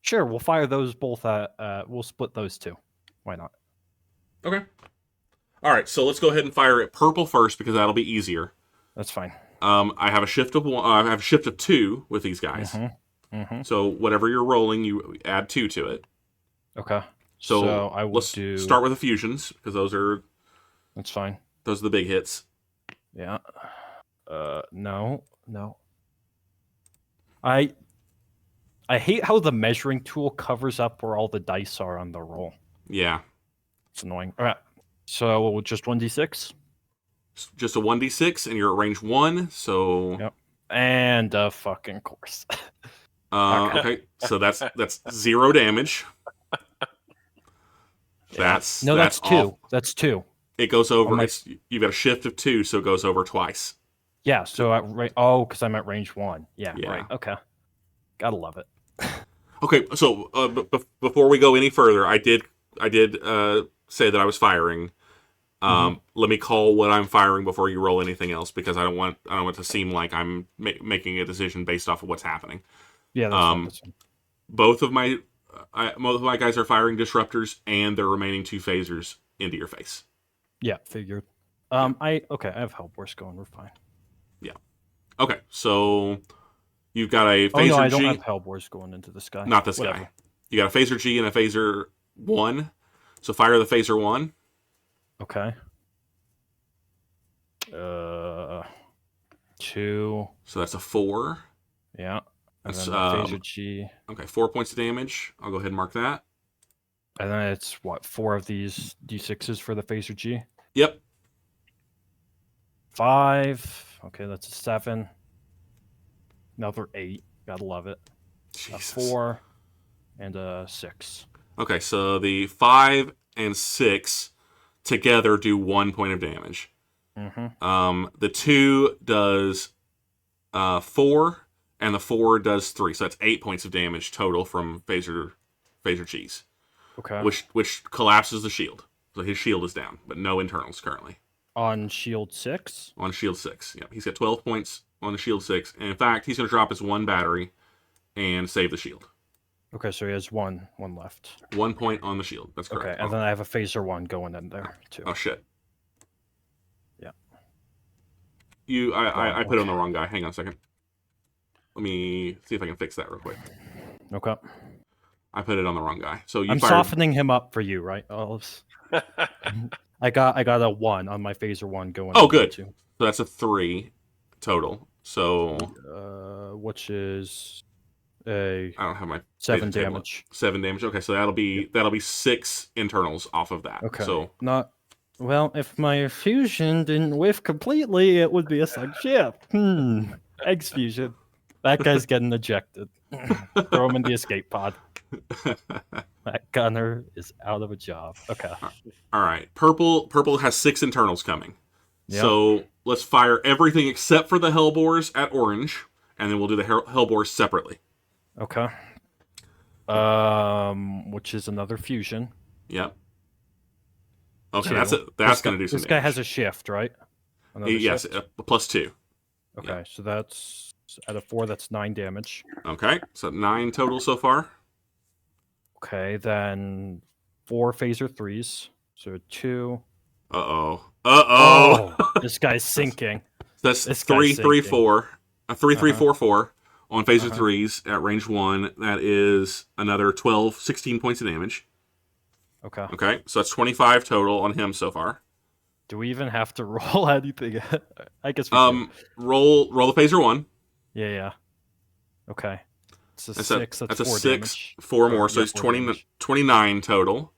Sure, we'll fire those both at, we'll split those 2. Why not? Okay. All right. So let's go ahead and fire at purple first because that'll be easier. That's fine. I have a shift of 1. I have a shift of 2 with these guys. So whatever you're rolling, you add 2 to it. Okay. So I will let's start with the fusions because That's fine. those are the big hits. Yeah. No. I hate how the measuring tool covers up where all the dice are on the roll. Yeah. It's annoying. All right. So just 1d6. Just a 1d6, and you're at range 1. So. Yep. And a fucking course. Okay. So that's 0 damage. That's 2. off. That's 2. It goes over. You've got a shift of 2, so it goes over twice. Yeah. So because I'm at range 1. Yeah. Right. Okay. Gotta love it. Okay. So before we go any further, I did say that I was firing. Let me call what I'm firing before you roll anything else because I don't want it to seem like I'm making a decision based off of what's happening. Yeah. That's fine. Both of my guys are firing disruptors, and they're remaining 2 phasers into your face. Yeah. Figured. I have Hellborse going. We're fine. Yeah. Okay. So you've got a phaser Oh no, I don't G. have Hellborse going into this guy. Not this guy. You got a phaser G and a phaser 1. So fire the phaser 1. Okay. 2. So that's a 4. Yeah. And That's then the phaser G. Okay, 4 points of damage. I'll go ahead and mark that. And then it's 4 of these D6s for the phaser G? Yep. 5. Okay, that's a 7. Another 8. Gotta love it. Jesus. A 4 and a 6. Okay, so the 5 and 6 together do 1 point of damage. The 2 does 4, and the 4 does 3. So that's 8 points of damage total from phaser G's. Okay. Which collapses the shield. So his shield is down, but no internals currently. On shield 6? On shield 6. Yeah, he's got 12 points on the shield 6. And in fact, he's going to drop his 1 battery and save the shield. Okay, so he has one left. 1 point on the shield. That's correct. Okay, and then I have a phaser 1 going in there too. Oh shit. Yeah. I put on the wrong guy. Hang on a second. Let me see if I can fix that real quick. Okay. I put it on the wrong guy. So I'm softening him up for you, right, Olives? I got a 1 on my phaser 1 going. Oh, good. So that's a 3 total. So which is I don't have my 7 damage. 7 damage. Okay, so that'll be 6 internals off of that. Okay. So well, if my fusion didn't whiff completely, it would be a sug ship. Eggs fusion. That guy's getting ejected. Throw him in the escape pod. That gunner is out of a job. Okay. All right. Purple has 6 internals coming. Yep. So let's fire everything except for the Hellbores at orange, and then we'll do the Hellbores separately. Okay. Which is another fusion. Yep. Okay, that's going to do some This guy damage. has a shift, right? Yes, +2. Okay, yeah. So that's at a 4. That's 9 damage. Okay, so 9 total so far. Okay, then 4 phaser 3s. So 2. Oh, this guy's sinking. That's This 3, guy's 3, sinking. 4. 3, 3, 4, 4 on phaser 3s at range 1. That is another 16 points of damage. Okay. Okay, so that's 25 total on him so far. Do we even have to roll anything? I guess we do. Roll the phaser 1. Yeah. Okay. It's a That's 6. That's 4 6. damage. 4 more, so Yeah, it's 4 damage. 29 total.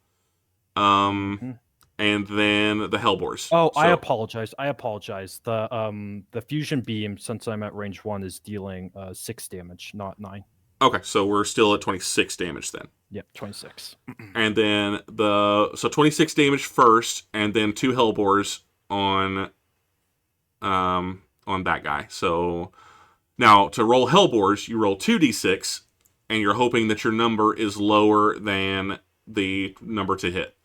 And then the Hellbores. Oh, So- I apologize. The fusion beam, since I'm at range 1, is dealing 6 damage, not 9. Okay, so we're still at 26 damage then. Yep, 26. And then 26 damage first, and then 2 Hellbores on that guy. So now to roll Hellbores, you roll 2d6, and you're hoping that your number is lower than the number to hit,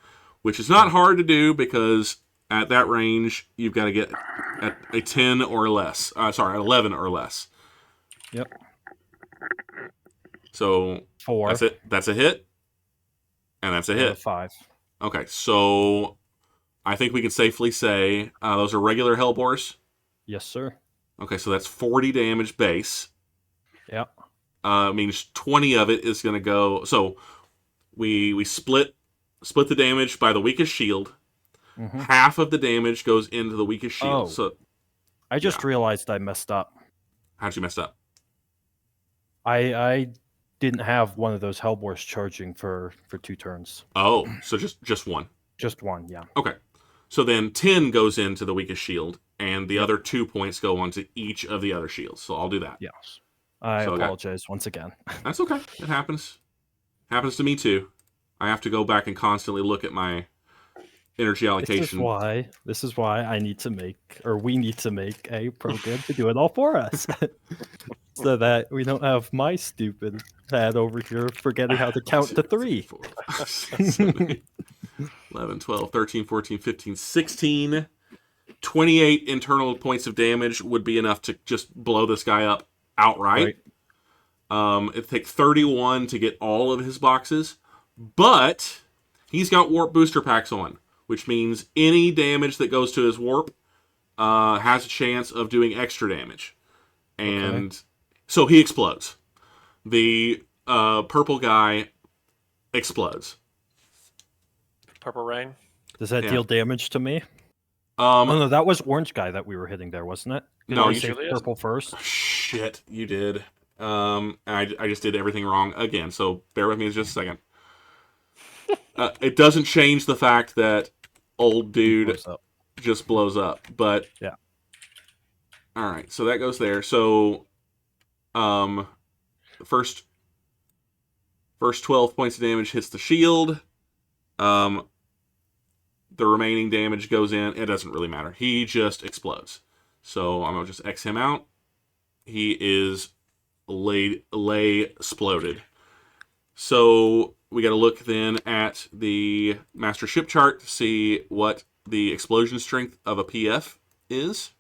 which is not hard to do because At that range, you've got to get at a 10 or less. 11 or less. Yep. So 4. that's it. That's a hit. And that's a And hit. a 5. Okay, so I think we can safely say those are regular Hellbores. Yes, sir. Okay, so that's 40 damage base. Yep. Means 20 of it is going to go. So we split the damage by the weakest shield. Mm-hmm. Half of the damage goes into the weakest shield. Oh. So I just realized I messed up. how'd you mess up? I didn't have one of those Hellbores charging for 2 turns. Oh, so just one. Just one, yeah. Okay. So then 10 goes into the weakest shield, and the other 2 points go onto each of the other shields. So I'll do that. Yes. I apologize once again. That's okay. It happens. Happens to me too. I have to go back and constantly look at my energy allocation. This is why we need to make a program to do it all for us. So that we don't have my stupid head over here forgetting how to count to 3. 4, 5, 6, 7, 8, 11, 12, 13, 14, 15, 16. 28 internal points of damage would be enough to just blow this guy up outright. Right. It'd take 31 to get all of his boxes, but he's got warp booster packs on, which means any damage that goes to his warp has a chance of doing extra damage. And so he explodes. The purple guy explodes. Purple rain. Does that deal damage to me? Oh no, that was orange guy that we were hitting there, wasn't it? No, you say purple first. Shit, you did. I just did everything wrong again. So bear with me just a second. It doesn't change the fact that old dude just blows up. But yeah. All right, so that goes there. So, first 12 points of damage hits the shield. The remaining damage goes in. It doesn't really matter. He just explodes. So I'm gonna just X him out. He is exploded. So we got to look then at the master ship chart to see what the explosion strength of a PF is.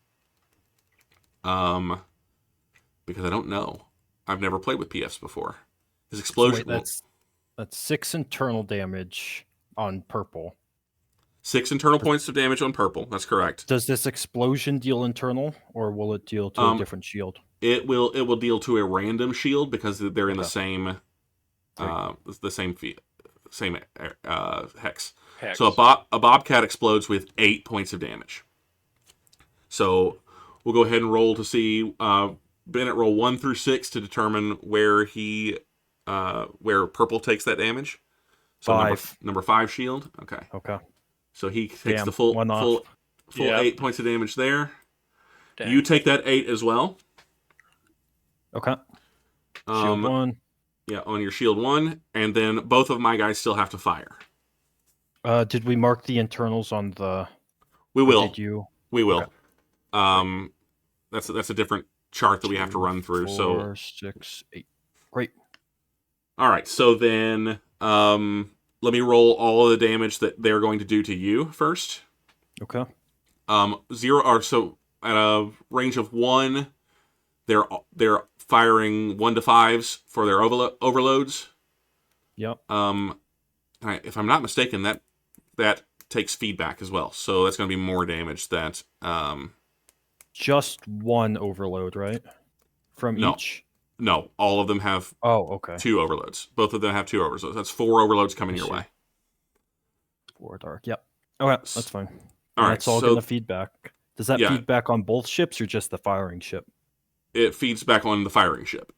Because I don't know. I've never played with PFs before. His explosion. So wait, that's 6 internal damage on purple. 6 internal points of damage on purple. That's correct. Does this explosion deal internal, or will it deal to a different shield? It will deal to a random shield because they're in the same hex. So a bobcat explodes with 8 points of damage. So we'll go ahead and roll to see Bennett roll 1 through 6 to determine where where purple takes that damage. So 5. number 5 shield. Okay. So he takes the full 8 points of damage there. Damn. You take that 8 as well. Okay. Shield 1. Yeah, on your shield 1, and then both of my guys still have to fire. Did we mark the internals on the? We will. Did you? We will. Okay. That's a different chart that we have to run through. 4, 6, 8. Great. All right. So then, let me roll all of the damage that they're going to do to you first. Okay. 0 or so at a range of 1, they're firing 1 to 5s for their overloads. Yep. If I'm not mistaken, that takes feedback as well, so that's going to be more damage. That just 1 overload, right? From each. No, all of them have 2 overloads. Both of them have 2 overloads. That's 4 overloads coming your way. 4 dark. Yep. Okay, that's fine. All right, that's all going to feedback. Does that feedback on both ships or just the firing ship? It feeds back on the firing ship.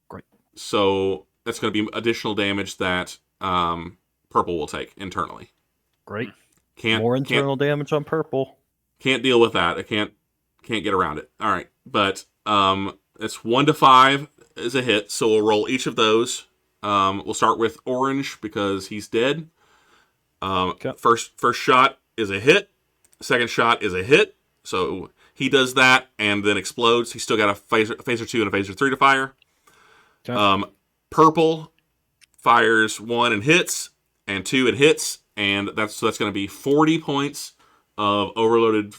Great. So that's going to be additional damage that purple will take internally. Great. More internal damage on purple. Can't deal with that. I can't get around it. All right, but it's 1 to 5 is a hit, so we'll roll each of those. We'll start with orange because he's dead. First shot is a hit. Second shot is a hit. So he does that and then explodes. He's still got a phaser 2 and a phaser 3 to fire. Okay. Purple fires 1 and hits, and 2 and hits, and that's going to be 40 points of overloaded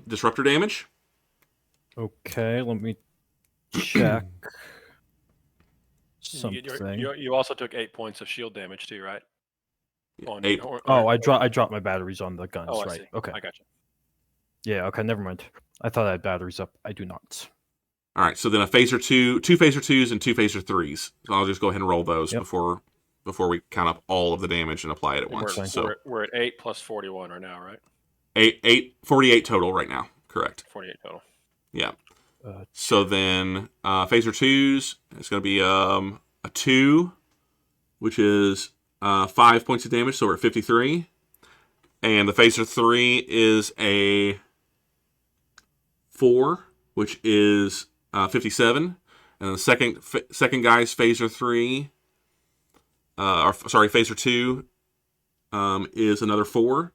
disruptor damage. Okay, let me check You, something. you also took 8 points of shield damage too, right? Yeah, On, 8. I dropped my batteries on the guns, Oh, I right? see. Okay. I got you. Yeah, okay, never mind. I thought I had batteries up. I do not. All right, so then a phaser 2, 2 phaser 2s, and 2 phaser 3s. So I'll just go ahead and roll those before we count up all of the damage and apply it at once. We're at 8 plus 41 right now, right? 48 total right now. Correct. 48 total. Yeah. So then phaser 2s, it's going to be a 2, which is 5 points of damage, so we're at 53. And the phaser 3 is a 4, which is 57. And the second guy's phaser 3, phaser 2 is another 4.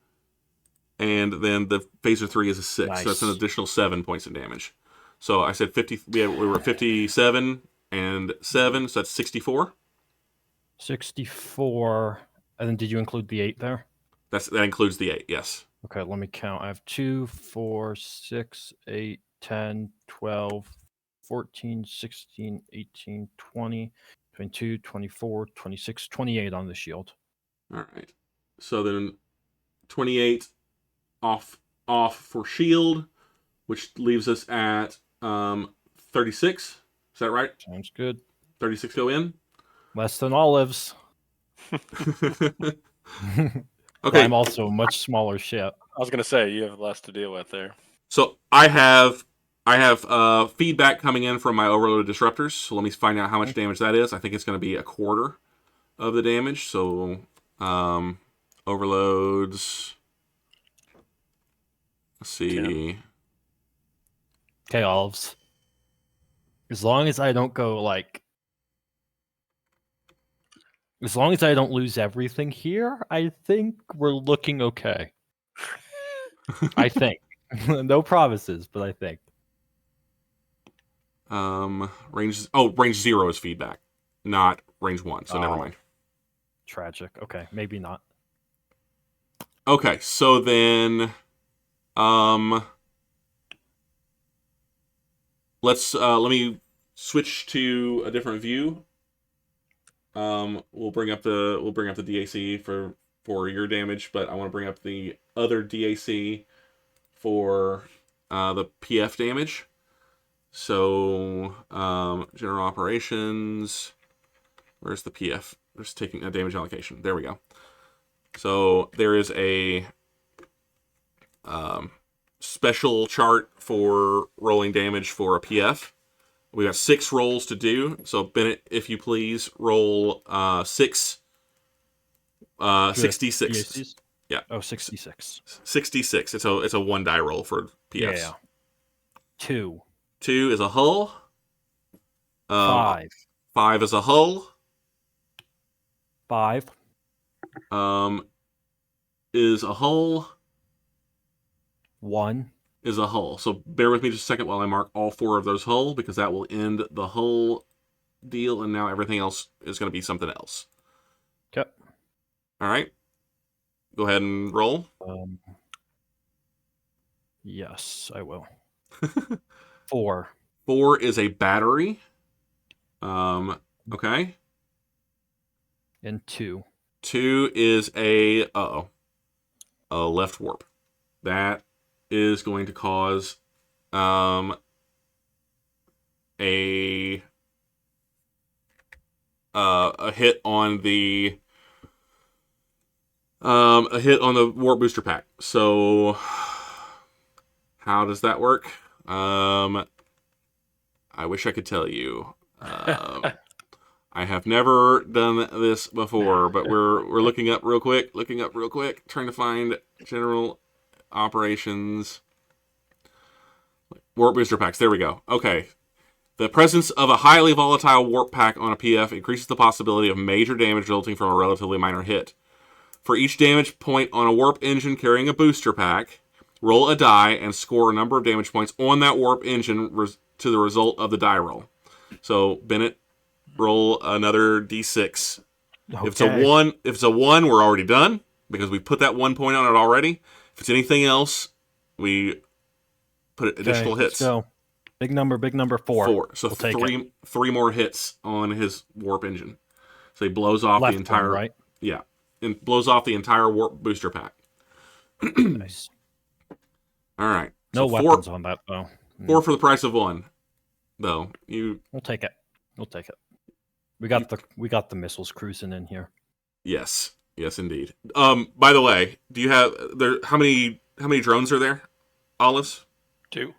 And then the phaser 3 is a 6. Nice. So that's an additional 7 points of damage. So I said 50. We were at 57 and 7, so that's 64. 64. And then did you include the 8 there? That includes the 8, yes. Okay, let me count. I have 2, 4, 6, 8, 10, 12, 14, 16, 18, 20, 22, 24, 26, 28 on the shield. All right. So then 28 off for shield, which leaves us at 36. Is that right? Sounds good. 36 go in. Less than olives. Okay. I'm also a much smaller ship. I was gonna say you have less to deal with there. So I have feedback coming in from my overloaded disruptors. So let me find out how much damage that is. I think it's going to be a quarter of the damage. So overloads. Let's see. Okay, olives. As long as I don't as long as I don't lose everything here, I think we're looking okay. I think. No promises, but I think. Range 0 is feedback, not range 1. So never mind. Tragic. Okay, maybe not. Okay, so then let me switch to a different view. We'll bring up the DAC for your damage, but I want to bring up the other DAC for the PF damage. So general operations, where's the PF? There's taking a damage allocation. There we go. So there is a special chart for rolling damage for a PF. We got 6 rolls to do. So Bennett, if you please, roll 6. 66. DACs? Yeah. Oh, 66. 66. It's a 1 die roll for PFs. Yeah. 2. 2 is a hull. 5. 5 is a hull. 5. Is a hull. 1. Is a hull. So bear with me just a second while I mark all 4 of those hull, because that will end the hull deal, and now everything else is going to be something else. Okay. All right. Go ahead and roll. Yes, I will. 4. 4 is a battery. Okay. And 2. 2 is a left warp. That is going to cause a hit on the warp booster pack. So how does that work? I wish I could tell you. I have never done this before, but we're looking up real quick, trying to find general operations. Warp booster packs. There we go. Okay. The presence of a highly volatile warp pack on a PF increases the possibility of major damage resulting from a relatively minor hit. For each damage point on a warp engine carrying a booster pack, roll a die and score a number of damage points on that warp engine to the result of the die roll. So, Bennett, roll another d6. Okay. If it's a 1, we're already done because we put that 1 point on it already. If If it's anything else, we put additional Okay, hits. let's go. Big number, 4. 4. So We'll take it. three more hits on his warp engine. So he blows off Left the entire one, right? Yeah. And blows off the entire warp booster pack. Nice. All right. No so weapons on that though. 4 for the price of 1. Though. We'll take it. We'll take it. We got the missiles cruising in here. Yes. Yes indeed. By the way, do you have how many drones are there? Olives? 2.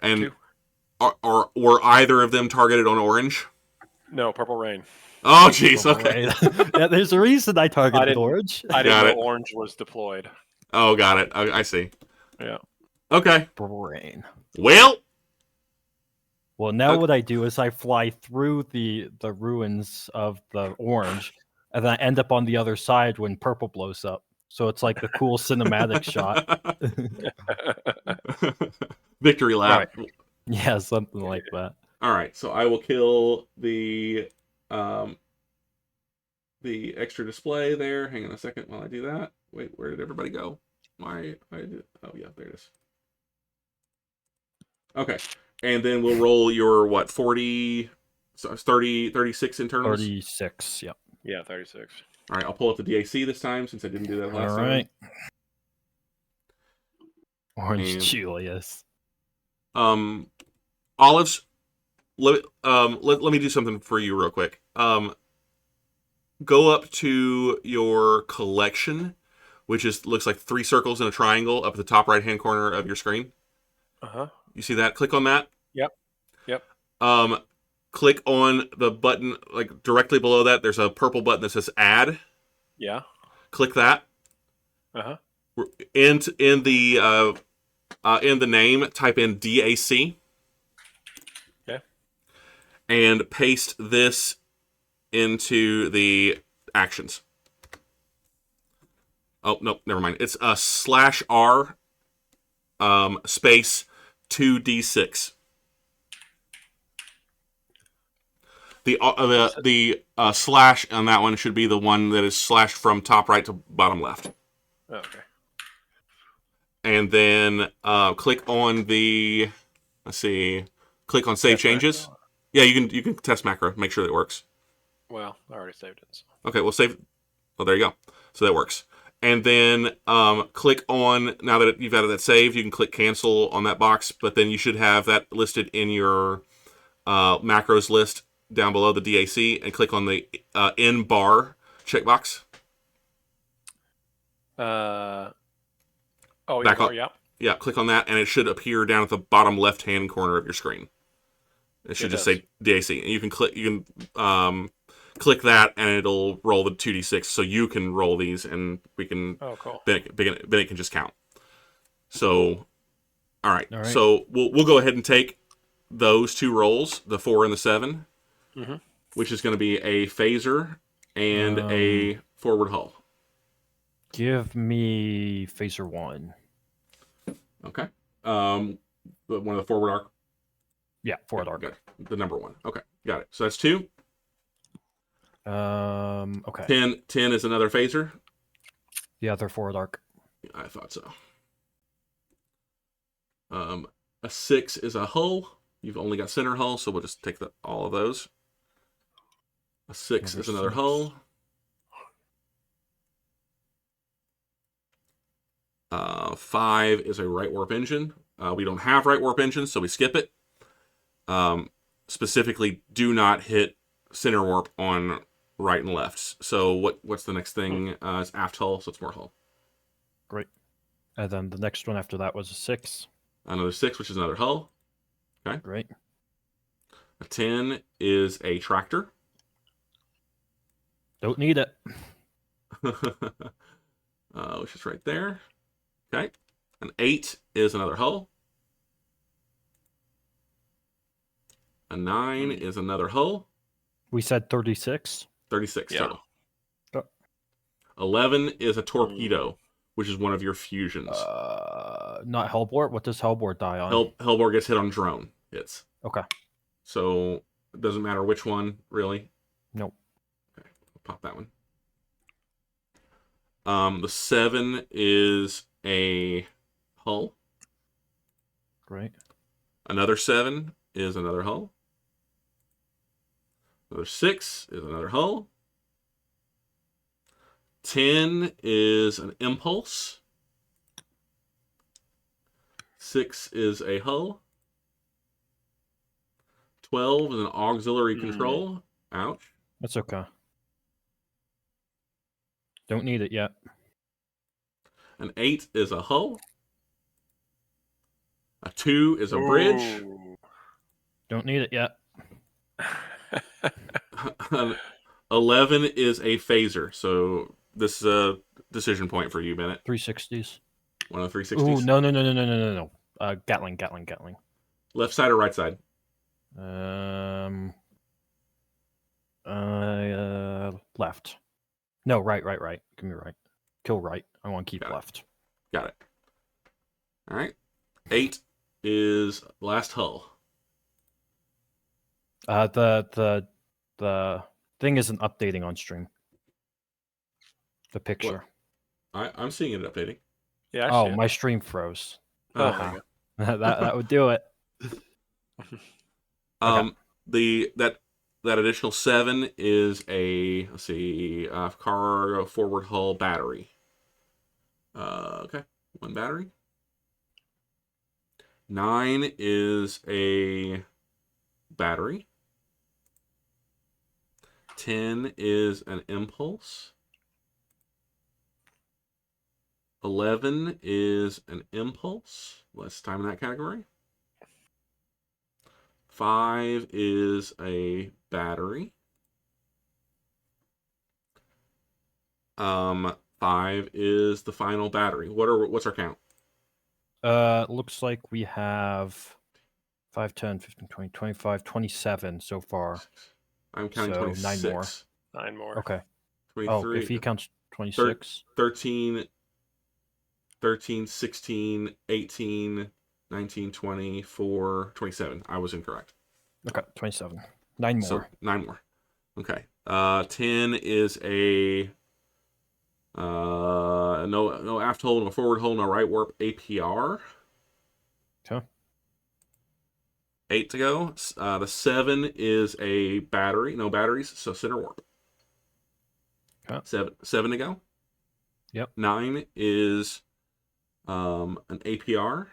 And were either of them targeted on orange? No, Purple Rain. Oh, jeez. Okay. Yeah, there's a reason I targeted orange. I didn't know orange was deployed. Oh, got it. I see. Yeah. Okay. Purple Rain. Well, now what I do is I fly through the ruins of the orange, and then I end up on the other side when purple blows up. So it's like the cool cinematic shot. Victory lap. Right. Yeah, something like that. All right, so I will kill the extra display there. Hang on a second while I do that. Wait, where did everybody go? Oh yeah, there it is. Okay, and then we'll roll your 40, so 36 internals. 36. Yep. Yeah, 36. All right, I'll pull up the DAC this time since I didn't do that last All time. right. Orange And, Julius. Olives, let me do something for you real quick. Go up to your collection, which looks like 3 circles in a triangle up at the top right-hand corner of your screen. Uh-huh. You see that? Click on that. Yep. Click on the button, like directly below that, there's a purple button that says Add. Yeah. Click that. Uh-huh. In the name, type in DAC. Okay. And paste this into the actions. Oh, no, never mind. It's a /R space 2d6. The slash on that one should be the one that is slashed from top right to bottom left. Oh, okay. And then click on the, click on save changes. Macro. Yeah, you can test macro, make sure that it works. Well, I already saved it. So. Okay, well save. Oh, there you go. So that works. And then click on, now that you've added that save, you can click cancel on that box, but then you should have that listed in your macros list down below the DAC, and click on the in bar checkbox. Oh, Back on, yeah. Yeah, click on that, and it should appear down at the bottom left-hand corner of your screen. It should just say DAC, and you can click click that, and it'll roll the 2d6, so you can roll these, and we can. Oh, cool. Bennett can just count. So, all right. All right. So we'll go ahead and take those 2 rolls, the 4 and the 7, which is going to be a phaser and a forward hull. Give me phaser 1. Okay. One of the forward arc. Yeah, forward arc. Got it. The number 1. Okay, got it. So that's 2. Okay. 10 is another phaser. The other forward arc. I thought so. A 6 is a hull. You've only got center hull, so we'll just take all of those. A 6 is another hull. 5 is a right warp engine. We don't have right warp engines, so we skip it. Specifically, do not hit center warp on right and left. So what's the next thing? It's aft hull, so it's more hull. Great. And then the next one after that was a 6. Another 6, which is another hull. Okay. Great. A 10 is a tractor. Don't need it. Which is right there. Okay. An 8 is another hull. A 9 is another hull. We said 36. 36 Yeah. total. Oh. 11 is a torpedo, which is one of your fusions. Not Hellbort. What does Hellbort die on? Hellbor gets hit on drone hits. Okay. So it doesn't matter which one, really. Nope. Okay, we'll pop that one. The 7 is a hull. Great. Another 7 is another hull. Another 6 is another hull. 10 is an impulse. 6 is a hull. 12 is an auxiliary control. Ouch. That's okay. Don't need it yet. An 8 is a hull. A 2 is a bridge. Don't need it yet. An 11 is a phaser. So this is a decision point for you, Bennett. 360s. One of the 360s. Ooh, no. Gatling. Left side or right side? Left. No, right. Give me right. Kill right. I want to keep left. Got it. All right. 8 is last hull. The thing isn't updating on stream. The picture. I'm seeing it updating. Yeah. Oh, my stream froze. Oh, there you that would do it. That additional 7 is a cargo forward hull battery. Okay, 1 battery. 9 is a battery. 10 is an impulse. 11 is an impulse. Less time in that category. 5 is a battery. 5 is the final battery. What's our count? Looks like we have 5, 10, 15, 20, 25, 27 so far. I'm counting So 26. 9 more. 9 more. Okay. 23, Oh, if he counts 26. 13, 16, 18, 19, 20, 4, 27. I was incorrect. Okay, 27. 9 more. So 9 more. Okay. 10 is a no aft hull, no forward hull, no right warp APR. Okay. 8 to go. The 7 is a battery, no batteries, so center warp. Okay. 7 to go. Yep. 9 is an APR.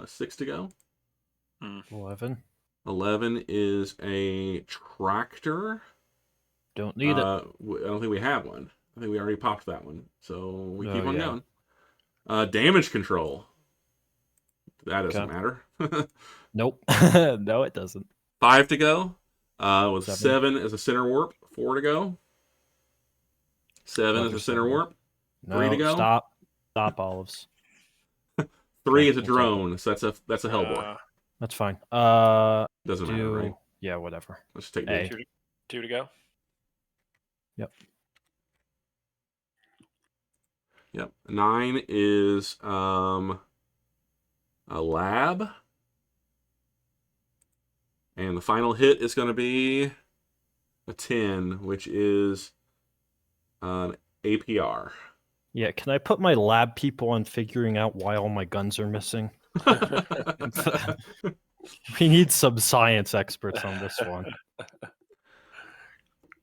6 to go. 11. 11 is a tractor. Don't need it. I don't think we have one. I think we already popped that one. So we keep on going. Damage control. That doesn't matter. Nope. No, it doesn't. 5 to go. With 7. 7 as a center warp. 4 to go. 7 as a center warp. No, 3 to go. Stop, olives. 3 is a drone. So that's a Hellbore. That's fine. Doesn't matter, right? Yeah, whatever. Let's take A. 2 to go. Yep. 9 is a lab. And the final hit is going to be a 10, which is an APR. Yeah, can I put my lab people on figuring out why all my guns are missing? We need some science experts on this one.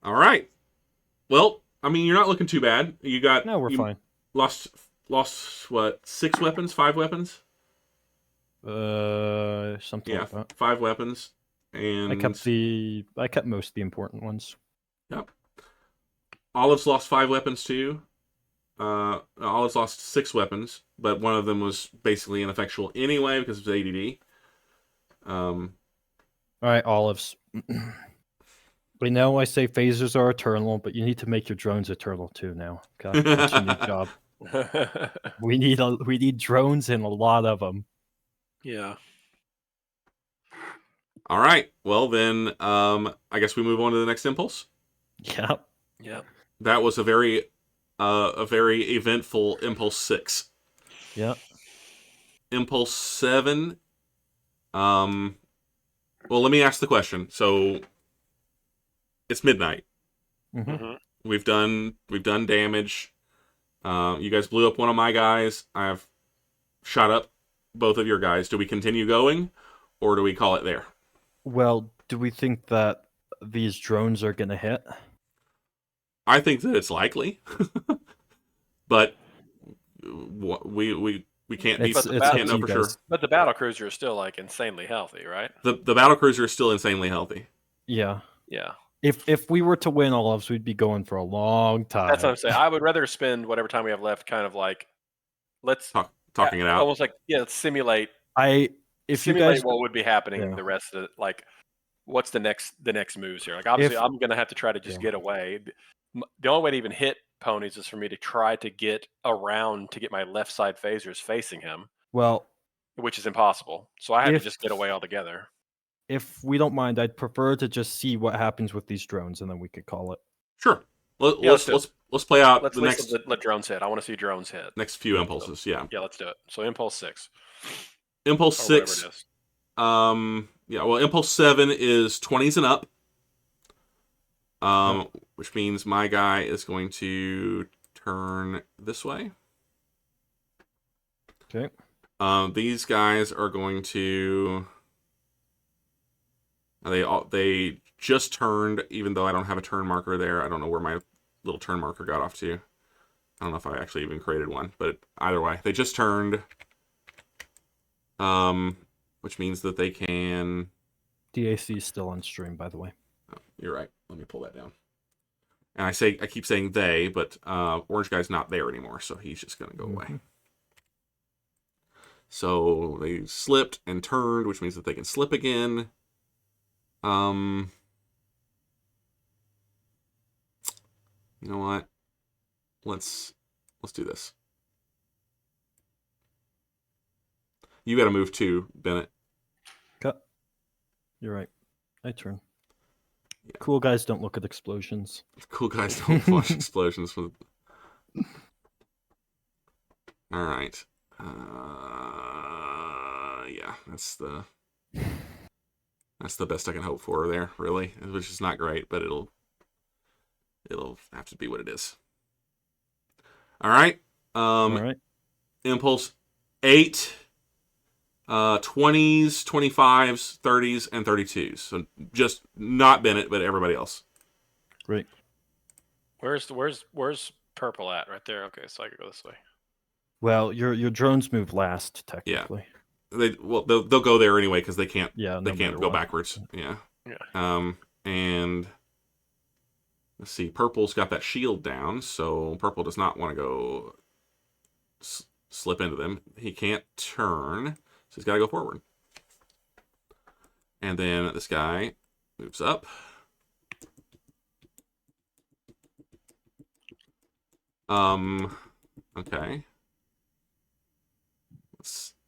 All right. Well, I mean, you're not looking too bad. No, we're fine. Lost what? 6 weapons? 5 weapons? Something like that. 5 weapons. And I kept most of the important ones. Yep. Olive's lost 5 weapons too. Olive's lost 6 weapons, but one of them was basically ineffectual anyway because of ADD. All right, Olives. We know I say phasers are eternal, but you need to make your drones eternal too now. Okay, that's your new job. We need drones and a lot of them. Yeah. All right. Well then, I guess we move on to the next impulse. Yep. That was a very eventful impulse 6. Yep. Impulse 7. Well, let me ask the question. So it's midnight. Mm-hmm. we've done damage. You guys blew up one of my guys. I've shot up both of your guys. Do we continue going, or do we call it there? Well, do we think that these drones are gonna hit? I think that it's likely, but we can't be It's the it's battle- up can't to know you for sure. guys. But the battle cruiser is still like insanely healthy, right? The battle cruiser is still insanely healthy. Yeah. Yeah. If we were to win Olives, we'd be going for a long time. That's what I'm saying. I would rather spend whatever time we have left, kind of like, let's Talking it out. almost like let's simulate If you simulate guys, what would be happening Yeah. the rest of like what's the next moves here. Like obviously If- I'm gonna have to try to just Yeah. get away. The only way to even hit ponies is for me to try to get around to get my left side phasers facing him, well, which is impossible. So I have to If- just get away altogether. if we don't mind, I'd prefer to just see what happens with these drones, and then we could call it. Sure. Yeah, let's do it. Let's play out Let's the at least next let drones hit. I want to see drones hit. next few impulses. Yeah. Yeah, let's do it. So impulse 6. Impulse Or whatever 6. it is. Yeah. Well, impulse 7 is 20s and up. Which means my guy is going to turn this way. Okay. These guys are going to. They just turned, even though I don't have a turn marker there. I don't know where my little turn marker got off to. I don't know if I actually even created one, but either way, they just turned. Which means that they can. DAC is still on stream, by the way. Oh, you're right. Let me pull that down. And I keep saying they, but Orange Guy's not there anymore, so he's just gonna go away. So they slipped and turned, which means that they can slip again. You know what? Let's do this. You got to move too, Bennett. Cut. You're right. I turn. Yeah. Cool guys don't look at explosions. Cool guys don't watch explosions. All right. Yeah, that's the best I can hope for there, really, which is not great, but it'll have to be what it is. All right. All right. Impulse 8, 20s, 25s, 30s, and 32s. So just not Bennett, but everybody else. Great. Where's purple at? Right there. Okay, so I can go this way. Well, your drones move last, technically. They'll go there anyway because they can't. Yeah. They no can't matter go what. backwards. Yeah. Yeah. And let's see. Purple's got that shield down, so purple does not want to go slip into them. He can't turn, so he's got to go forward. And then this guy moves up. Okay.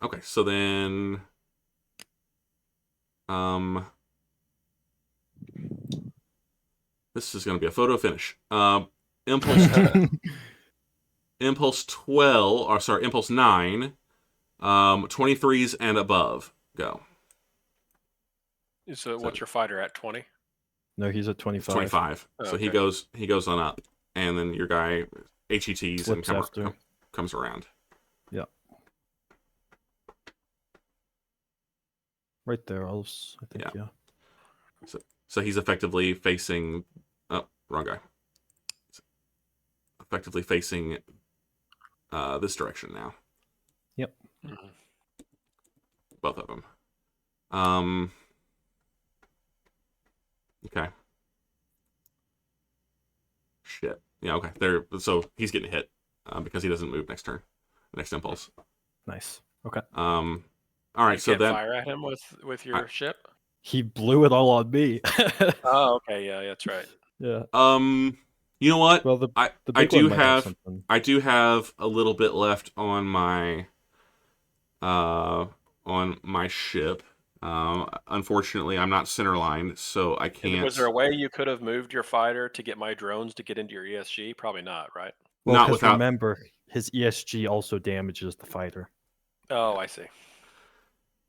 Okay, so then this is going to be a photo finish. Impulse 12, or sorry, Impulse 9, 23s and above. Go. So what's your fighter at? 20? No, he's at 25. 25. Oh, So okay. he goes on up, and then your guy HETs and Flips after. comes around. Yeah. Right there, Olives, I think, yeah. So he's effectively facing. Oh, wrong guy. Effectively facing this direction now. Yep. Mm-hmm. Both of them. Okay. Shit. Yeah. Okay. There. So he's getting hit because he doesn't move next turn, next impulse. Nice. Okay. All right. You So can't then. fire at him with your ship. He blew it all on me. Oh, okay. Yeah, that's right. Yeah. You know what? Well, the I big do one might have something. I do have a little bit left on my ship. Unfortunately, I'm not centerlined, so I can't. Was there a way you could have moved your fighter to get my drones to get into your ESG? Probably not, right? Well, not 'cause without. remember, his ESG also damages the fighter. Oh, I see.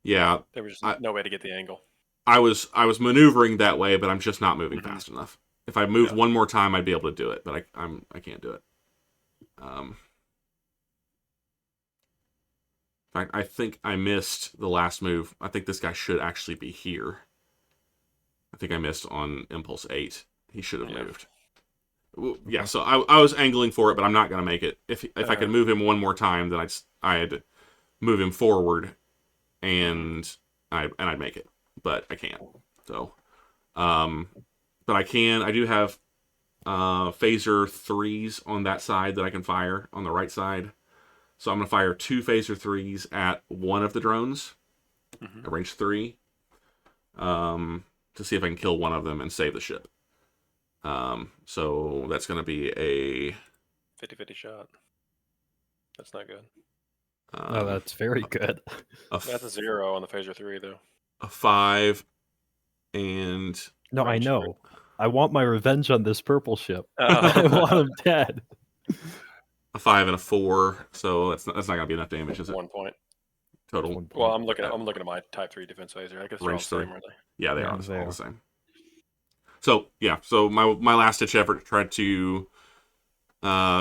Yeah, There was no way to get the angle. I was maneuvering that way, but I'm just not moving Mhm. fast enough. If I moved one more time, I'd be able to do it, but I can't do it. In fact, I think I missed the last move. I think this guy should actually be here. I think I missed on Impulse 8. He should have moved. Well, yeah, so I was angling for it, but I'm not going to make it. If I could move him one more time, then I'd move him forward, and I'd make it. But I can't. So, but I can. I do have phaser 3s on that side that I can fire on the right side. So I'm going to fire 2 phaser 3s at one of the drones, at range 3, to see if I can kill one of them and save the ship. So that's going to be a 50-50 shot. That's not good. No, that's very good. That's a 0 on the phaser 3 though. A 5 and No, I know. I want my revenge on this purple ship. Oh. I want him dead. a 5 and a 4. So that's not going to be enough damage, is it? 1 point. Total. Well, I'm looking at my Type 3 defense phaser. I guess they're all the Range 3. same, are they? Yeah, they Yeah, are they all are. the same. So yeah, so my last ditch effort tried to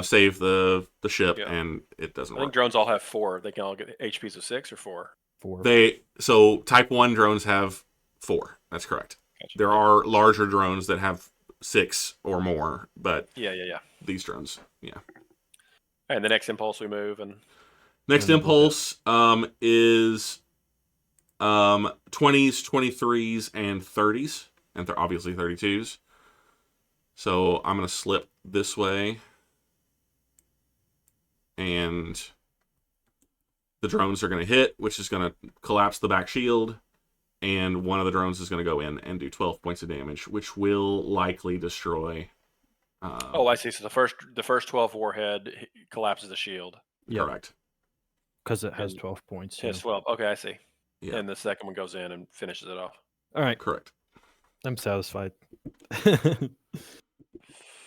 save the ship, and it doesn't I think work. drones all have 4. They can all get HPs of 6 or 4. 4. So Type 1 drones have 4. That's correct. Gotcha. There are larger drones that have 6 or more, but Yeah. these drones, yeah. And the next impulse we move, and Next impulse is 20s, 23s, and 30s, and they're obviously 32s. So I'm going to slip this way, and the drones are going to hit, which is going to collapse the back shield, and one of the drones is going to go in and do 12 points of damage, which will likely destroy. oh, I see. So the first 12 warhead collapses the shield. Yeah. Correct. Because it has 12 points. It's 12. Okay, I see. Yeah. And the second one goes in and finishes it off. All right. Correct. I'm satisfied.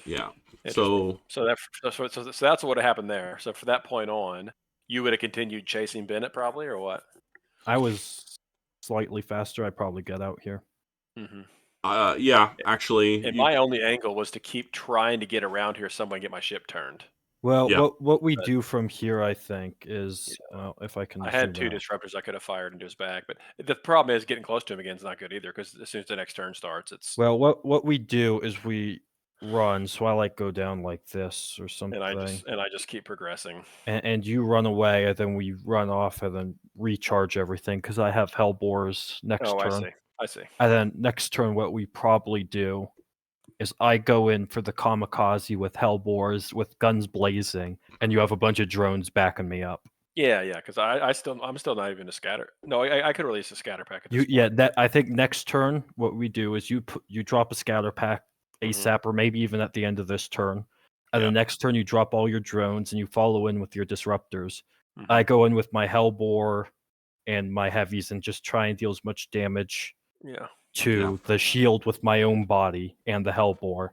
Yeah. So that's what happened there. So for that point on, you would have continued chasing Bennett probably, or what? I was slightly faster. I probably get out here. Mm-hmm. Yeah, actually. And my only angle was to keep trying to get around here somewhere and get my ship turned. Well, Yeah. what we do from here, I think, is if I can. I had zoom 2 out. disruptors I could have fired into his back, but the problem is getting close to him again is not good either, because as soon as the next turn starts, it's Well, what we do is we run. So I like go down like this or something, and I just keep progressing. and you run away, and then we run off, and then recharge everything because I have Hellbores next Oh, turn. I see. And then next turn, what we probably do is I go in for the kamikaze with Hellbores with guns blazing, and you have a bunch of drones backing me up. Yeah, because I'm still not even a scatter. No, I could release a scatter pack. At this point. That I think next turn, what we do is you drop a scatter pack ASAP, or maybe even at the end of this turn. And the next turn, you drop all your drones and you follow in with your disruptors. Mm-hmm. I go in with my Hellbore and my heavies and just try and deal as much damage to the shield with my own body and the Hellbore,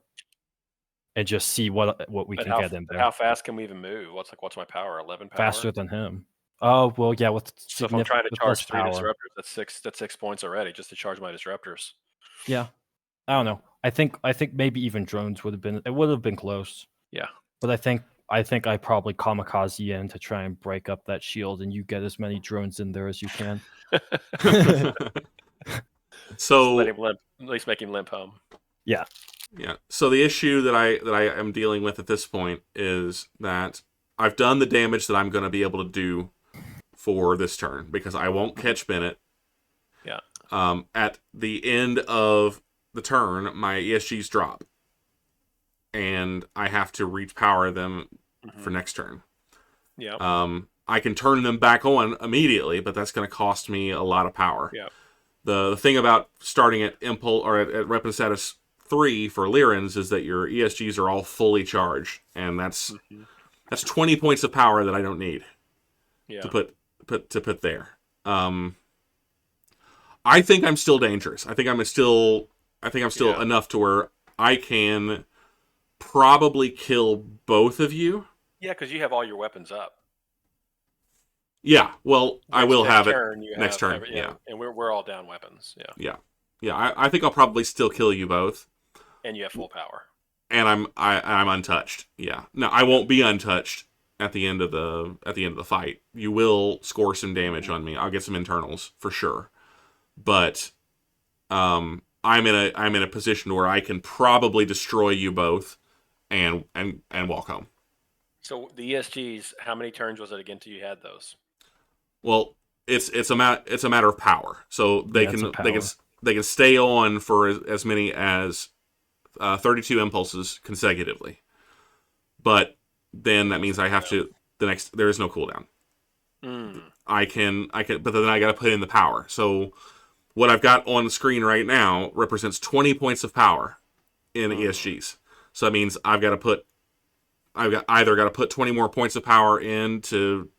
and just see what we can get in there. How fast can we even move? What's my power? 11 power. Faster than him. Oh well, yeah. So if I'm trying to charge 3 power. disruptors, that's 6 points already just to charge my disruptors. Yeah, I don't know. I think maybe even drones would have been close. Yeah, but I think I probably kamikaze in to try and break up that shield, and you get as many drones in there as you can. So let him limp, at least make him limp home. Yeah. So the issue that I am dealing with at this point is that I've done the damage that I'm going to be able to do for this turn because I won't catch Bennett. Yeah. At the end of the turn, my ESGs drop, and I have to repower them for next turn. Yeah. I can turn them back on immediately, but that's going to cost me a lot of power. Yeah. The thing about starting at impulse or at weapon status 3 for Lyrans is that your ESGs are all fully charged, and that's 20 points of power that I don't need to put there. I think I'm still dangerous. I think I'm still enough to where I can probably kill both of you. Yeah, because you have all your weapons up. Yeah, well, I will have it next turn. And we're all down weapons. Yeah. I think I'll probably still kill you both. And you have full power. And I'm untouched. Yeah. No, I won't be untouched at the end of the fight. You will score some damage on me. I'll get some internals for sure. But I'm in a position where I can probably destroy you both and walk home. So the ESGs, how many turns was it again till you had those? Well, it's a matter of power. So they can stay on for as many as 32 impulses consecutively. But then that means I have to there is no cooldown. I can but then I got to put in the power. So what I've got on the screen right now represents 20 points of power in ESGs. So that means I've either got to put 20 more points of power in to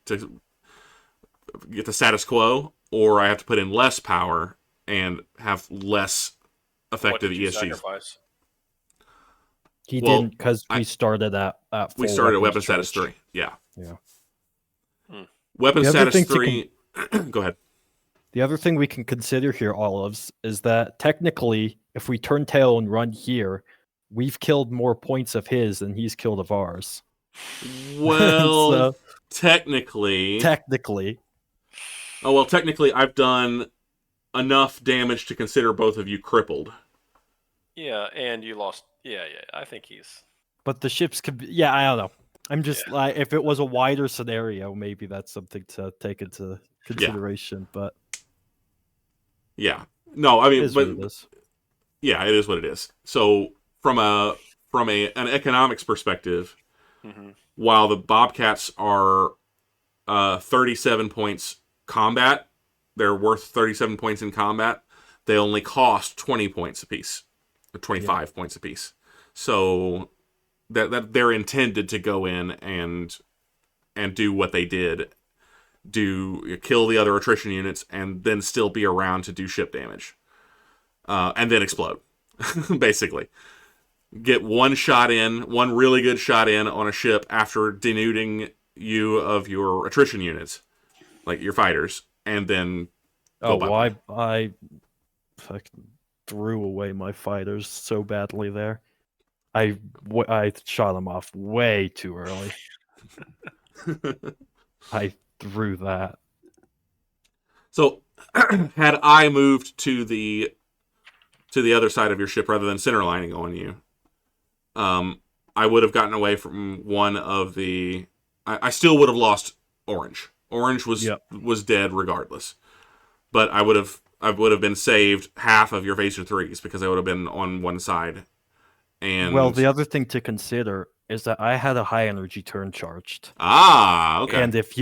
get the status quo, or I have to put in less power and have less effective ESGs. Sacrifice? He didn't, because we started at we started at weapon status 3. Yeah. Weapon The status 3. Go ahead. The other thing we can consider here, Olives, is that technically, if we turn tail and run here, we've killed more points of his than he's killed of ours. Well, So, technically. Oh, well, technically, I've done enough damage to consider both of you crippled. Yeah, and you lost. Yeah, I think he's. But the ships could be. Yeah, I don't know. I'm just like, if it was a wider scenario, maybe that's something to take into consideration. But yeah, no, I mean, it is but what it is. Yeah, it is what it is. So from an economics perspective, while the Bobcats are 37 points combat, they're worth 37 points in combat. They only cost 20 points apiece, or 25 points apiece. So that they're intended to go in and do what they did, kill the other attrition units, and then still be around to do ship damage, and then explode, basically. Get one really good shot in on a ship after denuding you of your attrition units, like your fighters, and then go bye-bye. I fucking threw away my fighters so badly there. I shot them off way too early. I threw that. So, had I moved to the other side of your ship rather than centerlining on you, I would have gotten away from one of the. I still would have lost Orange. Orange was dead regardless, but I would have been saved half of your Phaser 3s because I would have been on one side. And well, the other thing to consider is that I had a high energy turn charged. Ah, okay. And if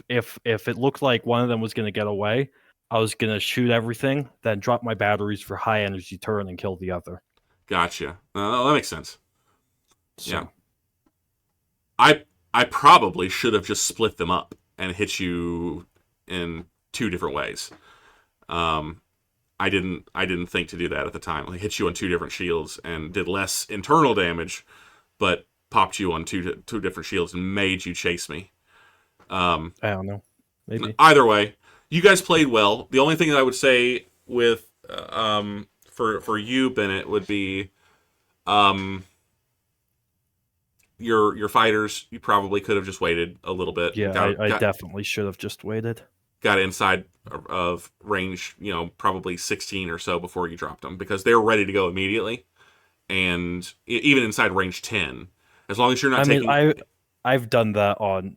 it looked like one of them was going to get away, I was going to shoot everything, then drop my batteries for high energy turn and kill the other. Gotcha. That makes sense. So. Yeah. I probably should have just split them up and hit you in two different ways. I didn't think to do that at the time. I hit you on two different shields and did less internal damage, but popped you on two different shields and made you chase me. I don't know. Maybe. Either way, you guys played well. The only thing that I would say with for you, Bennett, would be your fighters. You probably could have just waited a little bit. Yeah, I definitely should have just waited. Got inside of range, probably 16 or so before you dropped them, because they're ready to go immediately, and even inside range 10, as long as you're not taking. I've done that on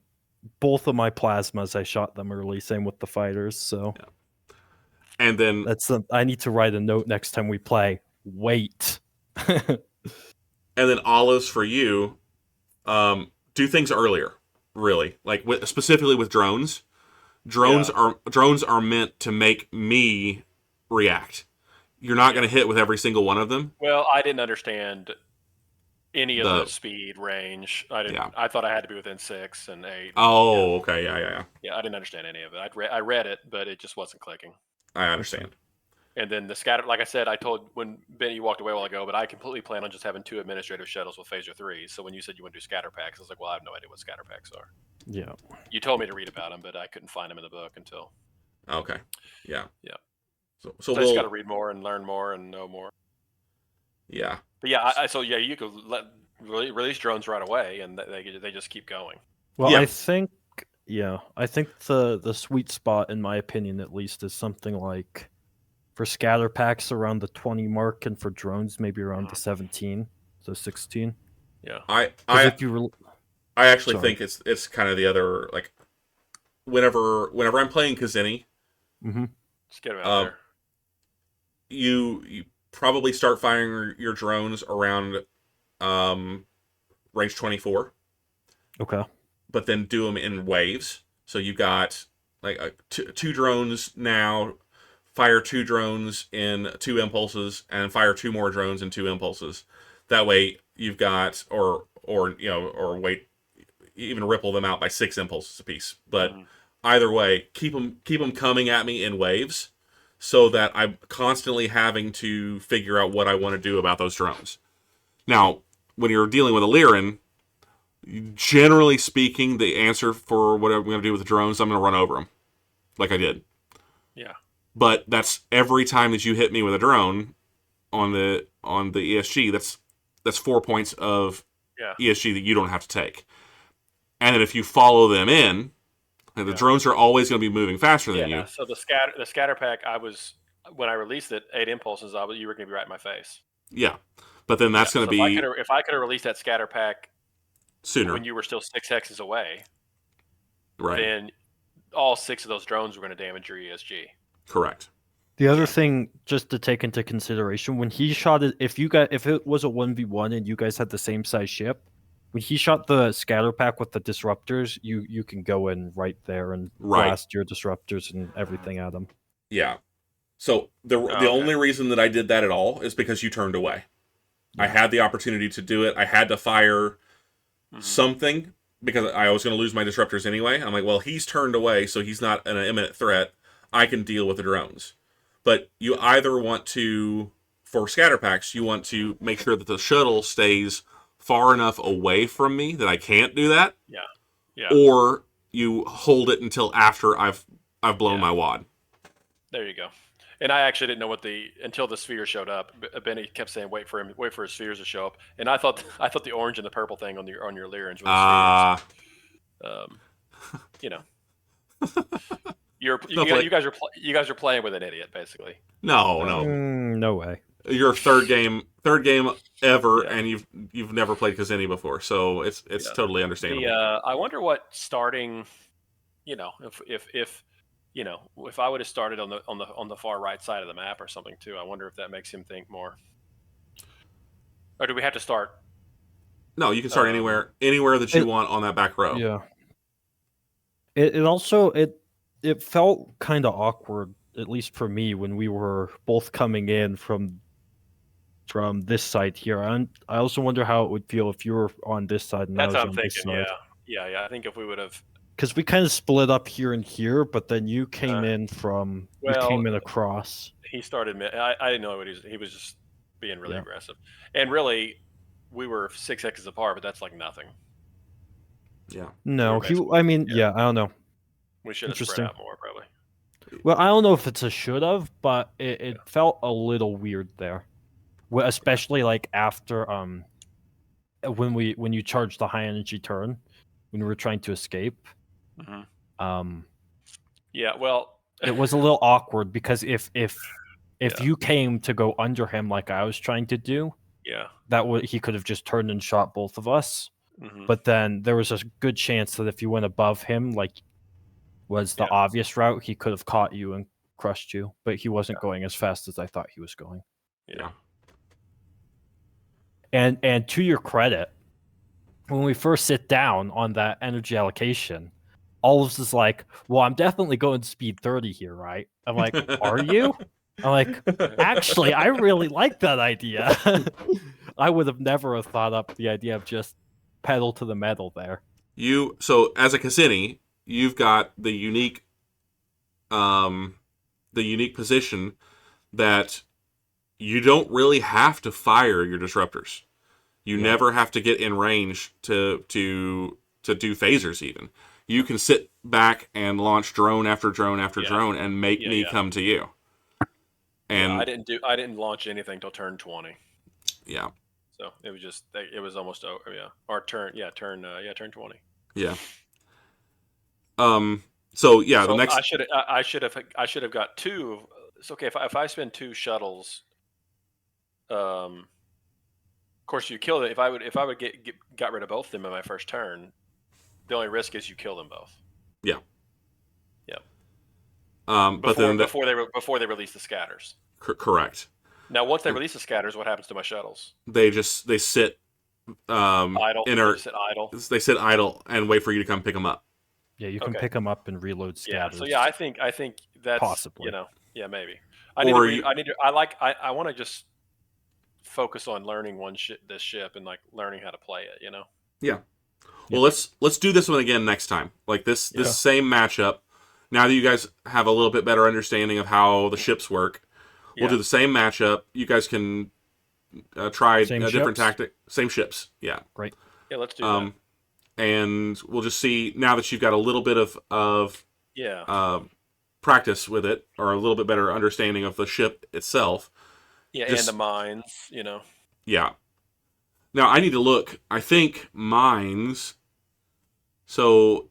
both of my plasmas. I shot them early. Same with the fighters. So, and then I need to write a note next time we play. Wait. And then olives for you. Do things earlier, really, like specifically with drones. Drones are meant to make me react. You're not going to hit with every single one of them. Well, I didn't understand any of the speed range. I didn't. Yeah. I thought I had to be within 6 and 8. Oh, okay, yeah. Yeah, I didn't understand any of it. I read it, but it just wasn't clicking. I understand. And then the scatter, like I said, I told when Ben, you walked away a while ago, but I completely plan on just having 2 administrative shuttles with Phaser 3s. So when you said you want to do scatter packs, I was like, well, I have no idea what scatter packs are. Yeah. You told me to read about them, but I couldn't find them in the book until. Okay. Yeah. Yeah. So I just got to read more and learn more and know more. Yeah. But yeah, so yeah, you could release drones right away, and they just keep going. Well, Yeah. I think the sweet spot, in my opinion at least, is something like for scatter packs around the 20 mark, and for drones maybe around the 17, so 16. Yeah. Because if you I actually Sorry. think it's kind of the other, like, whenever I'm playing Kzinti, Just get them out there. You probably start firing your drones around range 24, Okay. but then do them in waves. So you got like two drones now, fire 2 drones in 2 impulses, and fire 2 more drones in 2 impulses. That way you've got, or wait, even ripple them out by 6 impulses apiece. But either way, keep them coming at me in waves, so that I'm constantly having to figure out what I want to do about those drones. Now, when you're dealing with a Lyran, generally speaking, the answer for whatever I'm going to do with the drones, I'm going to run over them, like I did. Yeah. But that's every time that you hit me with a drone on the ESG. That's 4 points of ESG that you don't have to take. And then if you follow them in, the drones are always going to be moving faster than you. Yeah. So the scatter pack, when I released it, 8 impulses, you were going to be right in my face. Yeah, but then that's going to be if I could have released that scatter pack sooner when you were still 6 hexes away, right? Then all 6 of those drones were going to damage your ESG. Correct. The other thing, just to take into consideration, when he shot it, if it was a 1v1 and you guys had the same size ship, when he shot the scatter pack with the disruptors, you can go in right there and blast your disruptors and everything at them. Yeah. So the only reason that I did that at all is because you turned away. Yeah. I had the opportunity to do it. I had to fire something because I was going to lose my disruptors anyway. I'm like, well, he's turned away, so he's not an imminent threat. I can deal with the drones. But you either want to, for scatter packs, you want to make sure that the shuttle stays far enough away from me that I can't do that. Yeah. Yeah. Or you hold it until after I've blown my wad. There you go. And I actually didn't know until the sphere showed up. Benny kept saying, "Wait for his spheres to show up." And I thought the orange and the purple thing on your Lyrans were spheres. You guys are playing with an idiot, basically. No way. Your third game ever, and you've never played Kzinti before, so it's totally understandable. I wonder what starting, if I would have started on the far right side of the map or something too. I wonder if that makes him think more. Or do we have to start? No, you can start anywhere that you want on that back row. Yeah. It also felt kind of awkward, at least for me, when we were both coming in from this side here. And I also wonder how it would feel if you were on this side and I was on this side. Yeah. I think if we would have, because we kind of split up here and here, but then you came in you came in across. He started. I didn't know what he was just being really aggressive, and really, we were 6 hexes apart, but that's like nothing. Yeah. No, I don't know. We should have spread out more, probably. Well, I don't know if it's a should have, but it felt a little weird there, especially like after when you charged the high energy turn when we were trying to escape. Yeah, well, it was a little awkward because if you came to go under him like I was trying to do, he could have just turned and shot both of us. But then there was a good chance that if you went above him, like was the obvious route, he could have caught you and crushed you. But he wasn't going as fast as I thought he was going. Yeah. And to your credit, when we first sit down on that energy allocation, Olives is like, well, I'm definitely going speed 30 here, right? I'm like, are you? I'm like, actually, I really like that idea. I would have never thought up the idea of just pedal to the metal there. So as a Kzinti, you've got the unique position that you don't really have to fire your disruptors. You never have to get in range to do phasers even. You can sit back and launch drone after drone after drone and make me come to you. And I didn't launch anything till turn 20. Yeah. So it was just it was almost over. Yeah, or turn 20. Yeah. So yeah, the So next. I should have got two. It's okay if I spend two shuttles. Of course, you kill it. If I would got rid of both of them in my first turn, the only risk is you kill them both. Yeah. Yeah. But then Before they release the scatters. Correct. Now, once they release the scatters, what happens to my shuttles? They sit Idle. inert. They sit idle. They sit idle and wait for you to come pick them up. Yeah, you can Okay. pick them up and reload Yeah. scatters. So yeah, I think that's Possibly. yeah, maybe. I want to just focus on learning this ship and like learning how to play it. Yeah. Well, let's do this one again next time. Like this same matchup. Now that you guys have a little bit better understanding of how the ships work, we'll do the same matchup. You guys can try a different tactic. Same ships. Yeah. Great. Yeah, let's do that. And we'll just see now that you've got a little bit of practice with it, or a little bit better understanding of the ship itself. Yeah, and the mines, Yeah. Now I need to look. I think mines. So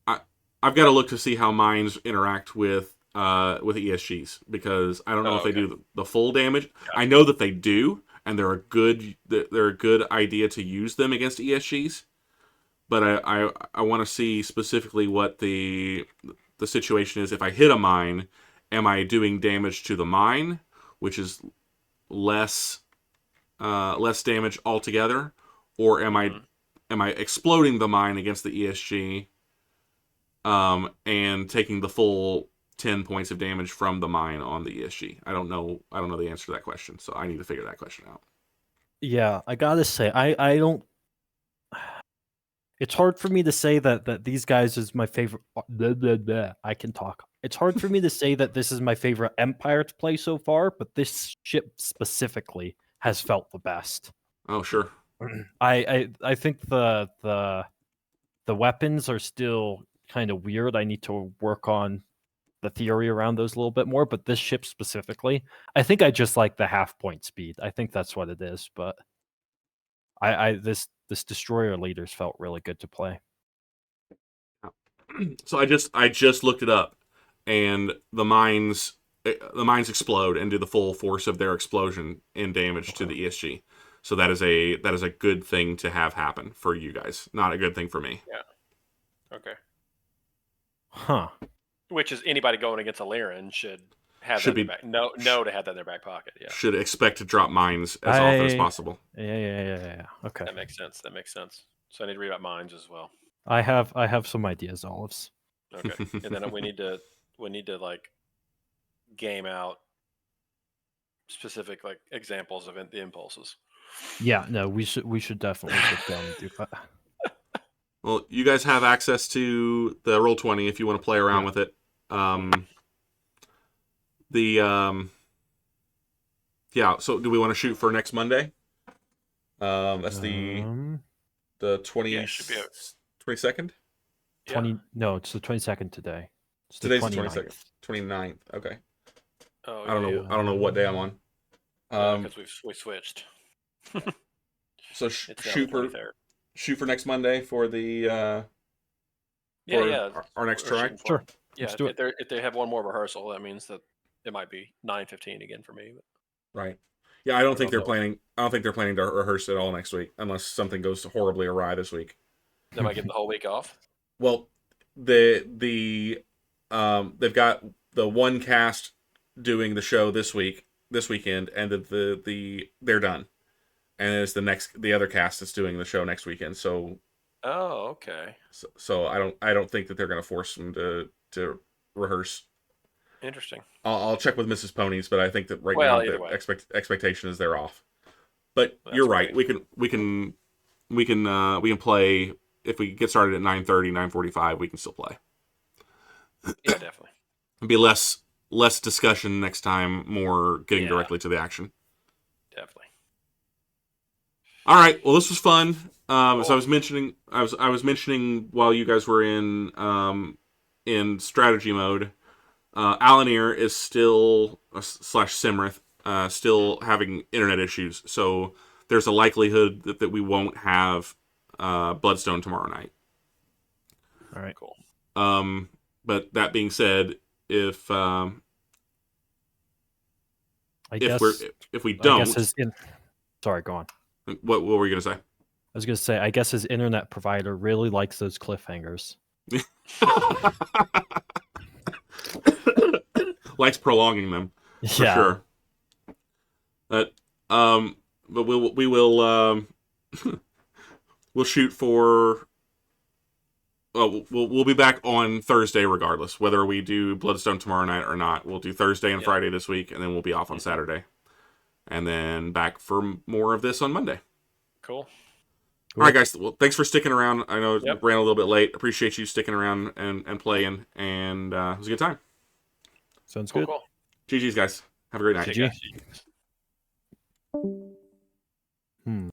I've got to look to see how mines interact with ESGs, because I don't know if they do the full damage. Gotcha. I know that they do, and they're a good idea to use them against ESGs. But I want to see specifically what the situation is. If I hit a mine, am I doing damage to the mine, which is less damage altogether, or am I exploding the mine against the ESG, and taking the full 10 points of damage from the mine on the ESG? I don't know the answer to that question, so I need to figure that question out. Yeah, I gotta say, I don't. It's hard for me to say that these guys is my favorite. I can talk. It's hard for me to say that this is my favorite Empire to play so far, but this ship specifically has felt the best. Oh, sure. I think the weapons are still kind of weird. I need to work on the theory around those a little bit more, but this ship specifically, I think I just like the half point speed. I think that's what it is, but this destroyer leaders felt really good to play. So I just looked it up, and the mines explode and do the full force of their explosion in damage to the ESG. So that is a good thing to have happen for you guys, not a good thing for me. Yeah. Okay. Huh. Which is anybody going against a Lyran should have that in their back. No, to have that in their back pocket. Yeah. Should expect to drop mines as often as possible. Yeah. Okay. That makes sense. So I need to read about mines as well. I have some ideas, Olives. Okay. And then we need to like game out specific like examples of the impulses. Yeah, no, we should definitely sit down and do that. Well, you guys have access to the Roll20 if you want to play around with it. So do we want to shoot for next Monday? That's the 22nd? No, it's the 22nd today. Today's the 22nd. 29th. Okay. Oh, I don't know what day I'm on. Because we switched. So shoot for next Monday for the our next try. Sure. Yeah, if they have one more rehearsal, that means that it might be 9:15 again for me. But. Right. Yeah, I don't think they're planning to rehearse at all next week, unless something goes horribly awry this week. They might get the whole week off. Well, they've got the one cast doing the show this weekend, and they're done, and it's the other cast that's doing the show next weekend. So, okay. So I don't think that they're going to force them to rehearse. Interesting. I'll check with Mrs. Ponies, but I think that now the expectation is they're off. But you're right. Great. We can play if we get started at 9:30, 9:45. We can still play. Yeah, definitely. It'll be less discussion next time, more getting directly to the action. Definitely. All right. Well, this was fun. Cool. So I was mentioning while you guys were in strategy mode, Alanir is still / Simrith still having internet issues. So there's a likelihood that we won't have Bloodstone tomorrow night. All right. Cool. But that being said, if I guess we don't, sorry, go on. What were you gonna say? I was gonna say, I guess his internet provider really likes those cliffhangers. Likes prolonging them for Yeah. sure. But we will we'll shoot for. Well, we'll be back on Thursday regardless, whether we do Bloodstone tomorrow night or not. We'll do Thursday and Friday this week, and then we'll be off on Saturday, and then back for more of this on Monday. Cool. All right, guys. Well, thanks for sticking around. I know it Yep. ran a little bit late. Appreciate you sticking around and playing, and it was a good time. Sounds Cool. good. Cool. GG's, guys. Have a great night. See you GG. guys.